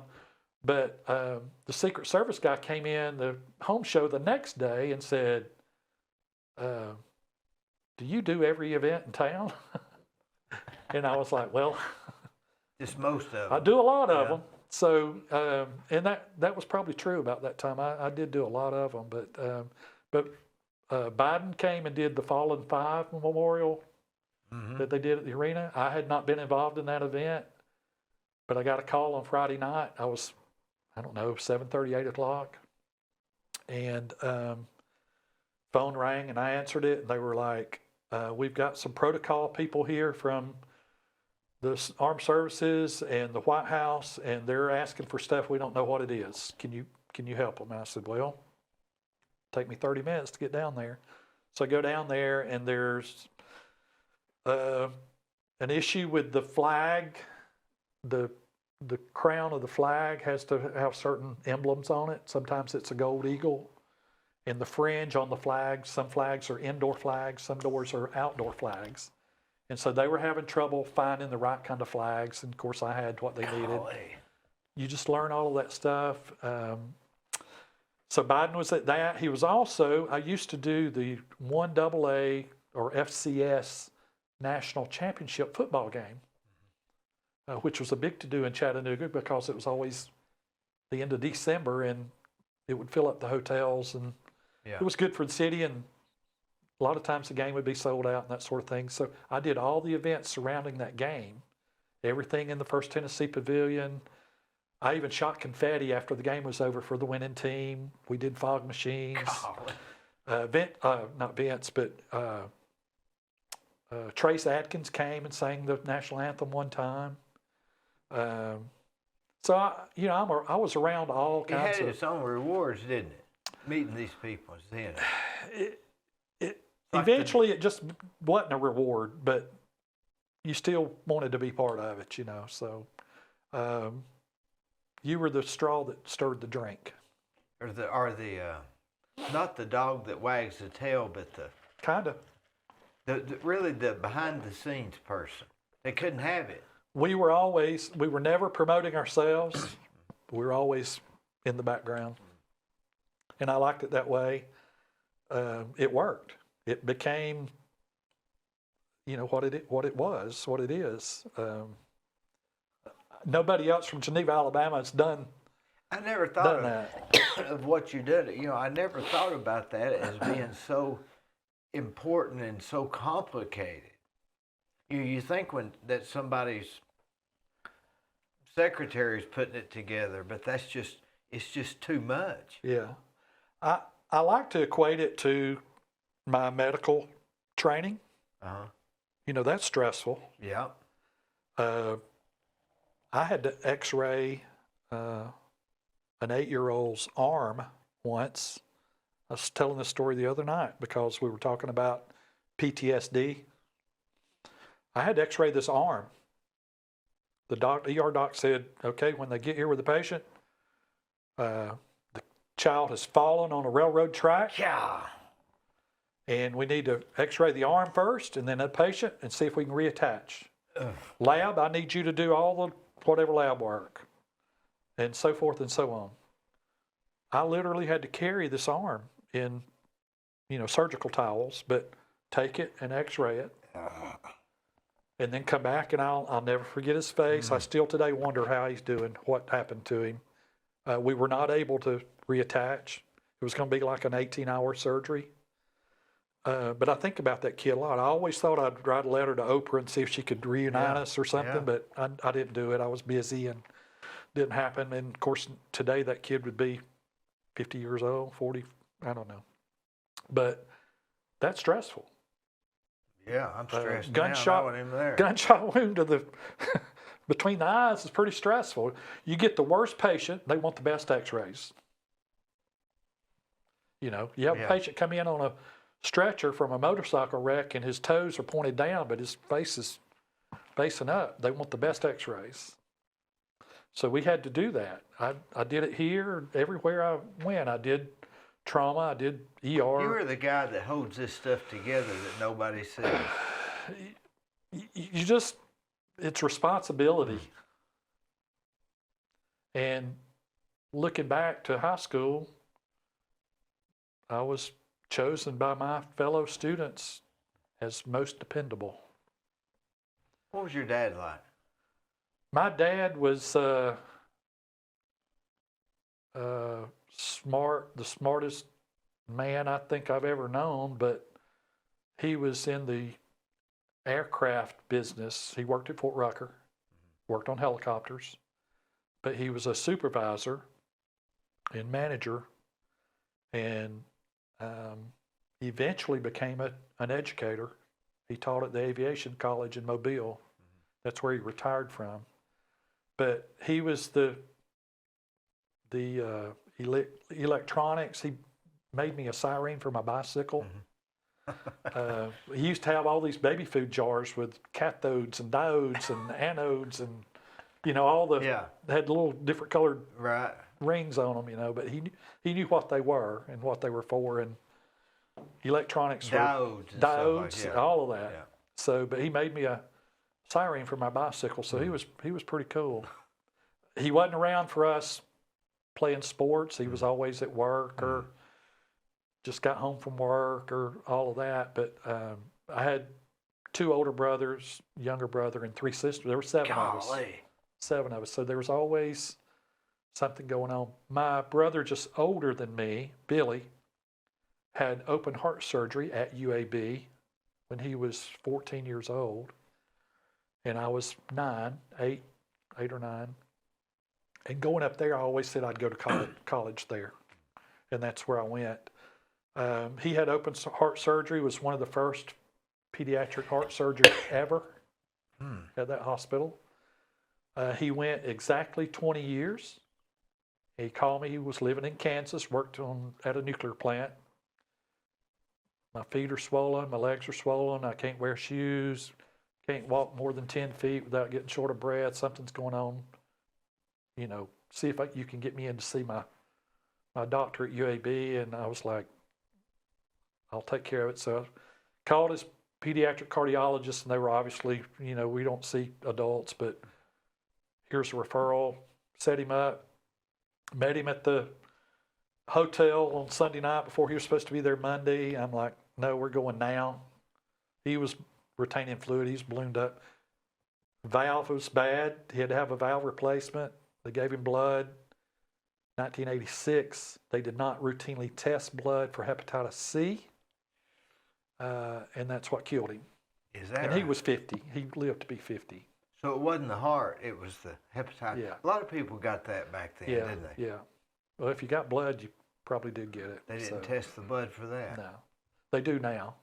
But the Secret Service guy came in the home show the next day and said, "Do you do every event in town?" And I was like, "Well, Just most of I them. do a lot of Yeah. them." So, and that was probably true about that time. I did do a lot of them, but Biden came and did the Fallen Five Memorial that they did at the arena. I had not been involved in that event, but I got a call on Friday night. I was, I don't know, 7:30, 8 o'clock, and phone rang and I answered it. And they were like, "We've got some protocol people here from the Armed Services and the White House, and they're asking for stuff we don't know what it is. Can you help them?" And I said, "Well, take me 30 minutes to get down there." So I go down there, and there's an issue with the flag. The crown of the flag has to have certain emblems on it. Sometimes it's a gold eagle. And the fringe on the flags, some flags are indoor flags, some doors are outdoor flags. And so they were having trouble finding the right kind of flags. And of course, I had what they needed. Golly. You just learn all of that stuff. So Biden was at that. He was also, I used to do the 1AA or FCS National Championship football game, which was a big to-do in Chattanooga because it was always the end of December and it would fill up the hotels, and Yeah. it was good for the city, and a lot of times the game would be sold out and that sort of thing. So I did all the events surrounding that game, everything in the First Tennessee Pavilion. I even shot confetti after the game was over for the winning team. We did fog machines. Golly. Not Vince, but Trace Adkins came and sang the national anthem one time. So I was around all It had kinds of. its own rewards, didn't it? Meeting these people, seeing it. Like Eventually, it just wasn't a reward, but you still wanted to be part of it, So you were the straw that stirred the drink. Or the not the dog that wags the tail, but Kind of. really the behind the scenes person. They couldn't have it. We were never promoting ourselves. We were always in the background. And I liked it that way. It worked. It became, what it is. Nobody else from Geneva, Alabama has done I never thought that. of what you did. I never thought about that as being so important and so complicated. You think that somebody's secretary's putting it together, but it's just too much. Yeah. I like to equate it to my medical training. That's stressful. Yeah. I had to x-ray an 8-year-old's arm once. I was telling this story the other night because we were talking about PTSD. I had to x-ray this arm. The ER doc said, "Okay, when they get here with the patient, the child has fallen on a railroad track. Yeah. And we need to x-ray the arm first and then the patient and see if we can reattach. Lab, I need you to do all the whatever lab work," and so forth and so on. I literally had to carry this arm in, surgical towels, but take it and x-ray it. And then come back, and I'll never forget his face. I still today wonder how he's doing, what happened to him. We were not able to reattach. It was going to be like an 18-hour surgery. But I think about that kid a lot. I always thought I'd write a letter to Oprah and see if she could reunite us or something, but I didn't do it. I was busy and didn't happen. And of course, today that kid would be 50 years old, 40, I don't know. But that's stressful. Yeah, I'm stressed gunshot, now. I wasn't even there. Gunshot wound to the between the eyes is pretty stressful. You get the worst patient, they want the best x-rays. You have a patient come in on a stretcher from a motorcycle wreck and his toes are pointed down, but his face is facing up. They want the best x-rays. So we had to do that. I did it here, everywhere I went. I did trauma. I did ER. You are the guy that holds this stuff together that nobody sees. You just, it's responsibility. And looking back to high school, I was chosen by my fellow students as most dependable. What was your dad like? My dad was smart, the smartest man I think I've ever known, but he was in the aircraft business. He worked at Fort Rucker, worked on helicopters, but he was a supervisor and manager, and eventually became an educator. He taught at the aviation college in Mobile. That's where he retired from. But he was the electronics. He made me a siren for my bicycle. He used to have all these baby food jars with cathodes and diodes and anodes and, you know, all the, had little different colored rings on them, you know, but he knew what they were and what they were for, and electronics, diodes, all of that. Yeah. So, but he made me a siren for my bicycle, so he was pretty cool. He wasn't around for us playing sports. He was always at work or just got home from work or all of that. But I had 2 older brothers, younger brother, and 3 sisters. There were 7 of us. 7 of us. So there was always something going on. My brother, just older than me, Billy, had open heart surgery at UAB when he was 14 years old. And I was 8 or 9. And going up there, I always said I'd go to college there. And that's where I went. He had open heart surgery, was one of the first pediatric heart surgeries ever at that hospital. He went exactly 20 years. He called me. He was living in Kansas, worked at a nuclear plant. My feet are swollen. My legs are swollen. I can't wear shoes. Can't walk more than 10 feet without getting short of breath. Something's going on. You know, see if you can get me in to see my doctor at UAB. And I was like, I'll take care of it. So I called his pediatric cardiologist, and they were obviously, you know, we don't see adults, but here's a referral. Set him up. Met him at the hotel on Sunday night before he was supposed to be there Monday. I'm like, no, we're going now. He was retaining fluid. He's ballooned up. Valve was bad. He had to have a valve replacement. They gave him blood. 1986, they did not routinely test blood for hepatitis C, and that's what killed him. Is that And right? he was 50. He lived to be 50. So it wasn't the heart, it was the hepatitis. Yeah. A lot of people got that back then, didn't they? Yeah. Well, if you got blood, you probably did get it. They didn't test the blood for that. No. They do now.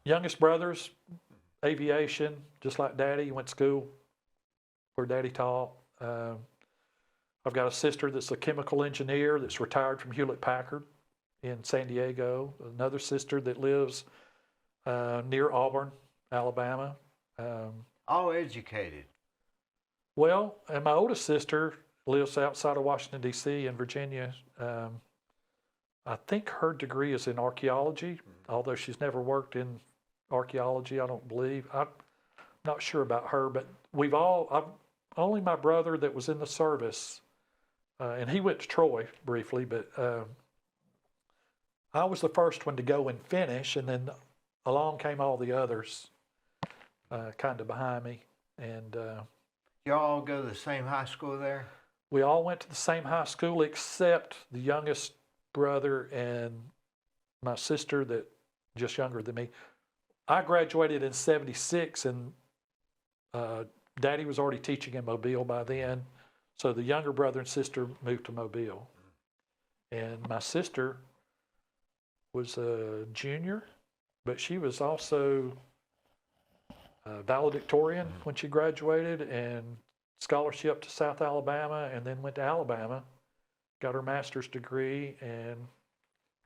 Youngest brothers, aviation, just like Daddy. Went to school where Daddy taught. I've got a sister that's a chemical engineer that's retired from Hewlett-Packard in San Diego. Another sister that lives near Auburn, Alabama. All educated. Well, and my oldest sister lives outside of Washington, D.C. in Virginia. I think her degree is in archaeology, although she's never worked in archaeology, I don't believe. I'm not sure about her, but only my brother that was in the service, and he went to Troy briefly, but I was the first one to go and finish, and then along came all the others kind of behind me. And Y'all all go to the same high school there? we all went to the same high school except the youngest brother and my sister that just younger than me. I graduated in 76, and Daddy was already teaching in Mobile by then. So the younger brother and sister moved to Mobile. And my sister was a junior, but she was also valedictorian when she graduated, and scholarship to South Alabama, and then went to Alabama, got her master's degree, and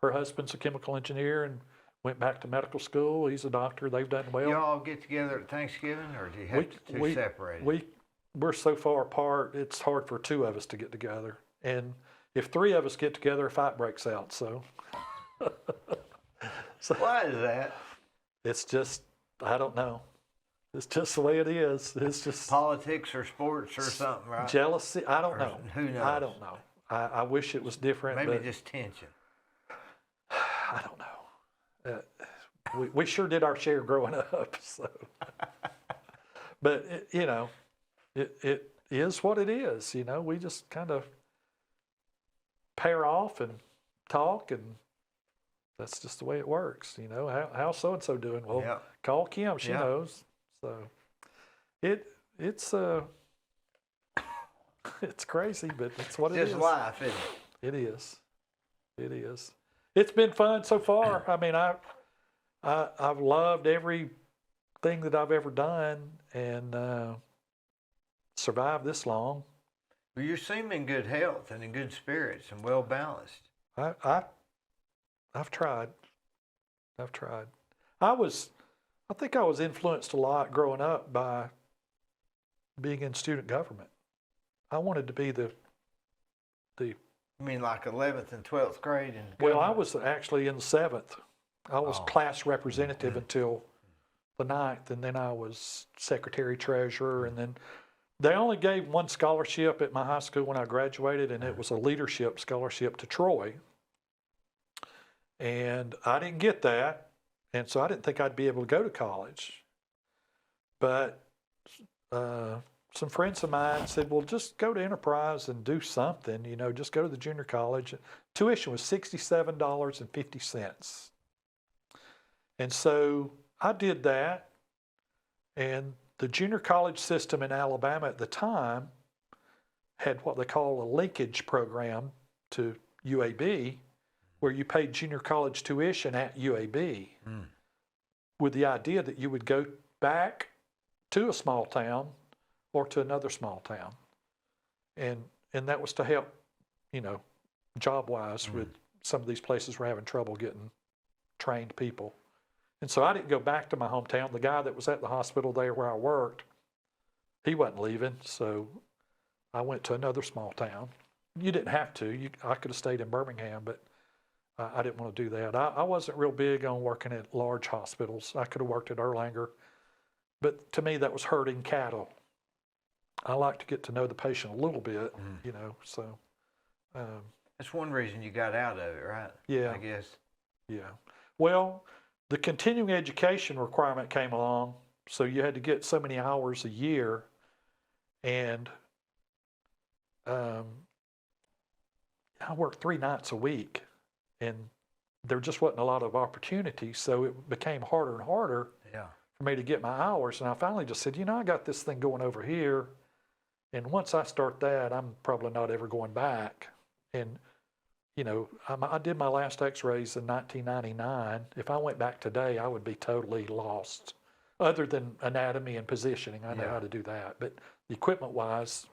her husband's a chemical engineer and went back to medical school. He's a doctor. They've done well. Y'all all get together at Thanksgiving, or do you have to separate? We're so far apart, it's hard for 2 of us to get together. And if 3 of us get together, a fight breaks out. So, Why is that? it's just, I don't know. It's just the way it is. It's just Politics or sports or something, right? jealousy. I don't Or know. who knows? I don't know. I wish it was different. Maybe but just tension. I don't know. We sure did our share growing up. So, but it is what it is. We just kind of pair off and talk, and that's just the way it works. How's so and so doing? Well, Yeah. call Kim. She Yeah. knows. So it's it's crazy, but it's what it is. Just life, isn't it? It is. It is. It's been fun so far. I mean, I've loved everything that I've ever done, and survived this long. Well, you seem in good health and in good spirits and well balanced. I've tried. I think I was influenced a lot growing up by being in student government. I wanted to be the You mean like 11th and 12th grade? Well, I was actually in the 7th. I was Oh. class representative until the 9th, and then I was secretary treasurer, and then they only gave one scholarship at my high school when I graduated, and it was a leadership scholarship to Troy. And I didn't get that, and so I didn't think I'd be able to go to college. But some friends of mine said, well, just go to Enterprise and do something, just go to the junior college. Tuition was $67.50. And so I did that, and the junior college system in Alabama at the time had what they call a linkage program to UAB, where you paid junior college tuition at UAB with the idea that you would go back to a small town or to another small town. And that was to help, job-wise with some of these places were having trouble getting trained people. And so I didn't go back to my hometown. The guy that was at the hospital there where I worked, he wasn't leaving, so I went to another small town. You didn't have to. I could have stayed in Birmingham, but I didn't want to do that. I wasn't real big on working at large hospitals. I could have worked at Erlanger, but to me that was herding cattle. I like to get to know the patient a little bit, so. That's one reason you got out of it, right? Yeah. I guess. Yeah. Well, the continuing education requirement came along, so you had to get so many hours a year, and I worked 3 nights a week, and there just wasn't a lot of opportunities, so it became harder and harder for me to get my hours. And I finally just said, I got this thing going over here, and once I start that, I'm probably not ever going back. And I did my last x-rays in 1999. If I went back today, I would be totally lost, other than anatomy and positioning. I know how to do that. But equipment-wise,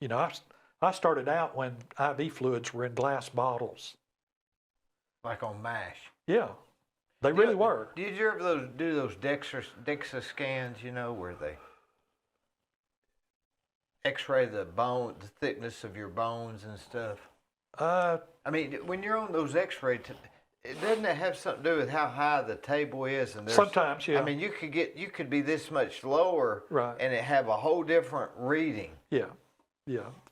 I started out when IV fluids were in glass bottles. Like on MASH. Yeah, they really were. Did you ever do those DEXA scans, where they x-ray the bone, the thickness of your bones and stuff? I mean, when you're on those x-rays, doesn't it have something to do with how high the table is? And sometimes, yeah. I mean, you could be this much lower, right, and it have a whole different reading. Yeah,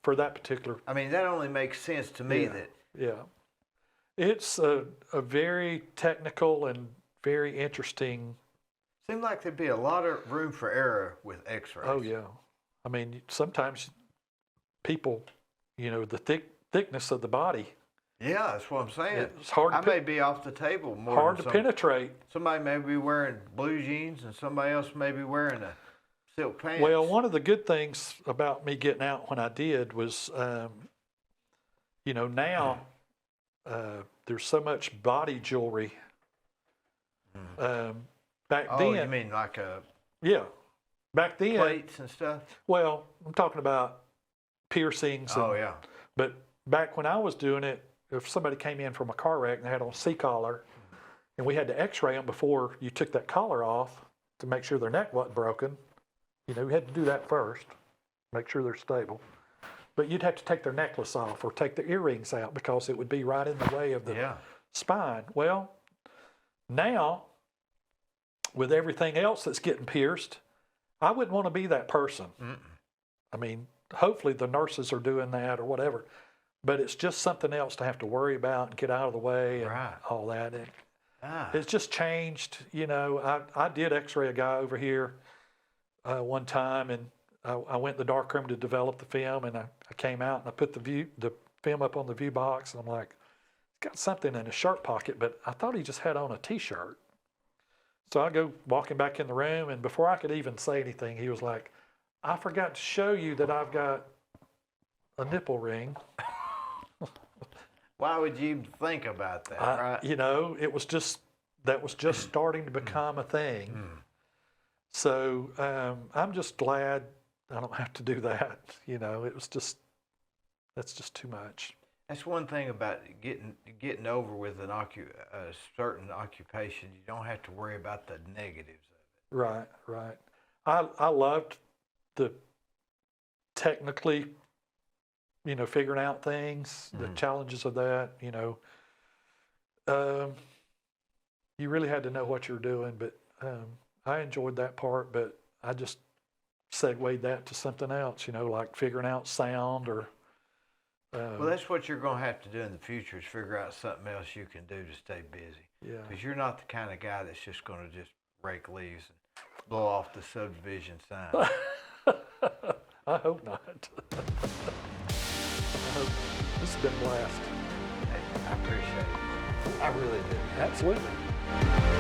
for that particular. I mean, that only makes sense to me. It's a very technical and very interesting. Seemed like there'd be a lot of room for error with x-rays. Oh yeah, I mean, sometimes people, the thickness of the body. Yeah, that's what I'm saying. It's hard. I may be off the table more. Hard to penetrate. Somebody may be wearing blue jeans, and somebody else may be wearing a silk pants. Well, one of the good things about me getting out when I did was, now there's so much body jewelry. Back then. You mean like yeah, back then. Plates and stuff? Well, I'm talking about piercings. But back when I was doing it, if somebody came in from a car wreck and they had on a C-collar, and we had to x-ray them before you took that collar off to make sure their neck wasn't broken. You had to do that first, make sure they're stable. but you'd have to take their necklace off or take their earrings out because it would be right in the way of the Yeah. spine. Well, now with everything else that's getting pierced, I wouldn't want to be that person. I mean, hopefully the nurses are doing that or whatever, but it's just something else to have to worry about and get out of the way and Right. all that. And Ah. it's just changed. You know, I did x-ray a guy over here one time, and I went in the darkroom to develop the film, and I came out and I put the film up on the view box, and I'm like, he's got something in his shirt pocket, but I thought he just had on a t-shirt. So I go walking back in the room, and before I could even say anything, he was like, I forgot to show you that I've got a nipple ring. Why would you think about that, right? You know, that was just starting to become a thing. So I'm just glad I don't have to do that. You know, that's just too much. That's one thing about getting over with a certain occupation. You don't have to worry about the negatives of it. Right, right. I loved the technically, you know, figuring out things, the challenges of that, you know. You really had to know what you were doing, but I enjoyed that part, but I just segued that to something else, you know, like figuring out sound or. Well, that's what you're going to have to do in the future is figure out something else you can do to stay busy. Yeah. Because you're not the kind of guy that's just going to just rake leaves and blow off the subdivision sign. I hope not. This has been a blast. Hey, I appreciate it. I really do. Absolutely.